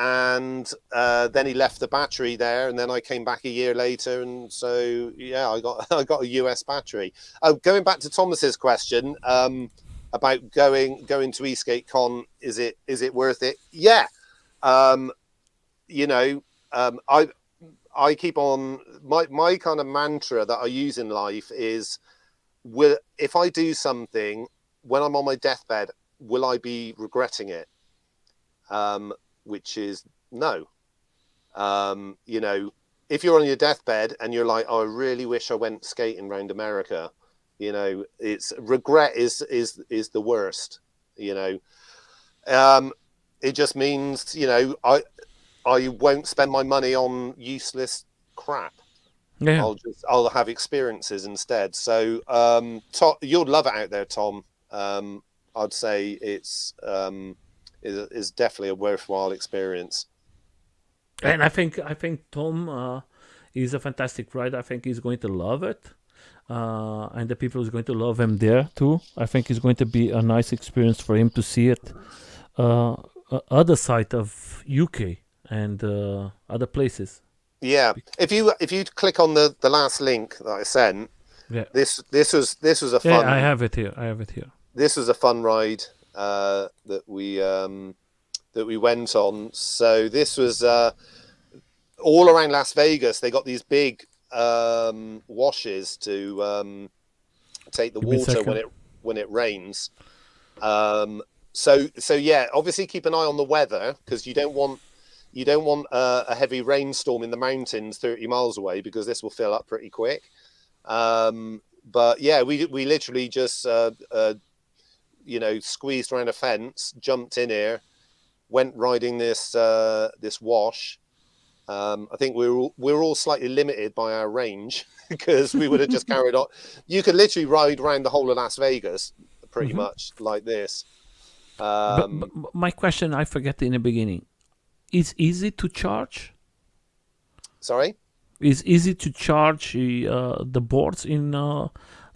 B: And then he left the battery there, and then I came back a year later, and so I got a US battery. Going back to Thomas's question about going to eSkateCon, is it worth it? Yeah. I keep on my kind of mantra that I use in life is, if I do something when I'm on my deathbed, will I be regretting it? Which is no. if you're on your deathbed and you're like, oh, I really wish I went skating around America, you know, it's regret is the worst, you know. It just means, you know, I won't spend my money on useless crap.
A: Yeah.
B: I'll have experiences instead. So you'll love it out there, Tom. I'd say it's is definitely a worthwhile experience.
A: And I think Tom is a fantastic rider. I think he's going to love it. And the people is going to love him there too. I think it's going to be a nice experience for him to see it other side of UK and other places.
B: Yeah, if you click on the last link that I sent,
A: Yeah.
B: this was a fun.
A: Yeah, I have it here.
B: This was a fun ride that we went on. So this was all around Las Vegas. They got these big washes to take the water when it rains. So yeah, obviously keep an eye on the weather, because you don't want a heavy rainstorm in the mountains 30 miles away, because this will fill up pretty quick. But yeah, we literally just you know, squeezed around a fence, jumped in here, went riding this wash. I think we were all slightly limited by our range, because we would have just carried on. You could literally ride around the whole of Las Vegas pretty much like this.
A: But my question, I forget in the beginning. Is easy to charge?
B: Sorry?
A: Is easy to charge the boards in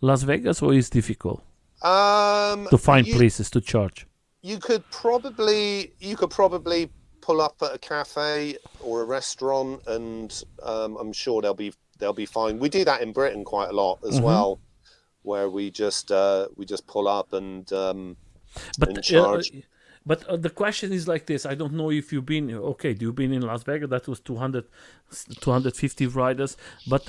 A: Las Vegas, or is difficult to find places to charge?
B: You could probably pull up at a cafe or a restaurant, and I'm sure they'll be fine. We do that in Britain quite a lot as well, where we just pull up and charge.
A: But the question is like this. I don't know if you've been, you've been in Las Vegas. That was 250 riders. But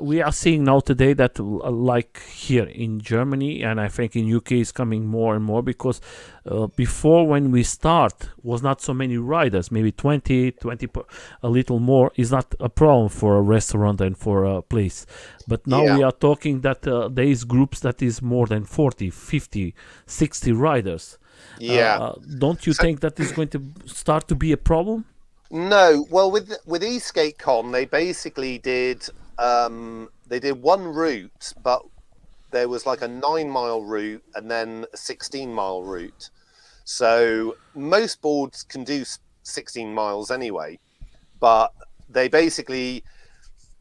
A: we are seeing now today that like here in Germany, and I think in UK is coming more and more, because before, when we start, was not so many riders, maybe 20, a little more is not a problem for a restaurant and for a place. But now we are talking that there is groups that is more than 40, 50, 60 riders.
B: Yeah.
A: Don't you think that is going to start to be a problem?
B: No. Well, with eSkateCon, they basically did one route, but there was like a 9-mile route and then a 16-mile route. So most boards can do 16 miles anyway, but they basically,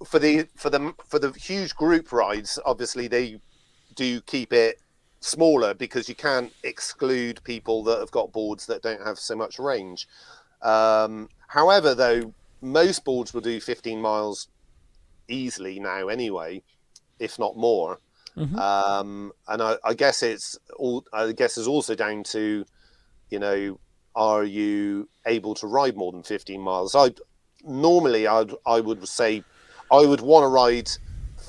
B: for the huge group rides, obviously they do keep it smaller, because you can't exclude people that have got boards that don't have so much range. However, though, most boards will do 15 miles easily now anyway, if not more. And I guess it's also down to, you know, are you able to ride more than 15 miles? I would say I would want to ride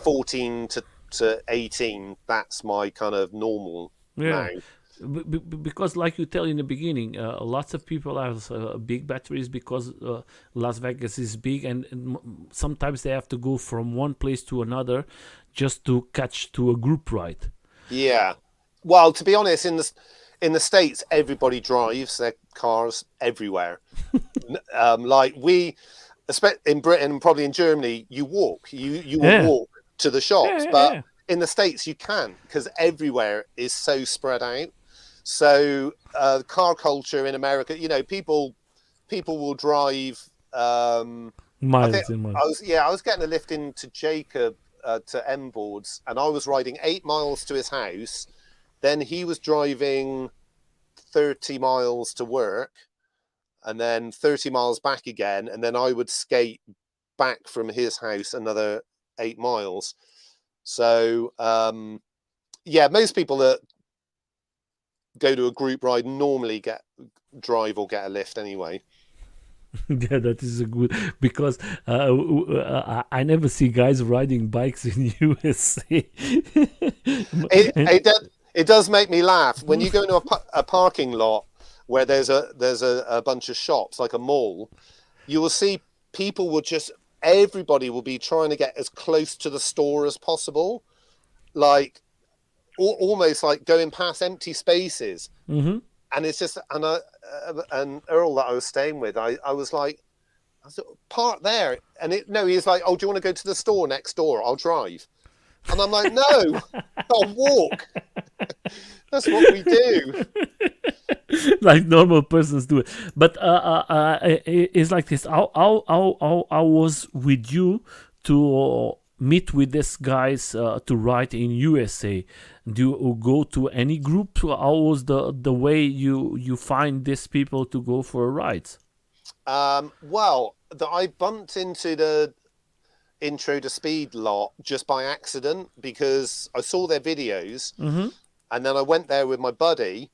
B: 14 to 18. That's my kind of normal now.
A: Because like you tell in the beginning, lots of people have big batteries, because Las Vegas is big, and sometimes they have to go from one place to another just to catch to a group ride.
B: Yeah. Well, to be honest, in the States, everybody drives their cars everywhere. Like we, especially in Britain and probably in Germany, you walk. You will walk to the shops, but in the States you can't, because everywhere is so spread out. So car culture in America, you know, people will drive
A: miles and miles.
B: I was getting a lift into Jacob to M Boards, and I was riding 8 miles to his house. Then he was driving 30 miles to work, and then 30 miles back again, and then I would skate back from his house another 8 miles. So most people that go to a group ride normally drive or get a lift anyway.
A: Yeah, that is a good, because I never see guys riding bikes in USA.
B: It does make me laugh when you go into a parking lot where there's a bunch of shops, like a mall. You will see people will everybody will be trying to get as close to the store as possible, like almost like going past empty spaces.
A: Mm-hmm.
B: And it's just, and Earl that I was staying with, I was like, I said, park there. And he's like, oh, do you want to go to the store next door? I'll drive. And I'm like, no, I'll walk. That's what we do.
A: Like normal persons do it. But it's like this. I was with you to meet with these guys to ride in USA. Do you go to any group? How was the way you find these people to go for rides?
B: Well, I bumped into the Intro to Speed lot just by accident because I saw their videos,
A: Mm-hmm.
B: and then I went there with my buddy,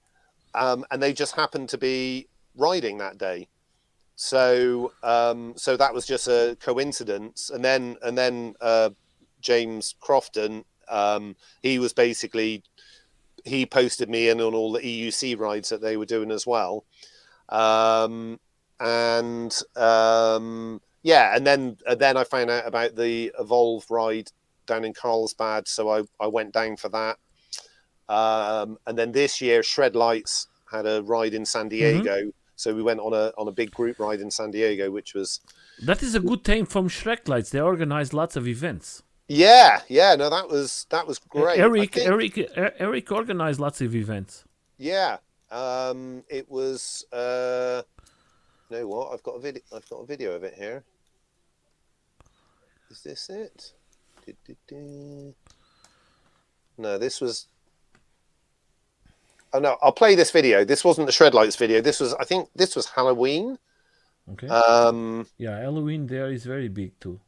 B: and they just happened to be riding that day. So that was just a coincidence. And then James Crofton, he was basically, he posted me in on all the EUC rides that they were doing as well. Yeah, and then I found out about the Evolve ride down in Carlsbad, so I went down for that. And then this year, Shred Lights had a ride in San Diego,
A: Mm-hmm.
B: so we went on a big group ride in San Diego, which was
A: That is a good thing from Shrek Lights. They organize lots of events.
B: yeah, no, that was great.
A: Eric organized lots of events.
B: Yeah, it was. You know what? I've got a video of it here. Is this it? No, this was. Oh no! I'll play this video. This wasn't the Shred Lights video. I think this was Halloween.
A: Okay. Yeah, Halloween there is very big too.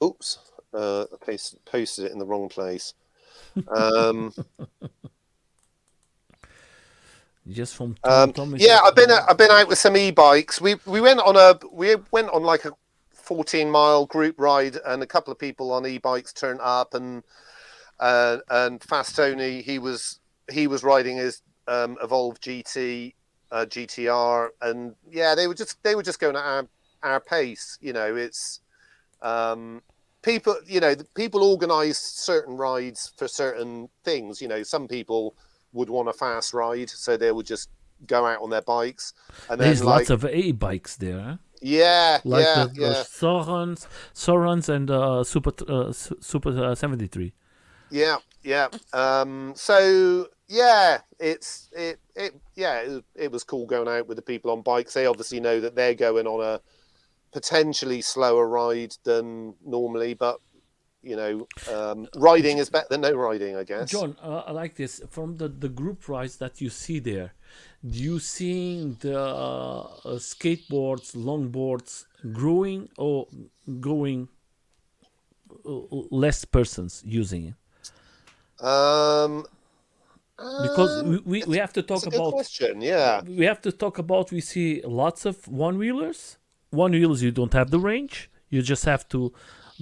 B: Oops! I posted it in the wrong place.
A: Just from
B: yeah, I've been out with some e-bikes. We went on like a 14-mile group ride, and a couple of people on e-bikes turned up, and Fast Tony, he was riding his Evolve GTR, and yeah, they were just going at our pace. You know, it's people organize certain rides for certain things. You know, some people would want a fast ride, so they would just go out on their bikes. And
A: there's
B: then,
A: lots of e-bikes there. Huh?
B: Yeah,
A: like the Sorons and Super 73.
B: Yeah. So yeah, it was cool going out with the people on bikes. They obviously know that they're going on a potentially slower ride than normally, but you know, riding is better than no riding, I guess.
A: John, I like this. From the group rides that you see there, do you see the skateboards, longboards growing or going less persons using it? Because we have to talk
B: that's a good
A: about.
B: Question, yeah.
A: We have to talk about. We see lots of one-wheelers. One-wheelers, you don't have the range. You just have to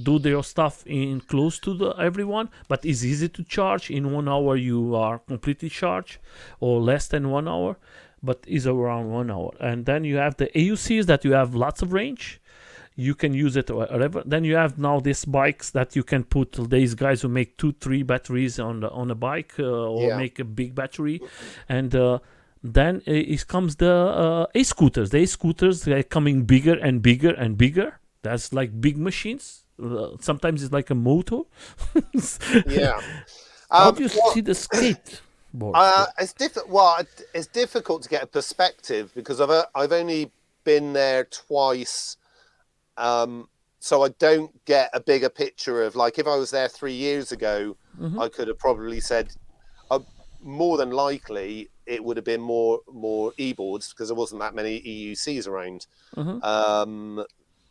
A: do their stuff in close to everyone, but it's easy to charge. In 1 hour you are completely charged, or less than 1 hour, but is around 1 hour. And then you have the AUCs that you have lots of range. You can use it or whatever. Then you have now these bikes that you can put. These guys who make 2-3 batteries on a bike or make a big battery, and then it comes the e-scooters. The e-scooters, they're coming bigger and bigger and bigger. That's like big machines. Sometimes it's like a motor.
B: Yeah.
A: How do you see the skateboard?
B: It's difficult to get a perspective because I've only been there twice, so I don't get a bigger picture of, like, if I was there 3 years ago, I could have probably said more than likely it would have been more e-boards because there wasn't that many EUCs around.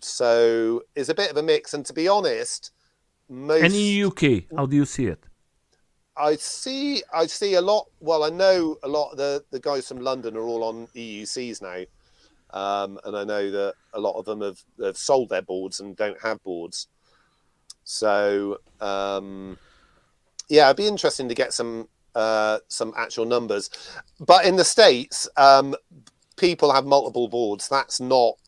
B: So it's a bit of a mix, and to be honest,
A: And in UK, how do you see it?
B: I see a lot. Well, I know a lot of the guys from London are all on EUCs now, and I know that a lot of them have sold their boards and don't have boards. So yeah, it'd be interesting to get some actual numbers. But in the States, people have multiple boards. That's not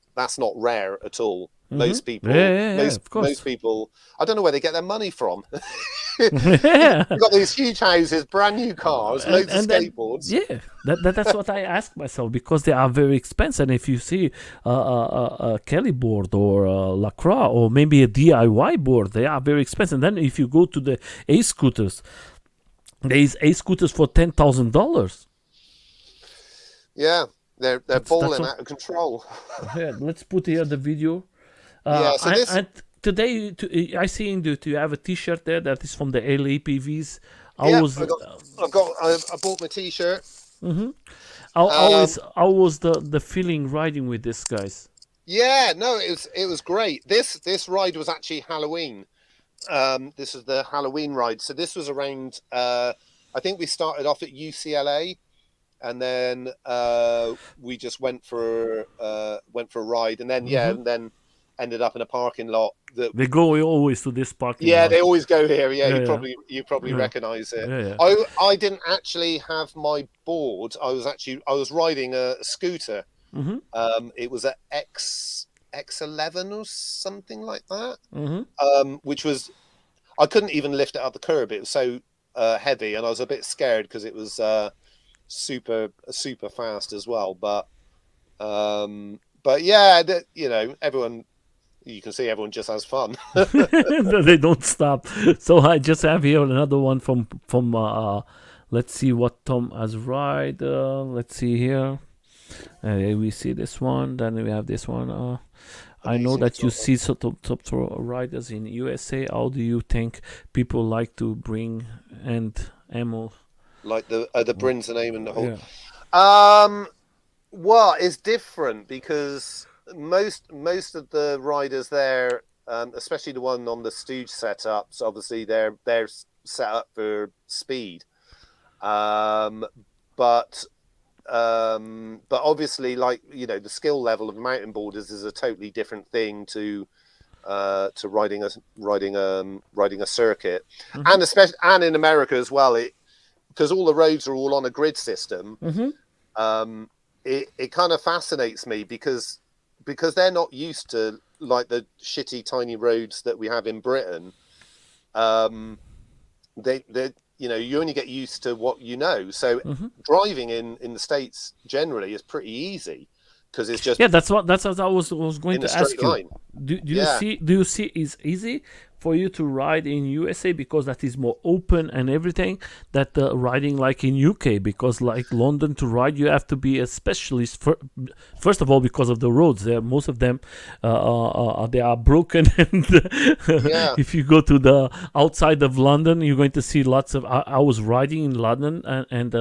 B: rare at all. Most people,
A: Of course.
B: most people, I don't know where they get their money from.
A: Yeah.
B: You've got these huge houses, brand new cars, loads of skateboards.
A: Yeah, that's what I ask myself, because they are very expensive. And if you see a Kelly board or a Lacroix or maybe a DIY board, they are very expensive. And then if you go to the scooters, there is scooters for $10,000.
B: Yeah, they're balling out of control.
A: Yeah, let's put here the video.
B: Yeah, so this.
A: And today, I see you have a T-shirt there that is from the LAPVs.
B: I bought my T-shirt.
A: How was the feeling riding with this, guys?
B: Yeah, no, it was great. This ride was actually Halloween. This is the Halloween ride. So this was around. I think we started off at UCLA, and then we just went for a ride, and then and then ended up in a parking lot.
A: They go always to this parking lot.
B: Yeah, they always go here. Yeah, you probably recognize it.
A: Yeah.
B: I didn't actually have my board. I was riding a scooter. It was a X11 or something like that. Which was, I couldn't even lift it up the curb. It was so heavy, and I was a bit scared because it was super fast as well. But yeah, everyone. You can see everyone just has fun.
A: They don't stop. So I just have here another one from let's see what Tom has ride. Let's see here. We see this one. Then we have this one. I know that you see top riders in USA. How do you think people like to bring and ammo?
B: Like the Brins and aim and the whole. Yeah. Well, it's different because most of the riders there, especially the one on the Stooge setups, obviously they're set up for speed, but obviously, like the skill level of mountain boarders is a totally different thing to riding a circuit, and especially in America as well, because all the roads are all on a grid system. It kind of fascinates me because they're not used to like the shitty tiny roads that we have in Britain. They you only get used to what you know. So driving in the States generally is pretty easy because it's just
A: that's what I was going to ask you.
B: Line.
A: Do you see it's easy for you to ride in USA because that is more open and everything, that riding like in UK, because like London, to ride you have to be a specialist first of all because of the roads. Most of them they are broken, and if you go to the outside of London, you're going to see lots of I was riding in London, and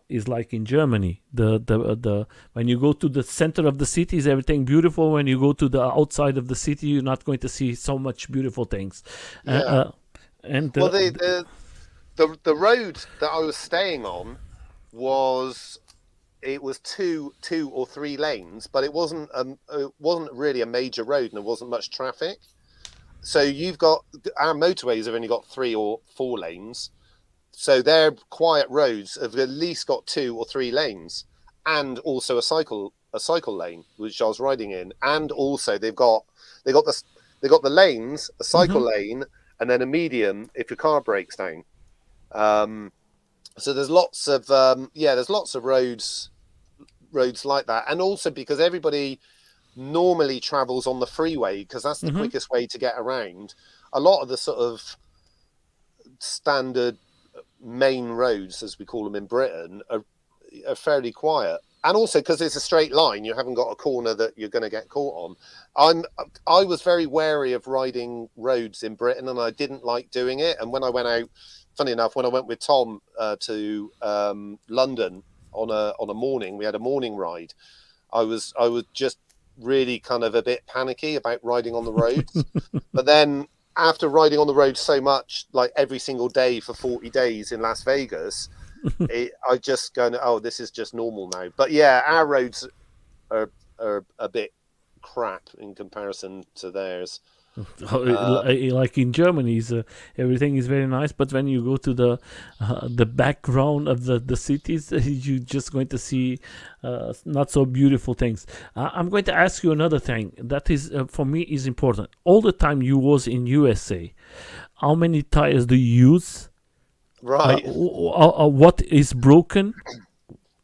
A: is like in Germany. The when you go to the center of the city, is everything beautiful. When you go to the outside of the city, you're not going to see so much beautiful things. The
B: road that I was staying on was two or three lanes, but it wasn't really a major road, and there wasn't much traffic. So you've got our motorways have only got 3 or 4 lanes. So their quiet roads have at least got 2 or 3 lanes, and also a cycle lane, which I was riding in, and also they got the lanes, a cycle lane, and then a medium if your car breaks down. So there's lots of roads like that, and also because everybody normally travels on the freeway because that's the quickest way to get around. A lot of the sort of standard main roads, as we call them in Britain, are fairly quiet, and also because it's a straight line, you haven't got a corner that you're going to get caught on. I was very wary of riding roads in Britain, and I didn't like doing it. And when I went out, funny enough, when I went with Tom to London on a morning, we had a morning ride. I was just really kind of a bit panicky about riding on the roads, but then after riding on the road so much, like every single day for 40 days in Las Vegas, I just go, oh, this is just normal now. But yeah, our roads are a bit crap in comparison to theirs.
A: Like in Germany, everything is very nice, but when you go to the background of the cities, you're just going to see not so beautiful things. I'm going to ask you another thing that is for me is important. All the time you was in USA, how many tires do you use?
B: Right.
A: What is broken?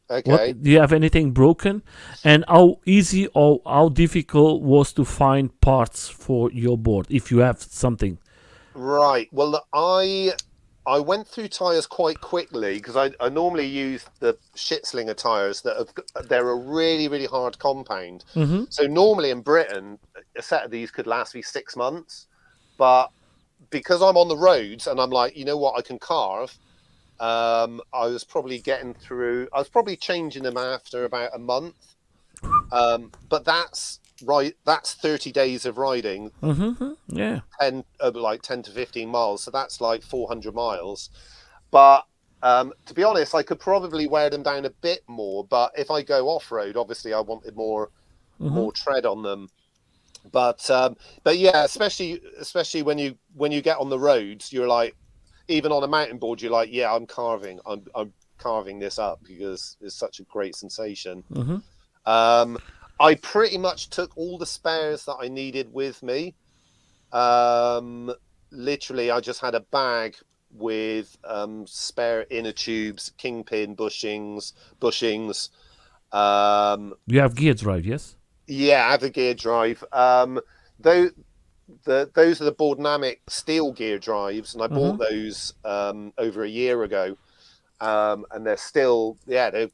B: Okay.
A: What do you have anything broken, and how easy or how difficult was to find parts for your board if you have something?
B: Right. Well, I went through tires quite quickly because I normally use the Schitzlinger tires they're a really, really hard compound.
A: Mm-hmm.
B: So normally in Britain, a set of these could last me 6 months, but because I'm on the roads and I'm like, you know what, I can carve. I was probably changing them after about a month. But that's 30 days of riding.
A: Mm-hmm. Yeah.
B: 10 to 15 miles. So that's like 400 miles. But to be honest, I could probably wear them down a bit more. But if I go off road, obviously I wanted more tread on them. But yeah, especially when you get on the roads, you're like, even on a mountain board, you're like, yeah, I'm carving this up because it's such a great sensation.
A: Mm-hmm.
B: I pretty much took all the spares that I needed with me. Literally, I just had a bag with spare inner tubes, kingpin bushings.
A: You have gear drive, yes?
B: Yeah, I have a gear drive. Those are the Boardnamic steel gear drives, and I bought those over a year ago, and they're still, they're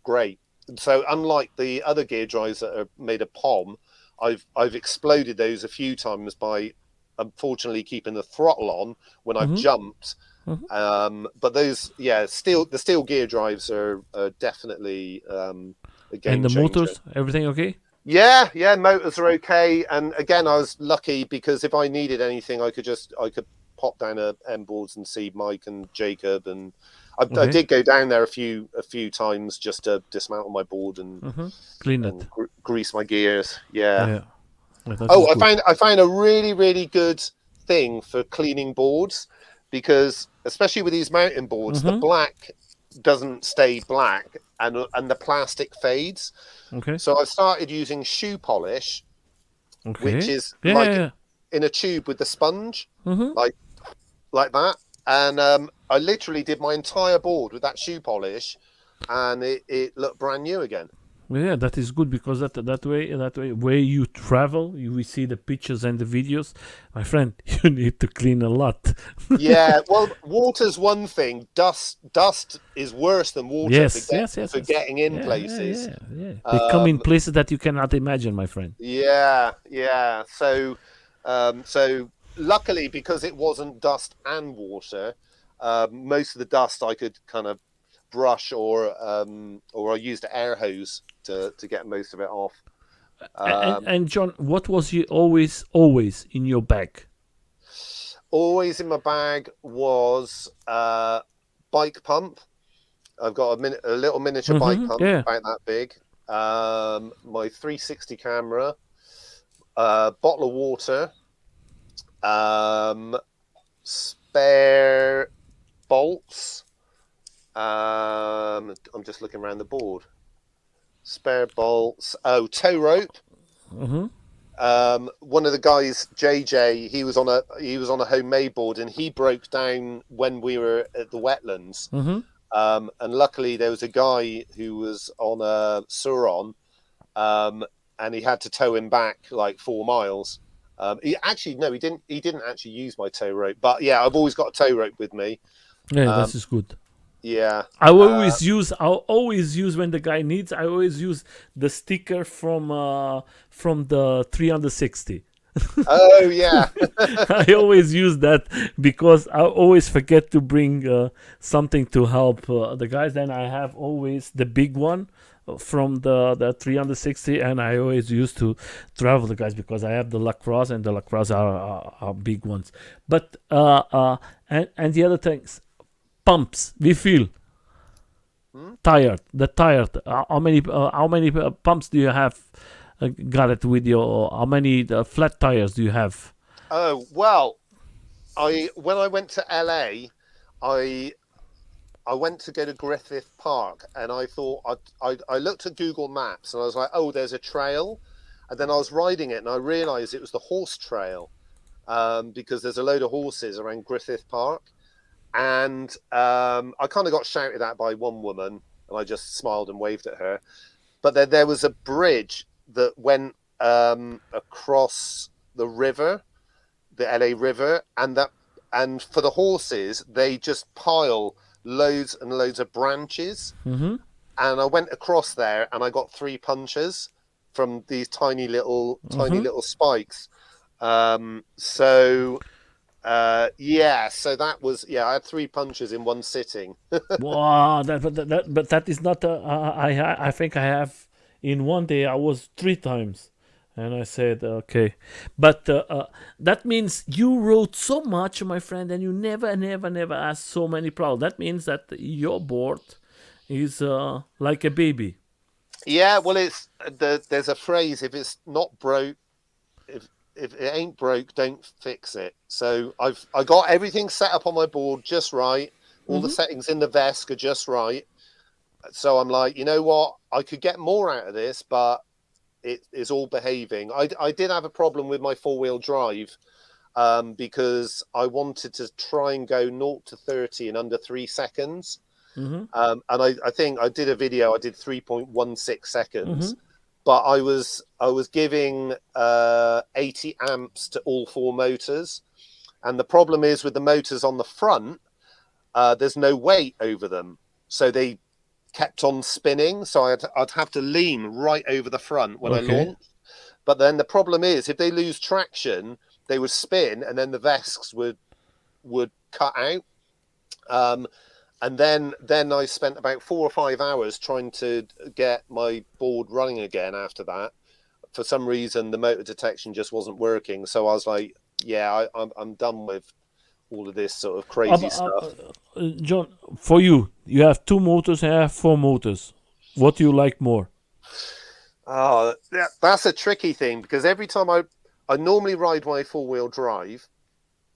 B: great. So unlike the other gear drives that are made of POM, I've exploded those a few times by unfortunately keeping the throttle on when I've jumped. But those, the steel gear drives are definitely a game
A: And the
B: changer.
A: motors, everything okay?
B: Yeah, motors are okay. And again, I was lucky because if I needed anything, I could pop down a M boards and see Mike and Jacob, and I did go down there a few times just to dismantle my board and
A: clean it,
B: grease my gears. Yeah. I found a really, really good thing for cleaning boards, because especially with these mountain boards, the black doesn't stay black and the plastic fades.
A: Okay.
B: So I've started using shoe polish, which is in a tube with the sponge, like that. And I literally did my entire board with that shoe polish, and it looked brand new again.
A: Yeah, that is good, because that way where you travel, we see the pictures and the videos. My friend, you need to clean a lot.
B: Yeah, well, water's one thing. Dust is worse than water for getting in places.
A: Yeah. They come in places that you cannot imagine, my friend.
B: Yeah. So luckily, because it wasn't dust and water, most of the dust I could kind of brush or I used an air hose to get most of it off.
A: And John, what was you always in your bag?
B: Always in my bag was bike pump. I've got a little miniature bike pump about that big. My 360 camera, bottle of water, spare bolts. I'm just looking around the board. Spare bolts. Oh, tow rope. One of the guys, JJ, he was on a homemade board, and he broke down when we were at the wetlands. And luckily there was a guy who was on a Suron, and he had to tow him back like 4 miles. He didn't actually use my tow rope, but yeah, I've always got a tow rope with me.
A: Yeah, this is good.
B: Yeah,
A: I always use when the guy needs. I always use the sticker from the 360.
B: Oh yeah.
A: I always use that because I always forget to bring something to help the guys. Then I have always the big one from the 360, and I always used to travel the guys because I have the Lacrosse, and the Lacrosse are big ones. But and the other things, pumps, we feel tired. How many pumps do you have? Got it with your? How many flat tires do you have?
B: Oh well, when I went to LA, I I went to go to Griffith Park, and I thought I looked at Google Maps, and I was like, oh, there's a trail, and then I was riding it, and I realised it was the horse trail, because there's a load of horses around Griffith Park, and I kind of got shouted at by one woman, and I just smiled and waved at her. But then there was a bridge that went across the river, the LA River, and for the horses they just pile loads and loads of branches,
A: Mm-hmm.
B: and I went across there and I got 3 punches from these tiny
A: Mm-hmm.
B: little spikes. So yeah, so that was, yeah, I had 3 punches in one sitting.
A: Wow, but that is not. I think I have in one day. I was 3 times, and I said okay, but that means you wrote so much, my friend, and you never asked so many problems. That means that your board is like a baby.
B: Yeah, well, there's a phrase: if it's not broke, if it ain't broke, don't fix it. So I got everything set up on my board just right. All the
A: Mm-hmm.
B: settings in the VESC are just right. So I'm like, you know what? I could get more out of this, but it is all behaving. I did have a problem with my four-wheel drive, because I wanted to try and go 0 to 30 in under 3 seconds.
A: Mm-hmm.
B: And I think I did a video. I did 3.16
A: Mm-hmm.
B: seconds, but I was giving 80 amps to all 4 motors, and the problem is with the motors on the front, there's no weight over them, so they kept on spinning. So I'd have to lean right over the front when I
A: Okay.
B: launched. But then the problem is, if they lose traction, they would spin, and then the vescs would cut out. Um, and then I spent about 4 or 5 hours trying to get my board running again. After that, for some reason, the motor detection just wasn't working. So I was like, yeah, I'm done with all of this sort of crazy stuff.
A: John, for you, you have 2 motors and I have 4 motors. What do you like more?
B: Oh, that's a tricky thing, because every time I normally ride my four-wheel drive,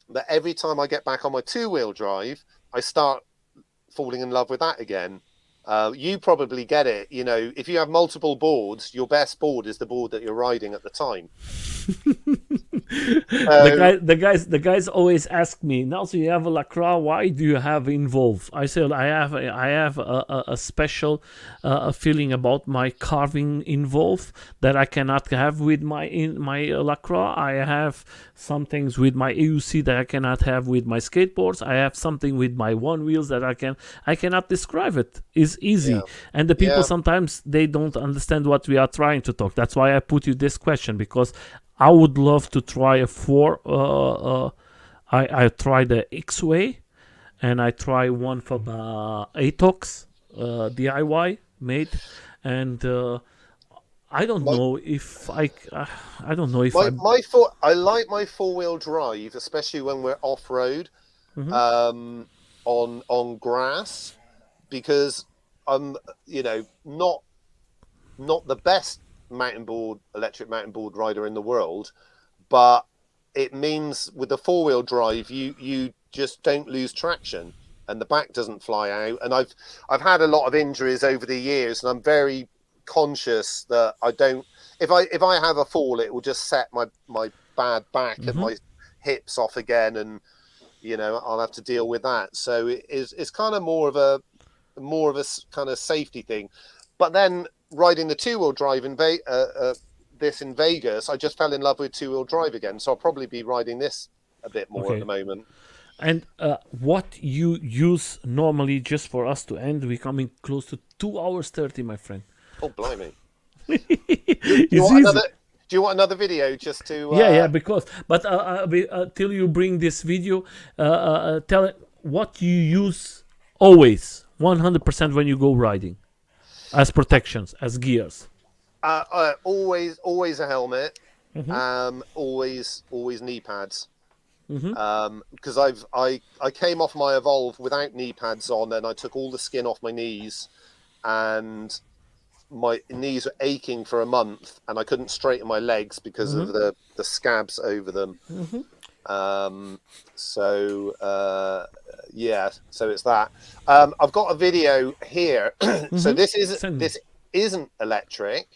B: but every time I get back on my two-wheel drive, I start falling in love with that again. You probably get it. You know, if you have multiple boards, your best board is the board that you're riding at the time. So
A: The guys always ask me. Now, so you have a Lacroix. Why do you have Involve? I said I have a special feeling about my carving Involve that I cannot have with my Lacroix. I have some things with my AUC that I cannot have with my skateboards. I have something with my one wheels that I cannot describe it. It's easy,
B: yeah,
A: and the people
B: yeah,
A: sometimes they don't understand what we are trying to talk. That's why I put you this question, because I would love to try a four. I tried the X-Way, and I try one from Atox DIY made, and I don't
B: my
A: know if I don't know if
B: my
A: I.
B: my four. I like my four-wheel drive, especially when we're off-road,
A: Mhm.
B: um, on grass, because I'm, not the best electric mountain board rider in the world, but it means with the four-wheel drive, you just don't lose traction, and the back doesn't fly out. And I've had a lot of injuries over the years, and I'm very conscious that I don't. If I have a fall, it will just set my bad back and
A: Mhm.
B: my hips off again, and I'll have to deal with that. So it's kind of more of a kind of safety thing. But then riding the two-wheel drive in Vegas, I just fell in love with two-wheel drive again. So I'll probably be riding this a bit more at the
A: Okay.
B: moment.
A: And what you use normally, just for us to end, we're coming close to 2 hours 30, my friend.
B: Oh, blimey! Do you
A: It's
B: want
A: easy.
B: another? Do you want another video just to?
A: Yeah, because but till you bring this video, tell it what you use always 100% when you go riding as protections, as gears.
B: Always a helmet.
A: Mm-hmm.
B: Always knee pads.
A: Mm-hmm.
B: Because I came off my Evolve without knee pads on, and I took all the skin off my knees, and my knees were aching for a month, and I couldn't straighten my legs because of the scabs over them. So it's that. I've got a video here. So this isn't electric.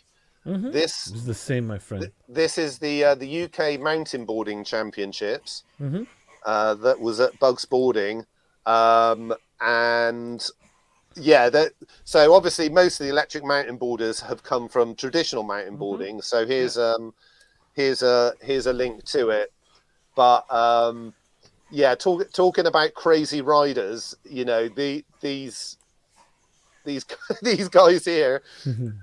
B: This
A: is the same, my friend.
B: This is the UK mountain boarding championships. That was at Bugs Boarding, and so obviously most of the electric mountain boarders have come from traditional mountain boarding. So here's a link to it. But talking about crazy riders, you know, these guys here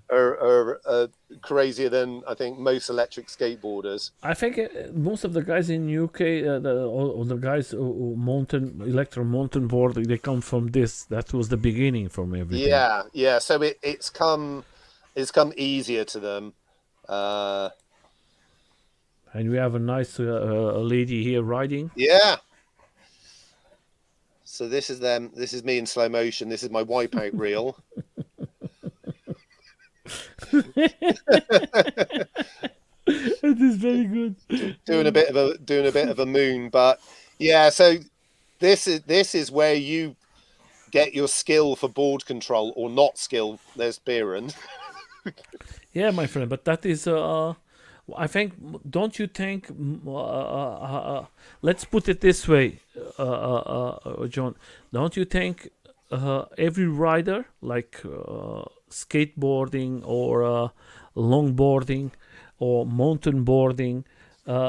B: are crazier than I think most electric skateboarders.
A: I think most of the guys in UK, or the guys who electro mountain board, they come from this. That was the beginning from everything.
B: Yeah. So it's come easier to them.
A: And we have a nice lady here riding.
B: Yeah. So this is them. This is me in slow motion. This is my wipeout reel.
A: It is very good.
B: Doing a bit of a moon, but yeah. So this is where you get your skill for board control or not skill. There's Biren.
A: Yeah, my friend. But that is. I think. Don't you think? Let's put it this way, John. Don't you think every rider, like skateboarding or longboarding or mountain boarding,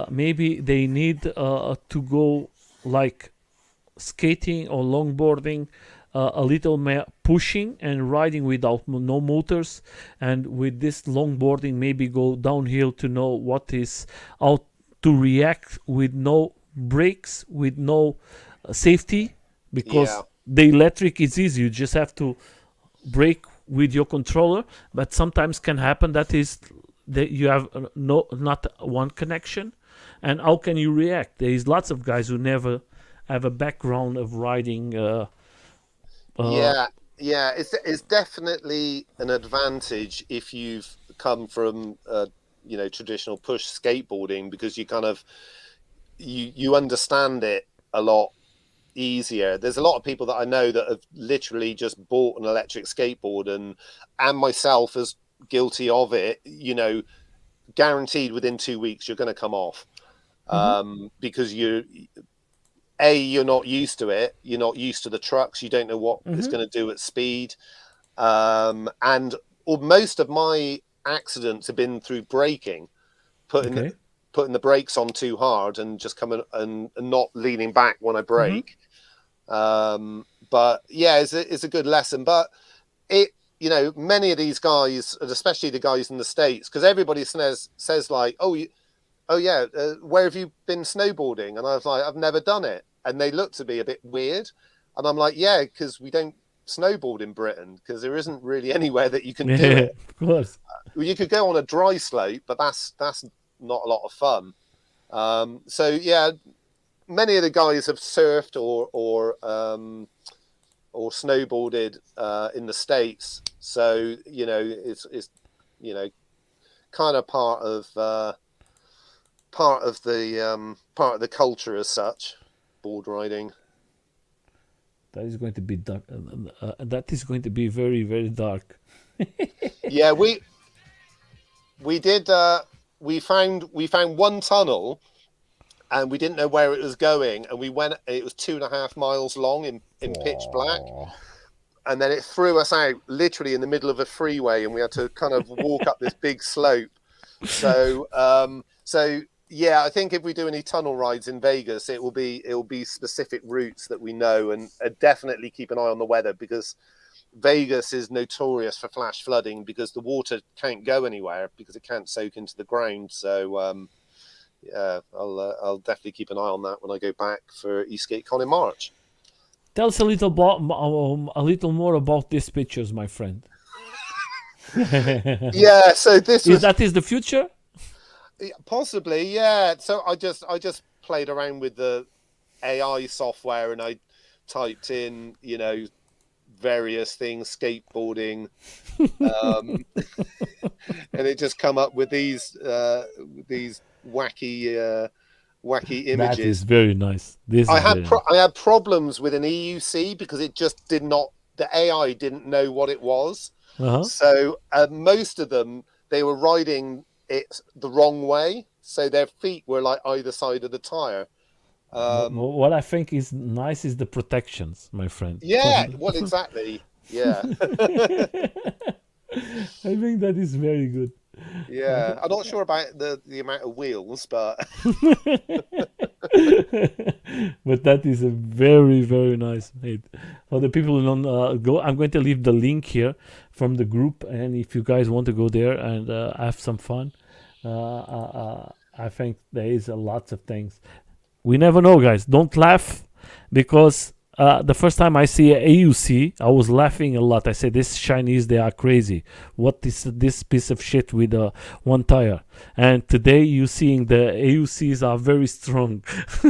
A: maybe they need to go like skating or longboarding, a little pushing and riding without no motors, and with this longboarding maybe go downhill to know what is how to react with no brakes, with no safety, because the electric is easy. You just have to brake with your controller, but sometimes can happen that you have not one connection, and how can you react? There is lots of guys who never have a background of riding.
B: It's definitely an advantage if you've come from traditional push skateboarding, because you kind of you understand it a lot easier. There's a lot of people that I know that have literally just bought an electric skateboard, and myself as guilty of it, you know, guaranteed within 2 weeks you're going to come off, because you're not used to it. You're not used to the trucks. You don't know what it's going to do at speed. And most of my accidents have been through braking, putting the brakes on too hard and just coming and not leaning back when I brake. But yeah, it's a good lesson. But many of these guys, and especially the guys in the States, because everybody says like, where have you been snowboarding? And I was like, I've never done it. And they looked at me a bit weird. And I'm like, yeah, because we don't snowboard in Britain, because there isn't really anywhere that you can do it.
A: Of course.
B: You could go on a dry slope, but that's not a lot of fun. So yeah, many of the guys have surfed or snowboarded in the States. So, it's kind of part of the culture as such, board riding.
A: That is going to be dark. That is going to be very, very dark.
B: Yeah, we did. We found one tunnel, and we didn't know where it was going, and we went. It was 2.5 miles long in pitch black, and then it threw us out literally in the middle of a freeway, and we had to kind of walk up this big slope. So yeah, I think if we do any tunnel rides in Vegas, it will be specific routes that we know, and definitely keep an eye on the weather, because Vegas is notorious for flash flooding, because the water can't go anywhere because it can't soak into the ground. So yeah, I'll definitely keep an eye on that when I go back for ESkateCon in March.
A: Tell us a little more about these pictures, my friend.
B: Yeah, so
A: that is the future.
B: Possibly, yeah. So I just played around with the AI software, and I typed in, various things, skateboarding, and it just come up with these wacky
A: That is
B: images.
A: very nice. This is very nice.
B: I had problems with an EUC because it just did not. The AI didn't know what it was.
A: Uh-huh.
B: So most of them, they were riding it the wrong way, so their feet were like either side of the tire.
A: What I think is nice is the protections, my friend.
B: Yeah, well, exactly. Yeah,
A: I think that is very good.
B: yeah. I'm not sure about the amount of wheels, but
A: But that is a very, very nice mate. For the people who don't go, I'm going to leave the link here from the group, and if you guys want to go there and have some fun, I think there is a lots of things. We never know, guys. Don't laugh, because the first time I see a AUC, I was laughing a lot. I said, "This Chinese, they are crazy. What is this piece of shit with one tire?" And today, you seeing the AUCs are very strong.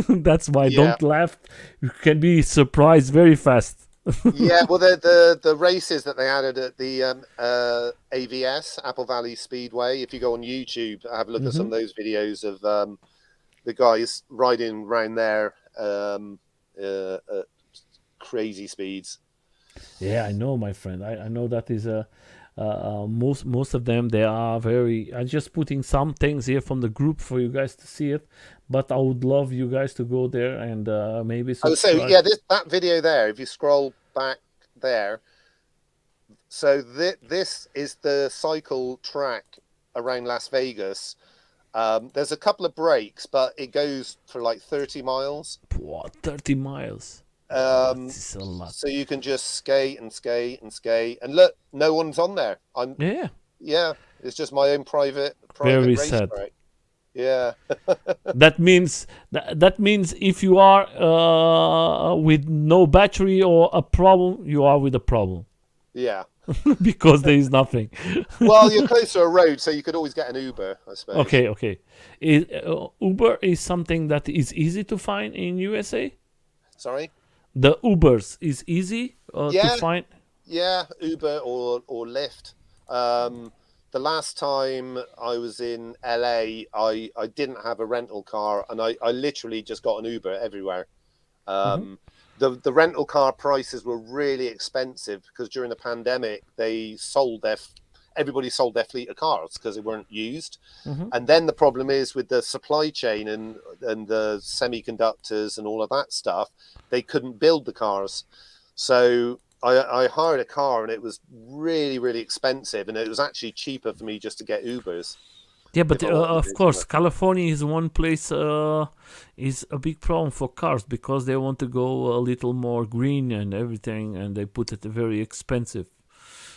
A: That's why
B: Yeah.
A: don't laugh. You can be surprised very fast.
B: yeah. Well, the races that they added at the AVS, Apple Valley Speedway. If you go on YouTube, have a look at some of those videos of the guys riding around there at crazy speeds.
A: Yeah, I know, my friend. I know that is most of them, they are very. I'm just putting some things here from the group for you guys to see it, but I would love you guys to go there and maybe
B: Oh,
A: subscribe.
B: so yeah, that video there. If you scroll back there, so this is the cycle track around Las Vegas. There's a couple of breaks, but it goes for like 30 miles.
A: What, 30 miles? This is a lot.
B: So you can just skate and skate and skate, and look, no one's on there.
A: Yeah,
B: It's just my own private
A: very
B: race
A: sad.
B: track. Yeah,
A: That means if you are with no battery or a problem, you are with a problem.
B: yeah.
A: Because there is nothing.
B: Well, you're close to a road, so you could always get an Uber, I suppose.
A: Okay. Uber is something that is easy to find in USA.
B: Sorry.
A: The Ubers is easy to find.
B: Yeah, Uber or Lyft. The last time I was in LA, I didn't have a rental car, and I literally just got an Uber everywhere. The rental car prices were really expensive because during the pandemic everybody sold their fleet of cars because they weren't used. And then the problem is with the supply chain and the semiconductors and all of that stuff, they couldn't build the cars. So I hired a car, and it was really, really expensive, and it was actually cheaper for me just to get Ubers.
A: Yeah, but of course, California is one place is a big problem for cars because they want to go a little more green and everything, and they put it very expensive.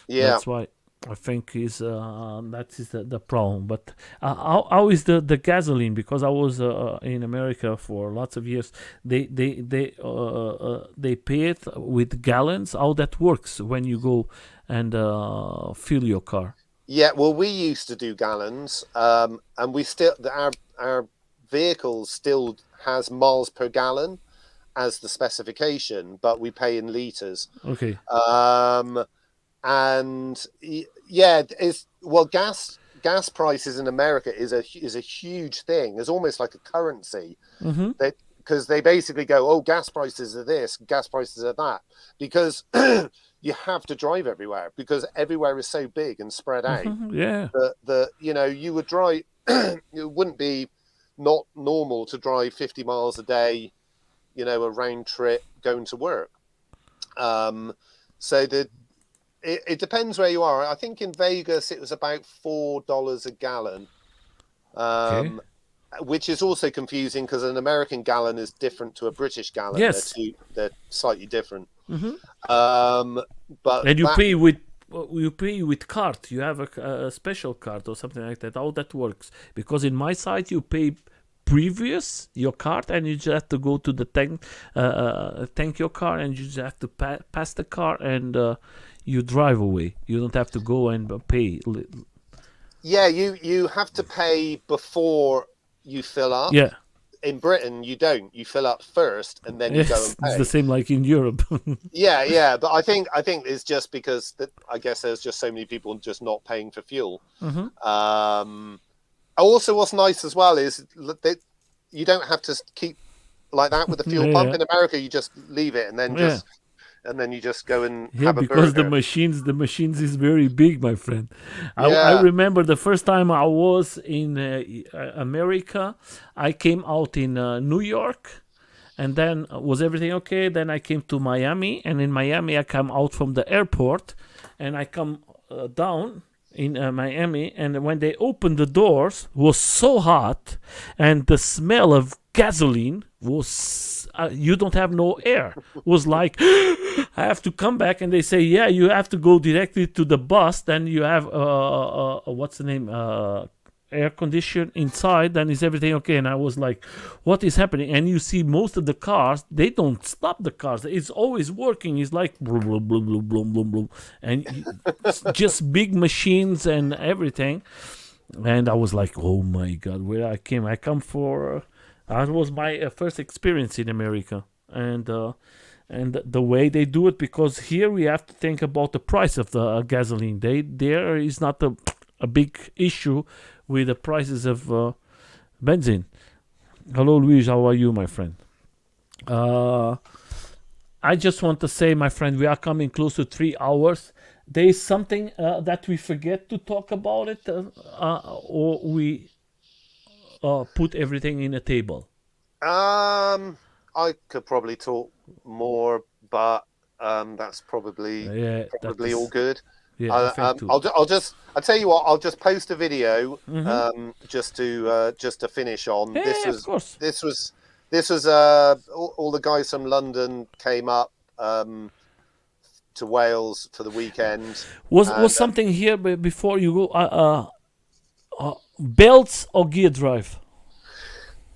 B: Yeah,
A: That's why I think that is the problem. But how is the gasoline? Because I was in America for lots of years. They pay it with gallons. How that works when you go and fill your car?
B: yeah. Well, we used to do gallons, and we still our vehicles still has miles per gallon as the specification, but we pay in liters.
A: Okay.
B: And yeah, gas prices in America is a huge thing. It's almost like a currency because they basically go, oh, gas prices are this, gas prices are that, because you have to drive everywhere because everywhere is so big and spread out.
A: Yeah.
B: That you would drive. It wouldn't be not normal to drive 50 miles a day, a round trip going to work. So it depends where you are. I think in Vegas it was about $4 a gallon, which is also confusing because an American gallon is different to a British gallon.
A: Yes,
B: they're slightly different. But
A: and you pay with card. You have a special card or something like that. How that works? Because in my site you pay previous your card, and you just have to go to the tank your car, and you just have to pass the car, and you drive away. You don't have to go and pay.
B: Yeah, you have to pay before you fill up.
A: Yeah.
B: in Britain, you don't. You fill up first, and then you go
A: Yes,
B: and
A: it's
B: pay.
A: the same like in Europe.
B: Yeah. But I think it's just because I guess there's just so many people just not paying for fuel. Also, what's nice as well is that you don't have to keep like that with the fuel pump. In America, you just leave it and then you just go and have a
A: because
B: burger.
A: the machines is very big, my friend. I remember the first time I was in America, I came out in New York, and then was everything okay? Then I came to Miami, and in Miami I come out from the airport, and I come down in Miami, and when they opened the doors, it was so hot, and the smell of gasoline was you don't have no air. It was like I have to come back, and they say, yeah, you have to go directly to the bus. Then you have what's the name? Air condition inside, then is everything okay? And I was like, what is happening? And you see most of the cars, they don't stop the cars, it's always working. It's like boom, boom, boom, boom, boom, boom, boom. And just big machines and everything. And I was like, oh my god, where I come for that was my first experience in America. And the way they do it, because here we have to think about the price of the gasoline. There is not a big issue with the prices of benzene. Hello, Luis. How are you, my friend? I just want to say, my friend, we are coming close to 3 hours. There is something that we forget to talk about it, or we put everything in a table.
B: I could probably talk more, but that's probably all good.
A: Yeah,
B: I'll tell you what. I'll just post a video just to finish on.
A: Yeah,
B: Of course. This was all the guys from London came up to Wales for the weekend.
A: Was something here before you go? Belts or gear drive?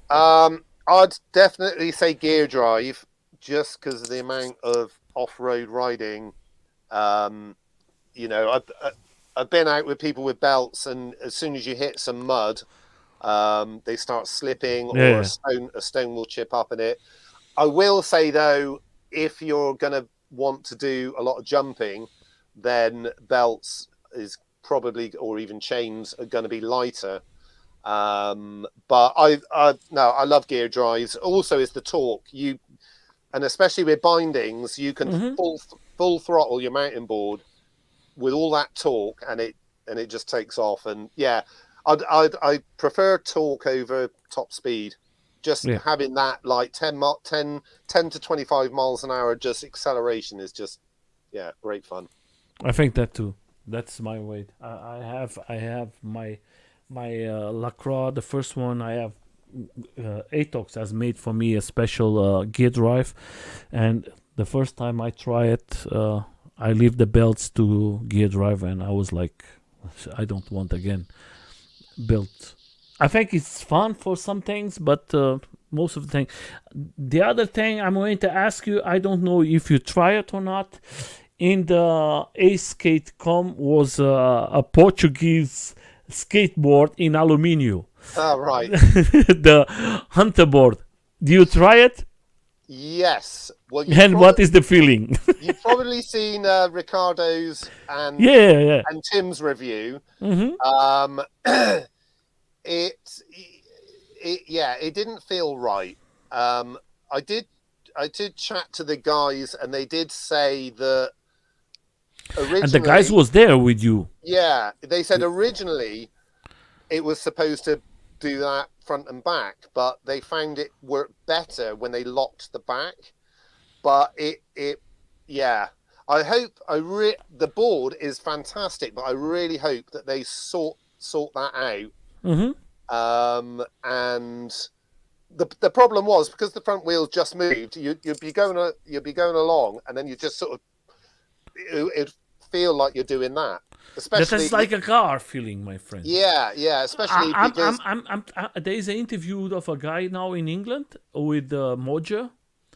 B: I'd definitely say gear drive, just because of the amount of off-road riding. I've been out with people with belts, and as soon as you hit some mud, they start slipping, or a stone will chip up in it. I will say though, if you're going to want to do a lot of jumping, then belts is probably, or even chains, are going to be lighter. But I love gear drives. Also, is the torque. And especially with bindings, you can full throttle your mountain board with all that torque, and it just takes off. And yeah, I prefer torque over top speed. Just having that like 10 to 25 miles an hour, just acceleration is just great fun.
A: I think that too. That's my weight. I have my Lacroix, the first one. I have Atox has made for me a special gear drive, and the first time I try it, I leave the belts to gear drive, and I was like, I don't want again belt. I think it's fun for some things, but most of the thing. The other thing I'm going to ask you, I don't know if you try it or not. In the A-Skate.com was a Portuguese skateboard in aluminium.
B: Oh, right.
A: The Hunter board. Do you try it?
B: Yes. Well,
A: what is the feeling?
B: You've probably seen Ricardo's and Tim's review. It didn't feel right. I did chat to the guys, and they did say that originally,
A: and the guys was there with you.
B: Yeah, they said originally it was supposed to do that front and back, but they found it worked better when they locked the back. But I hope the board is fantastic, but I really hope that they sort that out. And the problem was, because the front wheels just moved, you'd be going along, and then you just sort of it'd feel like you're doing that. Especially,
A: that is like a car feeling, my friend.
B: Yeah. Especially because
A: there is an interview of a guy now in England with Moja.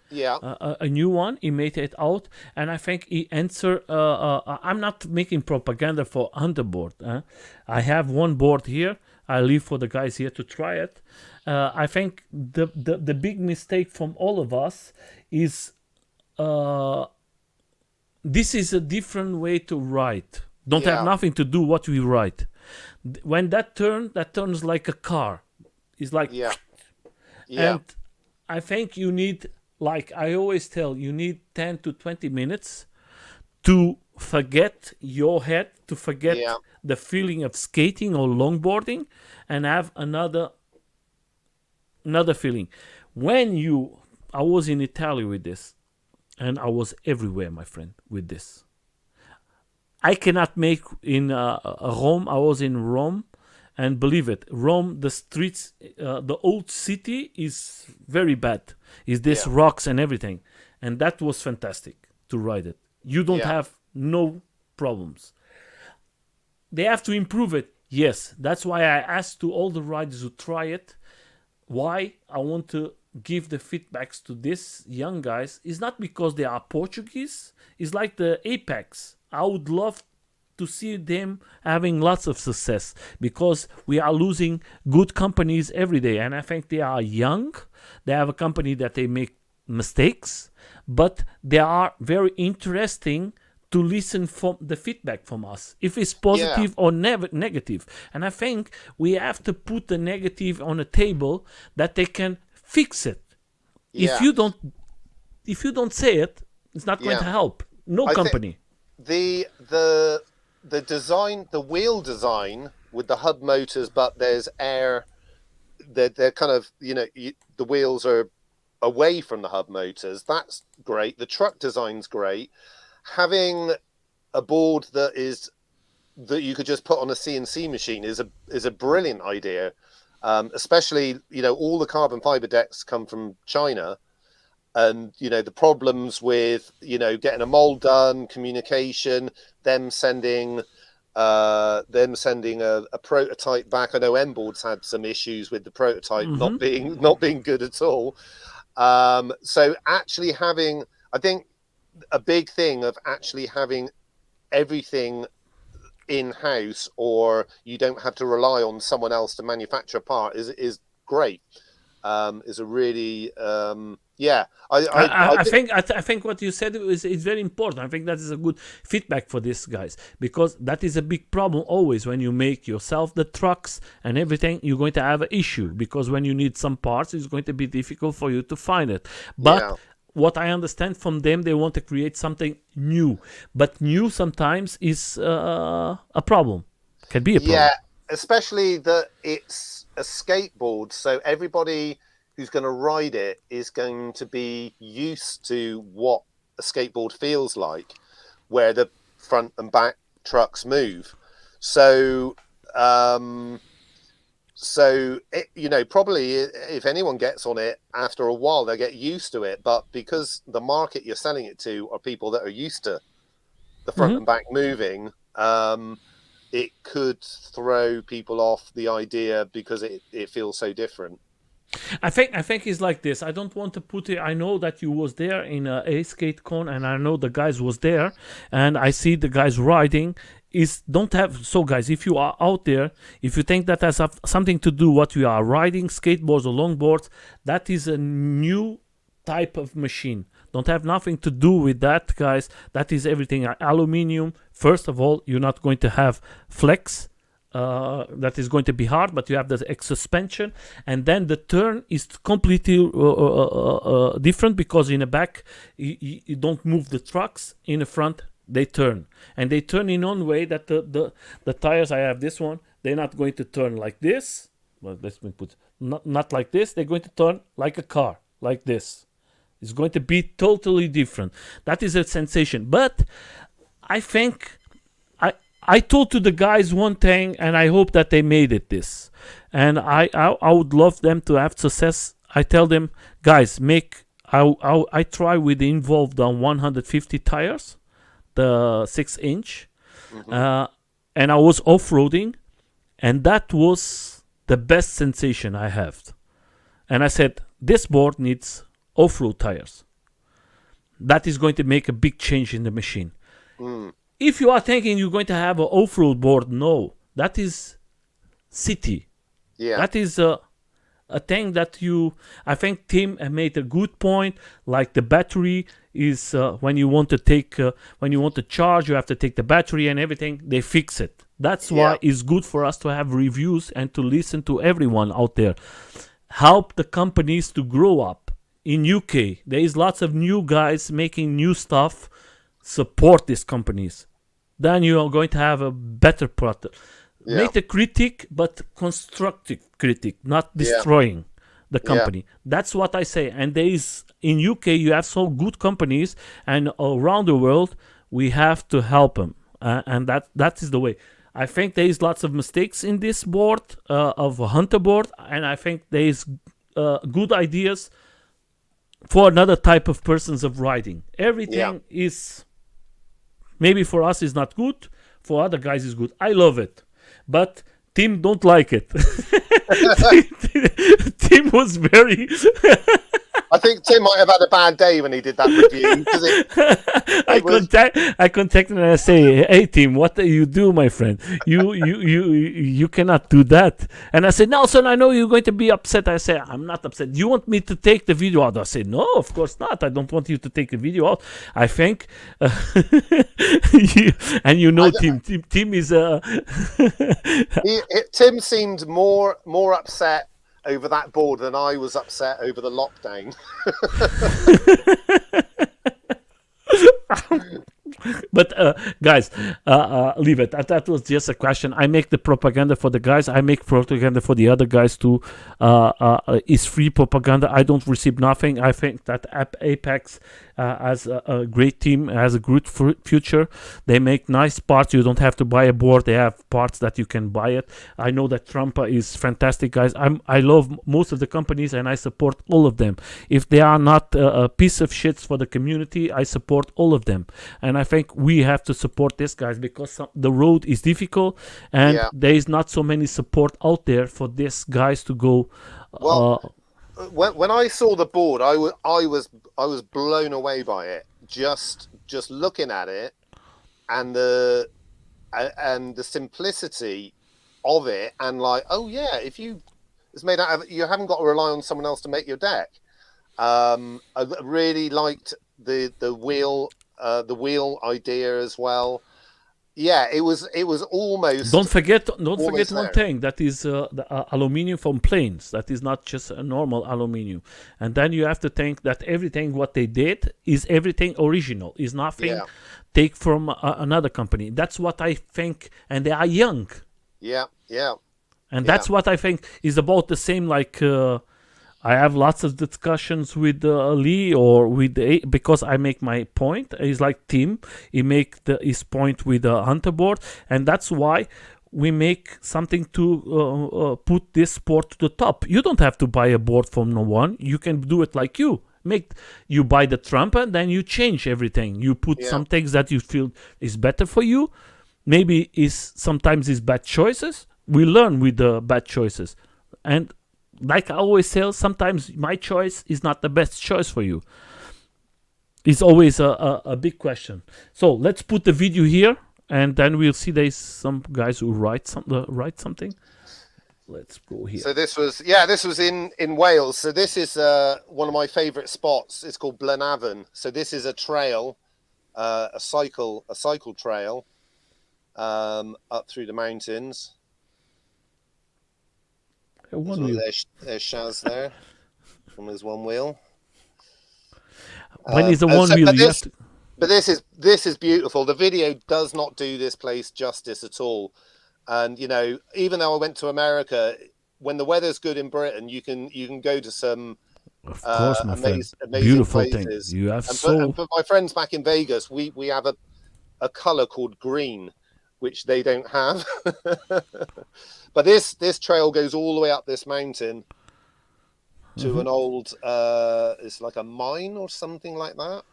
B: Yeah.
A: A new one. He made it out, and I think he answered. I'm not making propaganda for Underboard. I have one board here. I leave for the guys here to try it. I think the big mistake from all of us is this is a different way to write. Don't have nothing to do what we write. When that turns like a car. It's like and I think you need, like I always tell, you need 10 to 20 minutes to forget your head, to forget the feeling of skating or longboarding, and have another feeling. I was in Italy with this, and I was everywhere, my friend, with this. I cannot make in Rome. I was in Rome, and believe it, Rome, the streets, the old city is very bad. Is this rocks and everything, and that was fantastic to ride it. You don't have no problems. They have to improve it. Yes, that's why I asked to all the riders who try it. Why I want to give the feedbacks to these young guys is not because they are Portuguese. It's like the Apex. I would love to see them having lots of success, because we are losing good companies every day. And I think they are young. They have a company that they make mistakes, but they are very interesting to listen from the feedback from us, if it's positive or negative. And I think we have to put the negative on a table that they can fix it. If you don't say it, it's not going to help. No company.
B: The design, the wheel design with the hub motors, but there's air. They're kind of, the wheels are away from the hub motors. That's great. The truck design's great. Having a board that you could just put on a CNC machine is a brilliant idea. Especially, all the carbon fiber decks come from China, and the problems with getting a mold done, communication, them sending a prototype back. I know M-Board's had some issues with the prototype not being good at all. So actually having, I think, a big thing of actually having everything in-house, or you don't have to rely on someone else to manufacture a part, is great. Is a really
A: I think what you said is very important. I think that is a good feedback for these guys, because that is a big problem always when you make yourself the trucks and everything. You're going to have an issue, because when you need some parts, it's going to be difficult for you to find it. But what I understand from them, they want to create something new, but new sometimes is a problem. Can be a problem.
B: Yeah, especially that it's a skateboard, so everybody who's going to ride it is going to be used to what a skateboard feels like, where the front and back trucks move. So probably if anyone gets on it, after a while they'll get used to it. But because the market you're selling it to are people that are used to the front and back moving, it could throw people off the idea, because it feels so different.
A: I think it's like this. I don't want to put it. I know that you was there in a skate con, and I know the guys was there, and I see the guys riding. So guys, if you are out there, if you think that has something to do what we are riding, skateboards or longboards, that is a new type of machine. Don't have nothing to do with that, guys. That is everything aluminium. First of all, you're not going to have flex. That is going to be hard, but you have the suspension, and then the turn is completely different, because in the back you don't move the trucks. In the front they turn, and they turn in one way that the tires, I have this one, they're not going to turn like this. Well, let me put not like this. They're going to turn like a car, like this. It's going to be totally different. That is a sensation. But I think I told to the guys one thing, and I hope that they made it this. And I would love them to have success. I tell them, guys, I try with the involved on 150 tires, the 6-inch, and I was off-roading, and that was the best sensation I have. And I said, this board needs off-road tires. That is going to make a big change in the machine. If you are thinking you're going to have an off-road board, no. That is city.
B: Yeah.
A: That is a thing that I think Tim made a good point. Like the battery is when you want to charge, you have to take the battery and everything. They fix it. That's why it's good for us to have reviews and to listen to everyone out there. Help the companies to grow up. In UK, there is lots of new guys making new stuff. Support these companies. Then you are going to have a better product.
B: Yeah.
A: Make the critique, but constructive critique, not destroying the company. That's what I say. And there is in UK, you have so good companies, and around the world, we have to help them, and that is the way. I think there is lots of mistakes in this board of a hunter board, and I think there is good ideas for another type of persons of riding. Everything is maybe for us is not good, for other guys is good. I love it, but Tim don't like it. Tim was very.
B: I think Tim might have had a bad day when he did that review.
A: I contacted him and I say, "Hey Tim, what do you do, my friend? You cannot do that." And I said, "Nelson, I know you're going to be upset." I say, "I'm not upset. Do you want me to take the video out?" I said, "No, of course not. I don't want you to take the video out. I think." And Tim is
B: Tim seemed more upset over that board than I was upset over the lockdown.
A: But guys, leave it. That was just a question. I make the propaganda for the guys. I make propaganda for the other guys too. It's free propaganda. I don't receive nothing. I think that Apex has a great team, has a good future. They make nice parts. You don't have to buy a board. They have parts that you can buy it. I know that Trump is fantastic, guys. I love most of the companies and I support all of them. If they are not a piece of shits for the community, I support all of them. And I think we have to support these guys because the road is difficult and there is not so many support out there for these guys to go.
B: When I saw the board, I was blown away by it. Just looking at it, and the simplicity of it, and like, oh yeah, it's made out of, you haven't got to rely on someone else to make your deck. I really liked the wheel idea as well. Yeah, it was almost.
A: Don't forget one thing. That is the aluminium from planes. That is not just a normal aluminium. And then you have to think that everything what they did is everything original. Is nothing take from another company. That's what I think. And they are young.
B: Yeah.
A: And that's what I think is about the same. Like I have lots of discussions with Lee or with because I make my point. He's like Tim. He make his point with the hunter board, and that's why we make something to put this sport to the top. You don't have to buy a board from no one. You can do it like you buy the Trump and then you change everything. You put some things that you feel is better for you. Maybe sometimes it's bad choices. We learn with the bad choices, and like I always say, sometimes my choice is not the best choice for you. It's always a big question. So let's put the video here, and then we'll see there's some guys who write something. Let's go here.
B: So this was in Wales. So this is one of my favourite spots. It's called Blenavon. So this is a trail, a cycle trail up through the mountains. There's Shaz there from his one wheel.
A: When is the one wheel?
B: But this is beautiful. The video does not do this place justice at all. And even though I went to America, when the weather's good in Britain, you can go to some amazing
A: beautiful
B: places.
A: Things. You have
B: and for my friends back in Vegas, we have a color called green, which they don't have. But this trail goes all the way up this mountain to an old it's like a mine or something like that.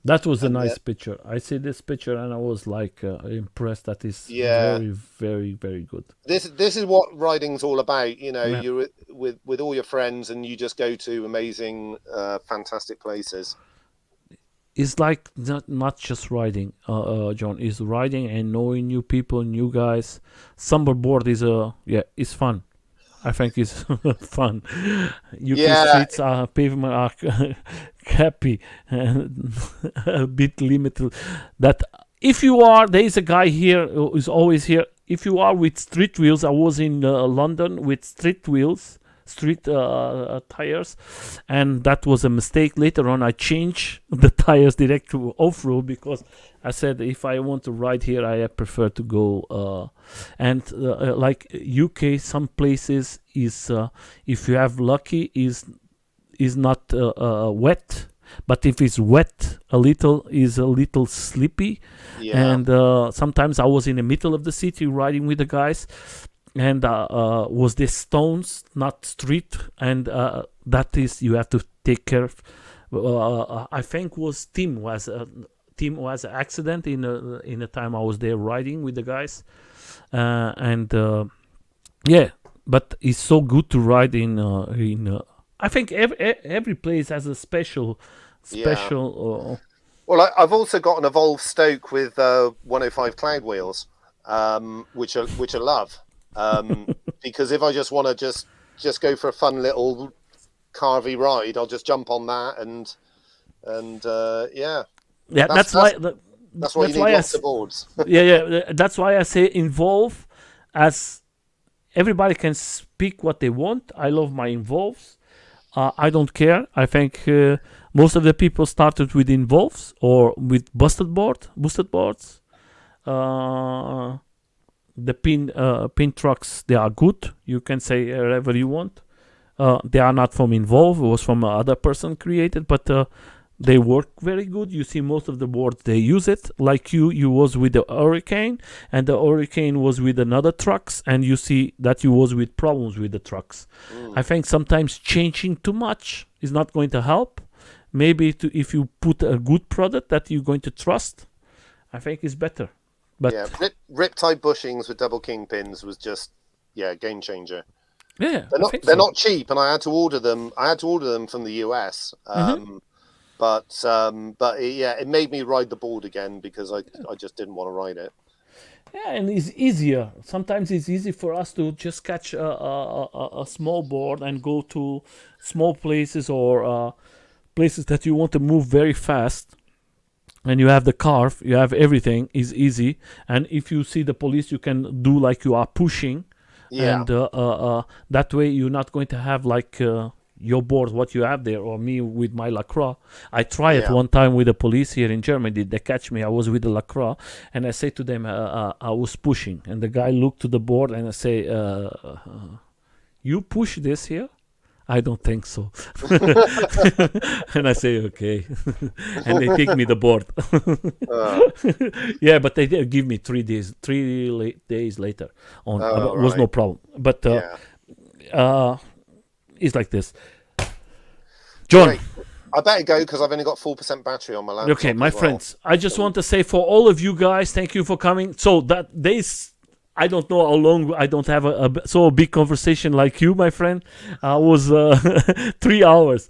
A: That was a nice picture. I see this picture and I was like impressed. That is very, very, very good.
B: This is what riding's all about. You're with all your friends and you just go to amazing, fantastic places.
A: It's like not just riding, John. It's riding and knowing new people, new guys. Summer board is it's fun. I think it's fun. UK
B: Yeah.
A: streets are pavement are happy and a bit limited. That if you are, there is a guy here who is always here. If you are with street wheels, I was in London with street wheels, street tires, and that was a mistake. Later on, I changed the tires direct to off-road because I said if I want to ride here, I prefer to go. And like UK, some places is if you have lucky is not wet, but if it's wet a little is a little sleepy.
B: Yeah.
A: And sometimes I was in the middle of the city riding with the guys, and was this stones, not street, and that is you have to take care of. I think was Tim was an accident in the time I was there riding with the guys, and yeah, but it's so good to ride in. I think every place has a special.
B: Well, I've also got an Evolve Stoke with 105 cloud wheels, which I love. Because if I just want to just go for a fun little carvy ride, I'll just jump on that and yeah.
A: Yeah, that's
B: why you need
A: why
B: lots of boards.
A: yeah, that's why I say Involve, as everybody can speak what they want. I love my Involves. I don't care. I think most of the people started with Involves or with boosted boards. The pin trucks, they are good. You can say whatever you want. They are not from Involve. It was from another person created, but they work very good. You see most of the boards, they use it. Like you was with the Hurricane, and the Hurricane was with another trucks, and you see that you was with problems with the trucks. I think sometimes changing too much is not going to help. Maybe if you put a good product that you're going to trust, I think it's better. But
B: yeah, Riptide bushings with double kingpins was just game changer.
A: Yeah,
B: they're not cheap, and I had to order them. From the US. But it made me ride the board again because I just didn't want to ride it.
A: Yeah, and it's easier. Sometimes it's easy for us to just catch a small board and go to small places or places that you want to move very fast. And you have the carve, you have everything is easy. And if you see the police, you can do like you are pushing.
B: Yeah.
A: And that way you're not going to have like your board, what you have there, or me with my LaCroix. I tried it one time with the police here in Germany. They catch me. I was with the LaCroix, and I say to them, I was pushing. And the guy looked to the board, and I say, you push this here? I don't think so. And I say, okay. And they take me the board. Yeah, but they did give me 3 days. 3 days later on. Was no problem. But it's like this. John.
B: Great. I better go because I've only got 4% battery on my laptop.
A: Okay, my friends. I just want to say for all of you guys, thank you for coming. So that I don't know how long. I don't have a big conversation like you, my friend. I was 3 hours.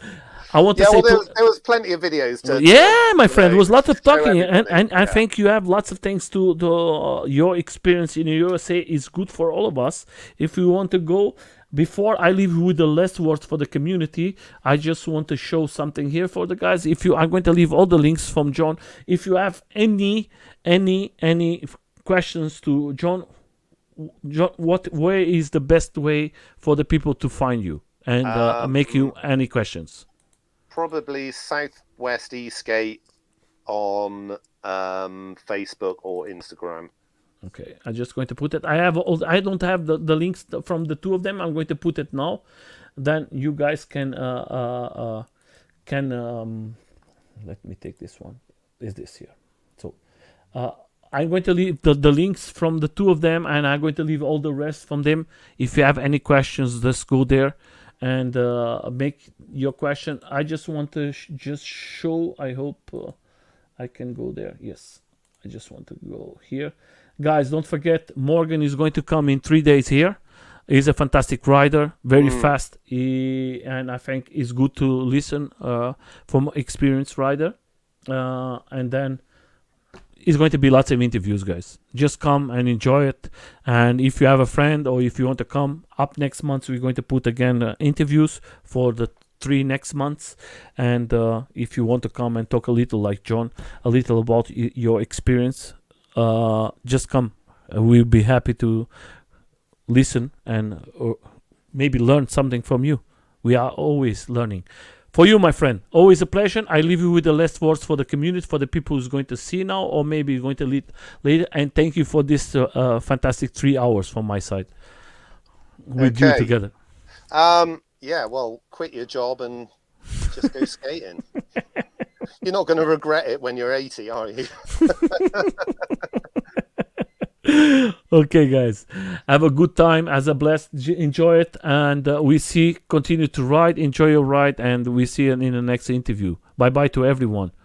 A: I want to say
B: there was plenty of videos to.
A: Yeah, my friend, there was lots of talking, and
B: everybody.
A: I think you have lots of things to your experience in the USA is good for all of us. If we want to go, before I leave with the last words for the community, I just want to show something here for the guys. I'm going to leave all the links from John. If you have any questions to John, where is the best way for the people to find you and make you any questions?
B: Probably Southwest Eastgate on Facebook or Instagram.
A: Okay, I'm just going to put it. I don't have the links from the two of them. I'm going to put it now. Then you guys can let me take this one. Is this here? So I'm going to leave the links from the two of them, and I'm going to leave all the rest from them. If you have any questions, just go there and make your question. I just want to just show. I hope I can go there. Yes, I just want to go here. Guys, don't forget, Morgan is going to come in 3 days here. He's a fantastic rider, very fast, and I think it's good to listen from experienced rider. And then it's going to be lots of interviews, guys. Just come and enjoy it. And if you have a friend or if you want to come up next month, we're going to put again interviews for the 3 next months. And if you want to come and talk a little like Jon, a little about your experience, just come. We'll be happy to listen and maybe learn something from you. We are always learning. For you, my friend, always a pleasure. I leave you with the last words for the community, for the people who's going to see now or maybe going to lead later. And thank you for this fantastic 3 hours from my side with you together.
B: Yeah, well, quit your job and just go skating. You're not going to regret it when you're 80, are you?
A: Okay, guys, have a good time, as a blast, enjoy it, and continue to ride, enjoy your ride, and we see you in the next interview. Bye bye to everyone.